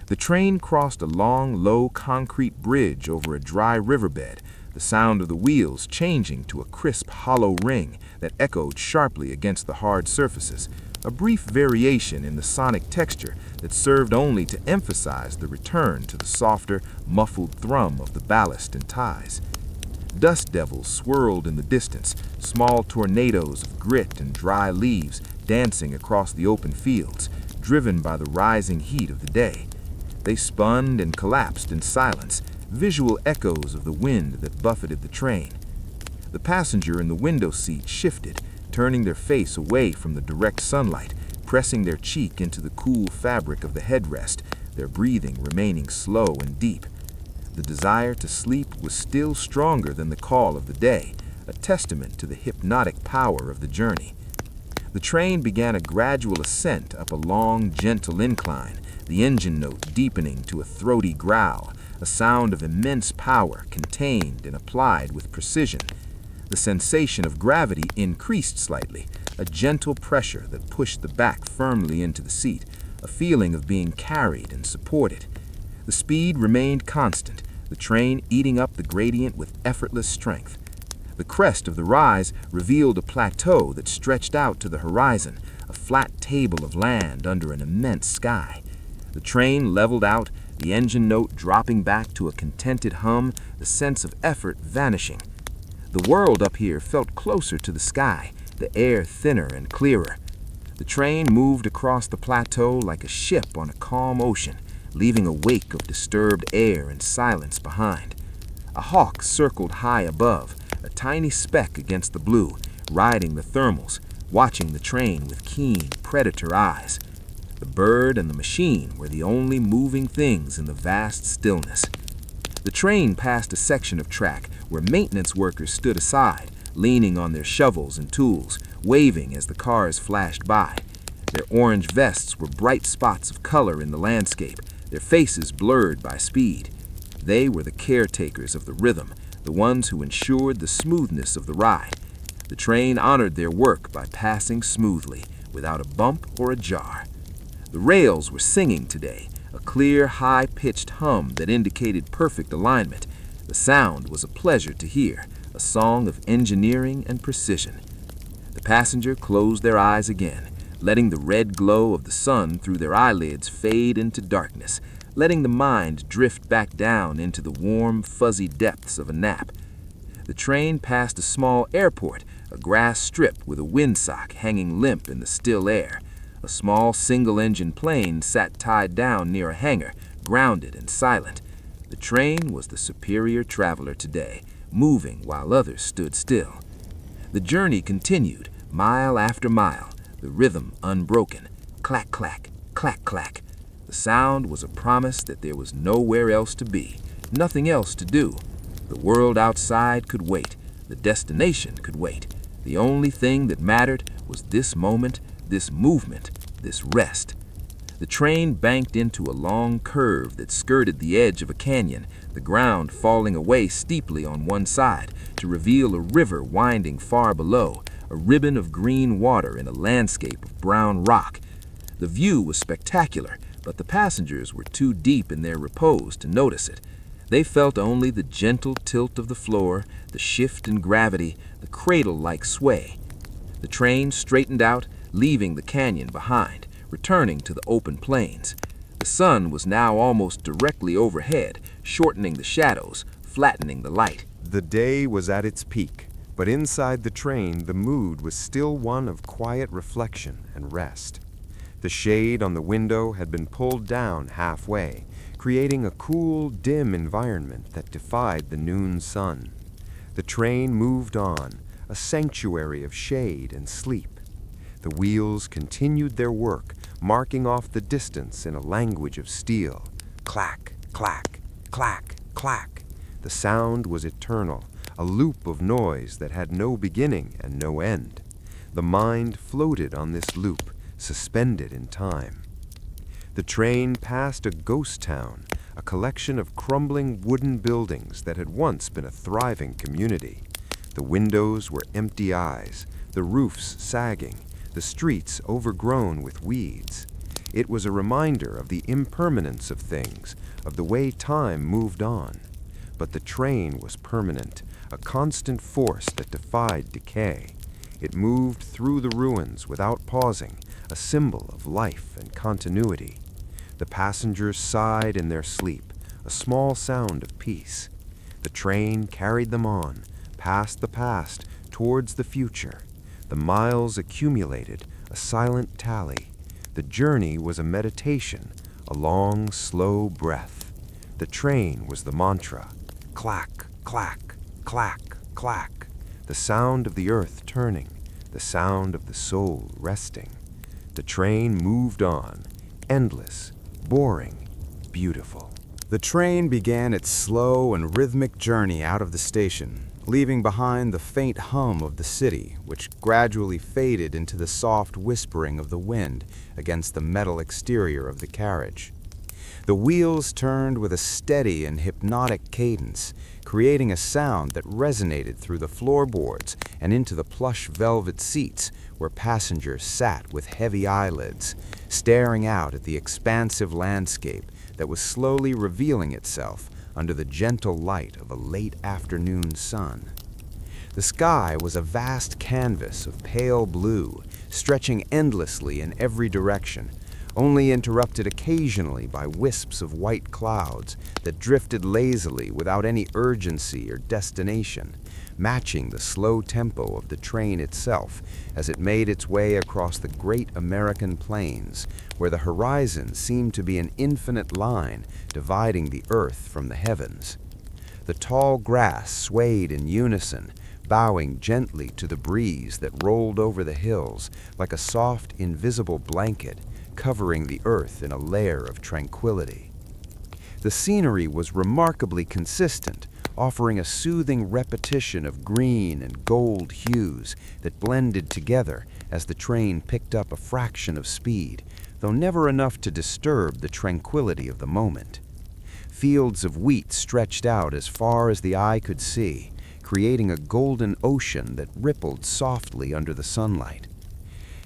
The train crossed a long, low concrete bridge over a dry riverbed, the sound of the wheels changing to a crisp, hollow ring that echoed sharply against the hard surfaces, a brief variation in the sonic texture that served only to emphasize the return to the softer, muffled thrum of the ballast and ties. Dust devils swirled in the distance, small tornadoes of grit and dry leaves dancing across the open fields, driven by the rising heat of the day. They spun and collapsed in silence, visual echoes of the wind that buffeted the train. The passenger in the window seat shifted, turning their face away from the direct sunlight, pressing their cheek into the cool fabric of the headrest, their breathing remaining slow and deep. The desire to sleep was still stronger than the call of the day, a testament to the hypnotic power of the journey. The train began a gradual ascent up a long, gentle incline, the engine note deepening to a throaty growl, a sound of immense power contained and applied with precision. The sensation of gravity increased slightly, a gentle pressure that pushed the back firmly into the seat, a feeling of being carried and supported. The speed remained constant, the train eating up the gradient with effortless strength. The crest of the rise revealed a plateau that stretched out to the horizon, a flat table of land under an immense sky. The train leveled out, the engine note dropping back to a contented hum, the sense of effort vanishing. The world up here felt closer to the sky, the air thinner and clearer. The train moved across the plateau like a ship on a calm ocean, leaving a wake of disturbed air and silence behind. A hawk circled high above, a tiny speck against the blue, riding the thermals, watching the train with keen predator eyes. The bird and the machine were the only moving things in the vast stillness. The train passed a section of track where maintenance workers stood aside, leaning on their shovels and tools, waving as the cars flashed by. Their orange vests were bright spots of color in the landscape, their faces blurred by speed. They were the caretakers of the rhythm, the ones who ensured the smoothness of the ride. The train honored their work by passing smoothly, without a bump or a jar. The rails were singing today, a clear, high-pitched hum that indicated perfect alignment. The sound was a pleasure to hear, a song of engineering and precision. The passenger closed their eyes again, letting the red glow of the sun through their eyelids fade into darkness, letting the mind drift back down into the warm, fuzzy depths of a nap. The train passed a small airport, a grass strip with a windsock hanging limp in the still air. A small single-engine plane sat tied down near a hangar, grounded and silent. The train was the superior traveler today, moving while others stood still. The journey continued, mile after mile, the rhythm unbroken. Clack, clack, clack, clack. The sound was a promise that there was nowhere else to be, nothing else to do. The world outside could wait. The destination could wait. The only thing that mattered was this moment, this movement, this rest. The train banked into a long curve that skirted the edge of a canyon, the ground falling away steeply on one side to reveal a river winding far below, a ribbon of green water in a landscape of brown rock. The view was spectacular, but the passengers were too deep in their repose to notice it. They felt only the gentle tilt of the floor, the shift in gravity, the cradle-like sway. The train straightened out, leaving the canyon behind, returning to the open plains. The sun was now almost directly overhead, shortening the shadows, flattening the light. The day was at its peak, but inside the train the mood was still one of quiet reflection and rest. The shade on the window had been pulled down halfway, creating a cool, dim environment that defied the noon sun. The train moved on, a sanctuary of shade and sleep. The wheels continued their work, marking off the distance in a language of steel. Clack, clack, clack, clack. The sound was eternal, a loop of noise that had no beginning and no end. The mind floated on this loop, suspended in time. The train passed a ghost town, a collection of crumbling wooden buildings that had once been a thriving community. The windows were empty eyes, the roofs sagging, the streets overgrown with weeds. It was a reminder of the impermanence of things, of the way time moved on. But the train was permanent, a constant force that defied decay. It moved through the ruins without pausing, a symbol of life and continuity. The passengers sighed in their sleep, a small sound of peace. The train carried them on, past the past, towards the future. The miles accumulated, a silent tally. The journey was a meditation, a long, slow breath. The train was the mantra. Clack, clack, clack, clack. The sound of the earth turning, the sound of the soul resting. The train moved on, endless, boring, beautiful. The train began its slow and rhythmic journey out of the station, leaving behind the faint hum of the city, which gradually faded into the soft whispering of the wind against the metal exterior of the carriage. The wheels turned with a steady and hypnotic cadence, creating a sound that resonated through the floorboards and into the plush velvet seats where passengers sat with heavy eyelids, staring out at the expansive landscape that was slowly revealing itself under the gentle light of a late afternoon sun. The sky was a vast canvas of pale blue, stretching endlessly in every direction, only interrupted occasionally by wisps of white clouds that drifted lazily without any urgency or destination, matching the slow tempo of the train itself as it made its way across the great American plains, where the horizon seemed to be an infinite line dividing the earth from the heavens. The tall grass swayed in unison, bowing gently to the breeze that rolled over the hills like a soft, invisible blanket, covering the earth in a layer of tranquility. The scenery was remarkably consistent, offering a soothing repetition of green and gold hues that blended together as the train picked up a fraction of speed, though never enough to disturb the tranquility of the moment. Fields of wheat stretched out as far as the eye could see, creating a golden ocean that rippled softly under the sunlight.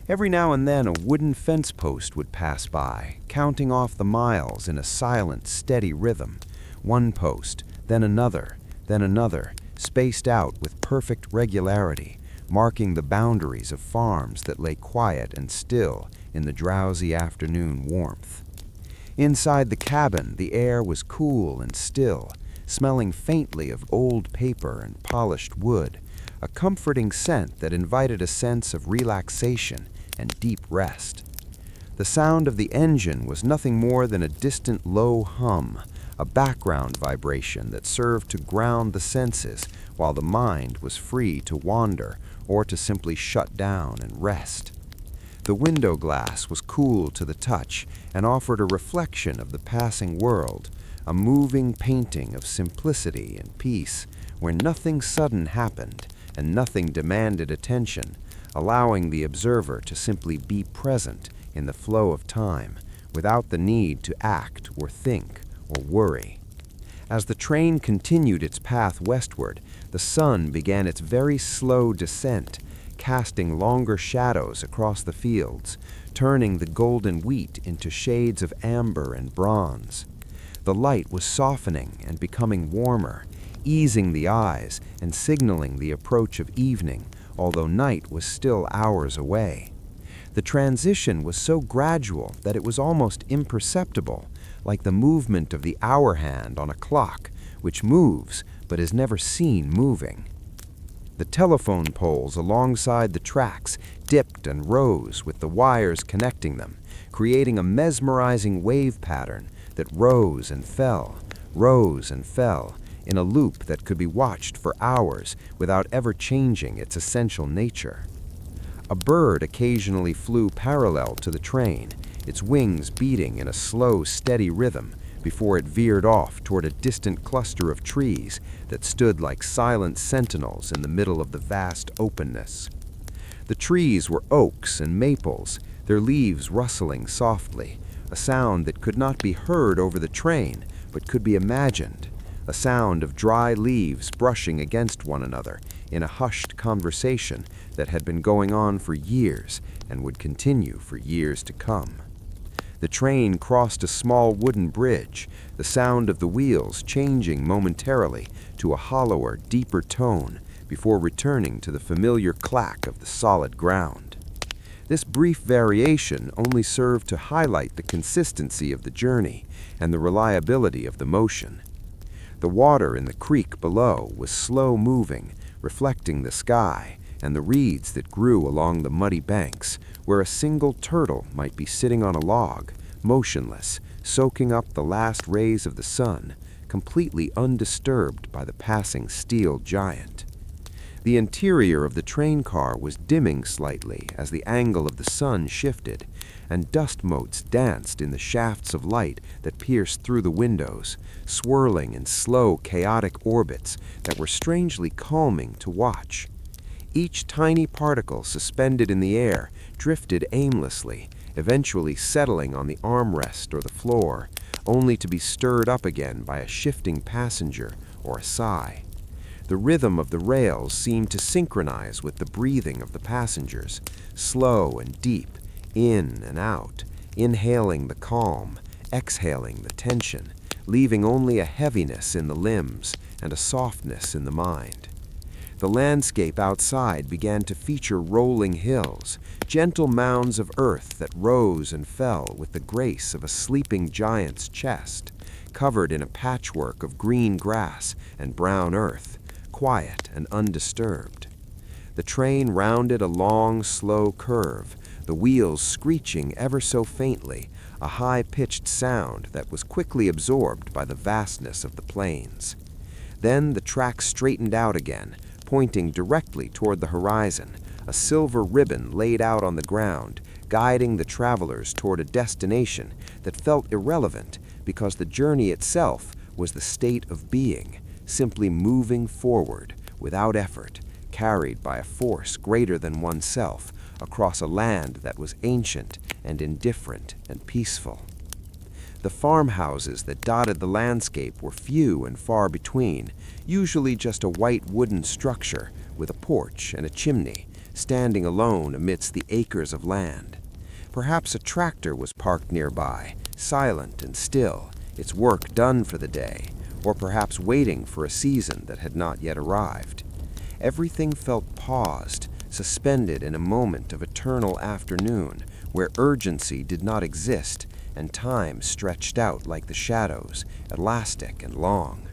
Every now and then a wooden fence post would pass by, counting off the miles in a silent, steady rhythm. One post, then another, spaced out with perfect regularity, marking the boundaries of farms that lay quiet and still in the drowsy afternoon warmth. Inside the cabin, the air was cool and still, smelling faintly of old paper and polished wood, a comforting scent that invited a sense of relaxation and deep rest. The sound of the engine was nothing more than a distant low hum, a background vibration that served to ground the senses while the mind was free to wander or to simply shut down and rest. The window glass was cool to the touch and offered a reflection of the passing world, a moving painting of simplicity and peace, where nothing sudden happened and nothing demanded attention, allowing the observer to simply be present in the flow of time, without the need to act or think or worry. As the train continued its path westward, the sun began its very slow descent, casting longer shadows across the fields, turning the golden wheat into shades of amber and bronze. The light was softening and becoming warmer, easing the eyes and signaling the approach of evening, although night was still hours away. The transition was so gradual that it was almost imperceptible, like the movement of the hour hand on a clock, which moves but is never seen moving. The telephone poles alongside the tracks dipped and rose with the wires connecting them, creating a mesmerizing wave pattern that rose and fell in a loop that could be watched for hours without ever changing its essential nature. A bird occasionally flew parallel to the train, its wings beating in a slow, steady rhythm before it veered off toward a distant cluster of trees that stood like silent sentinels in the middle of the vast openness. The trees were oaks and maples, their leaves rustling softly, a sound that could not be heard over the train but could be imagined, a sound of dry leaves brushing against one another in a hushed conversation that had been going on for years and would continue for years to come. The train crossed a small wooden bridge, the sound of the wheels changing momentarily to a hollower, deeper tone before returning to the familiar clack of the solid ground. This brief variation only served to highlight the consistency of the journey and the reliability of the motion. The water in the creek below was slow-moving, reflecting the sky and the reeds that grew along the muddy banks, where a single turtle might be sitting on a log, motionless, soaking up the last rays of the sun, completely undisturbed by the passing steel giant. The interior of the train car was dimming slightly as the angle of the sun shifted, and dust motes danced in the shafts of light that pierced through the windows, swirling in slow, chaotic orbits that were strangely calming to watch. Each tiny particle suspended in the air drifted aimlessly, eventually settling on the armrest or the floor, only to be stirred up again by a shifting passenger or a sigh. The rhythm of the rails seemed to synchronize with the breathing of the passengers, slow and deep, in and out, inhaling the calm, exhaling the tension, leaving only a heaviness in the limbs and a softness in the mind. The landscape outside began to feature rolling hills, gentle mounds of earth that rose and fell with the grace of a sleeping giant's chest, covered in a patchwork of green grass and brown earth, quiet and undisturbed. The train rounded a long, slow curve, the wheels screeching ever so faintly, a high-pitched sound that was quickly absorbed by the vastness of the plains. Then the track straightened out again, pointing directly toward the horizon, a silver ribbon laid out on the ground, guiding the travelers toward a destination that felt irrelevant because the journey itself was the state of being, simply moving forward without effort, carried by a force greater than oneself across a land that was ancient and indifferent and peaceful. The farmhouses that dotted the landscape were few and far between, usually just a white wooden structure with a porch and a chimney, standing alone amidst the acres of land. Perhaps a tractor was parked nearby, silent and still, its work done for the day, or perhaps waiting for a season that had not yet arrived. Everything felt paused, suspended in a moment of eternal afternoon where urgency did not exist and time stretched out like the shadows, elastic and long.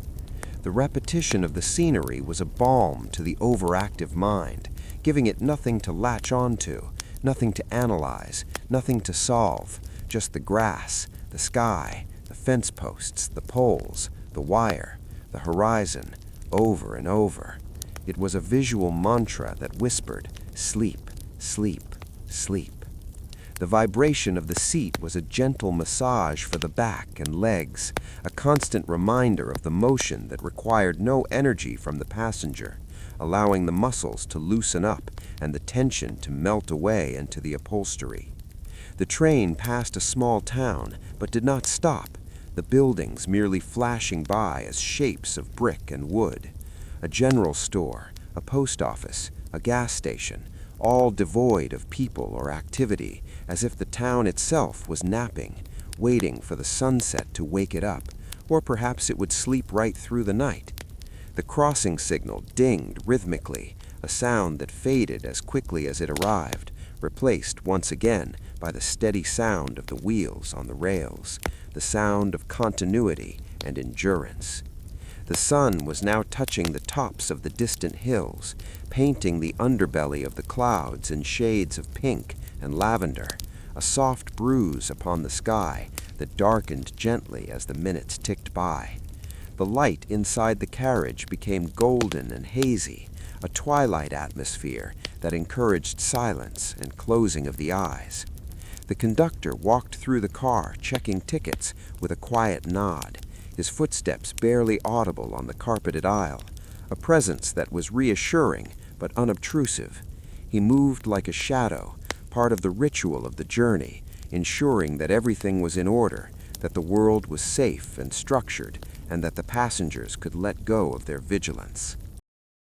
The repetition of the scenery was a balm to the overactive mind, giving it nothing to latch onto, nothing to analyze, nothing to solve, just the grass, the sky, the fence posts, the poles, the wire, the horizon, over and over. It was a visual mantra that whispered, "Sleep, sleep, sleep." The vibration of the seat was a gentle massage for the back and legs, a constant reminder of the motion that required no energy from the passenger, allowing the muscles to loosen up and the tension to melt away into the upholstery. The train passed a small town, but did not stop, the buildings merely flashing by as shapes of brick and wood. A general store, a post office, a gas station, all devoid of people or activity, as if the town itself was napping, waiting for the sunset to wake it up, or perhaps it would sleep right through the night. The crossing signal dinged rhythmically, a sound that faded as quickly as it arrived, replaced once again by the steady sound of the wheels on the rails, the sound of continuity and endurance. The sun was now touching the tops of the distant hills, painting the underbelly of the clouds in shades of pink and lavender, a soft bruise upon the sky that darkened gently as the minutes ticked by. The light inside the carriage became golden and hazy, a twilight atmosphere that encouraged silence and closing of the eyes. The conductor walked through the car, checking tickets with a quiet nod, his footsteps barely audible on the carpeted aisle, a presence that was reassuring but unobtrusive. He moved like a shadow, part of the ritual of the journey, ensuring that everything was in order, that the world was safe and structured, and that the passengers could let go of their vigilance.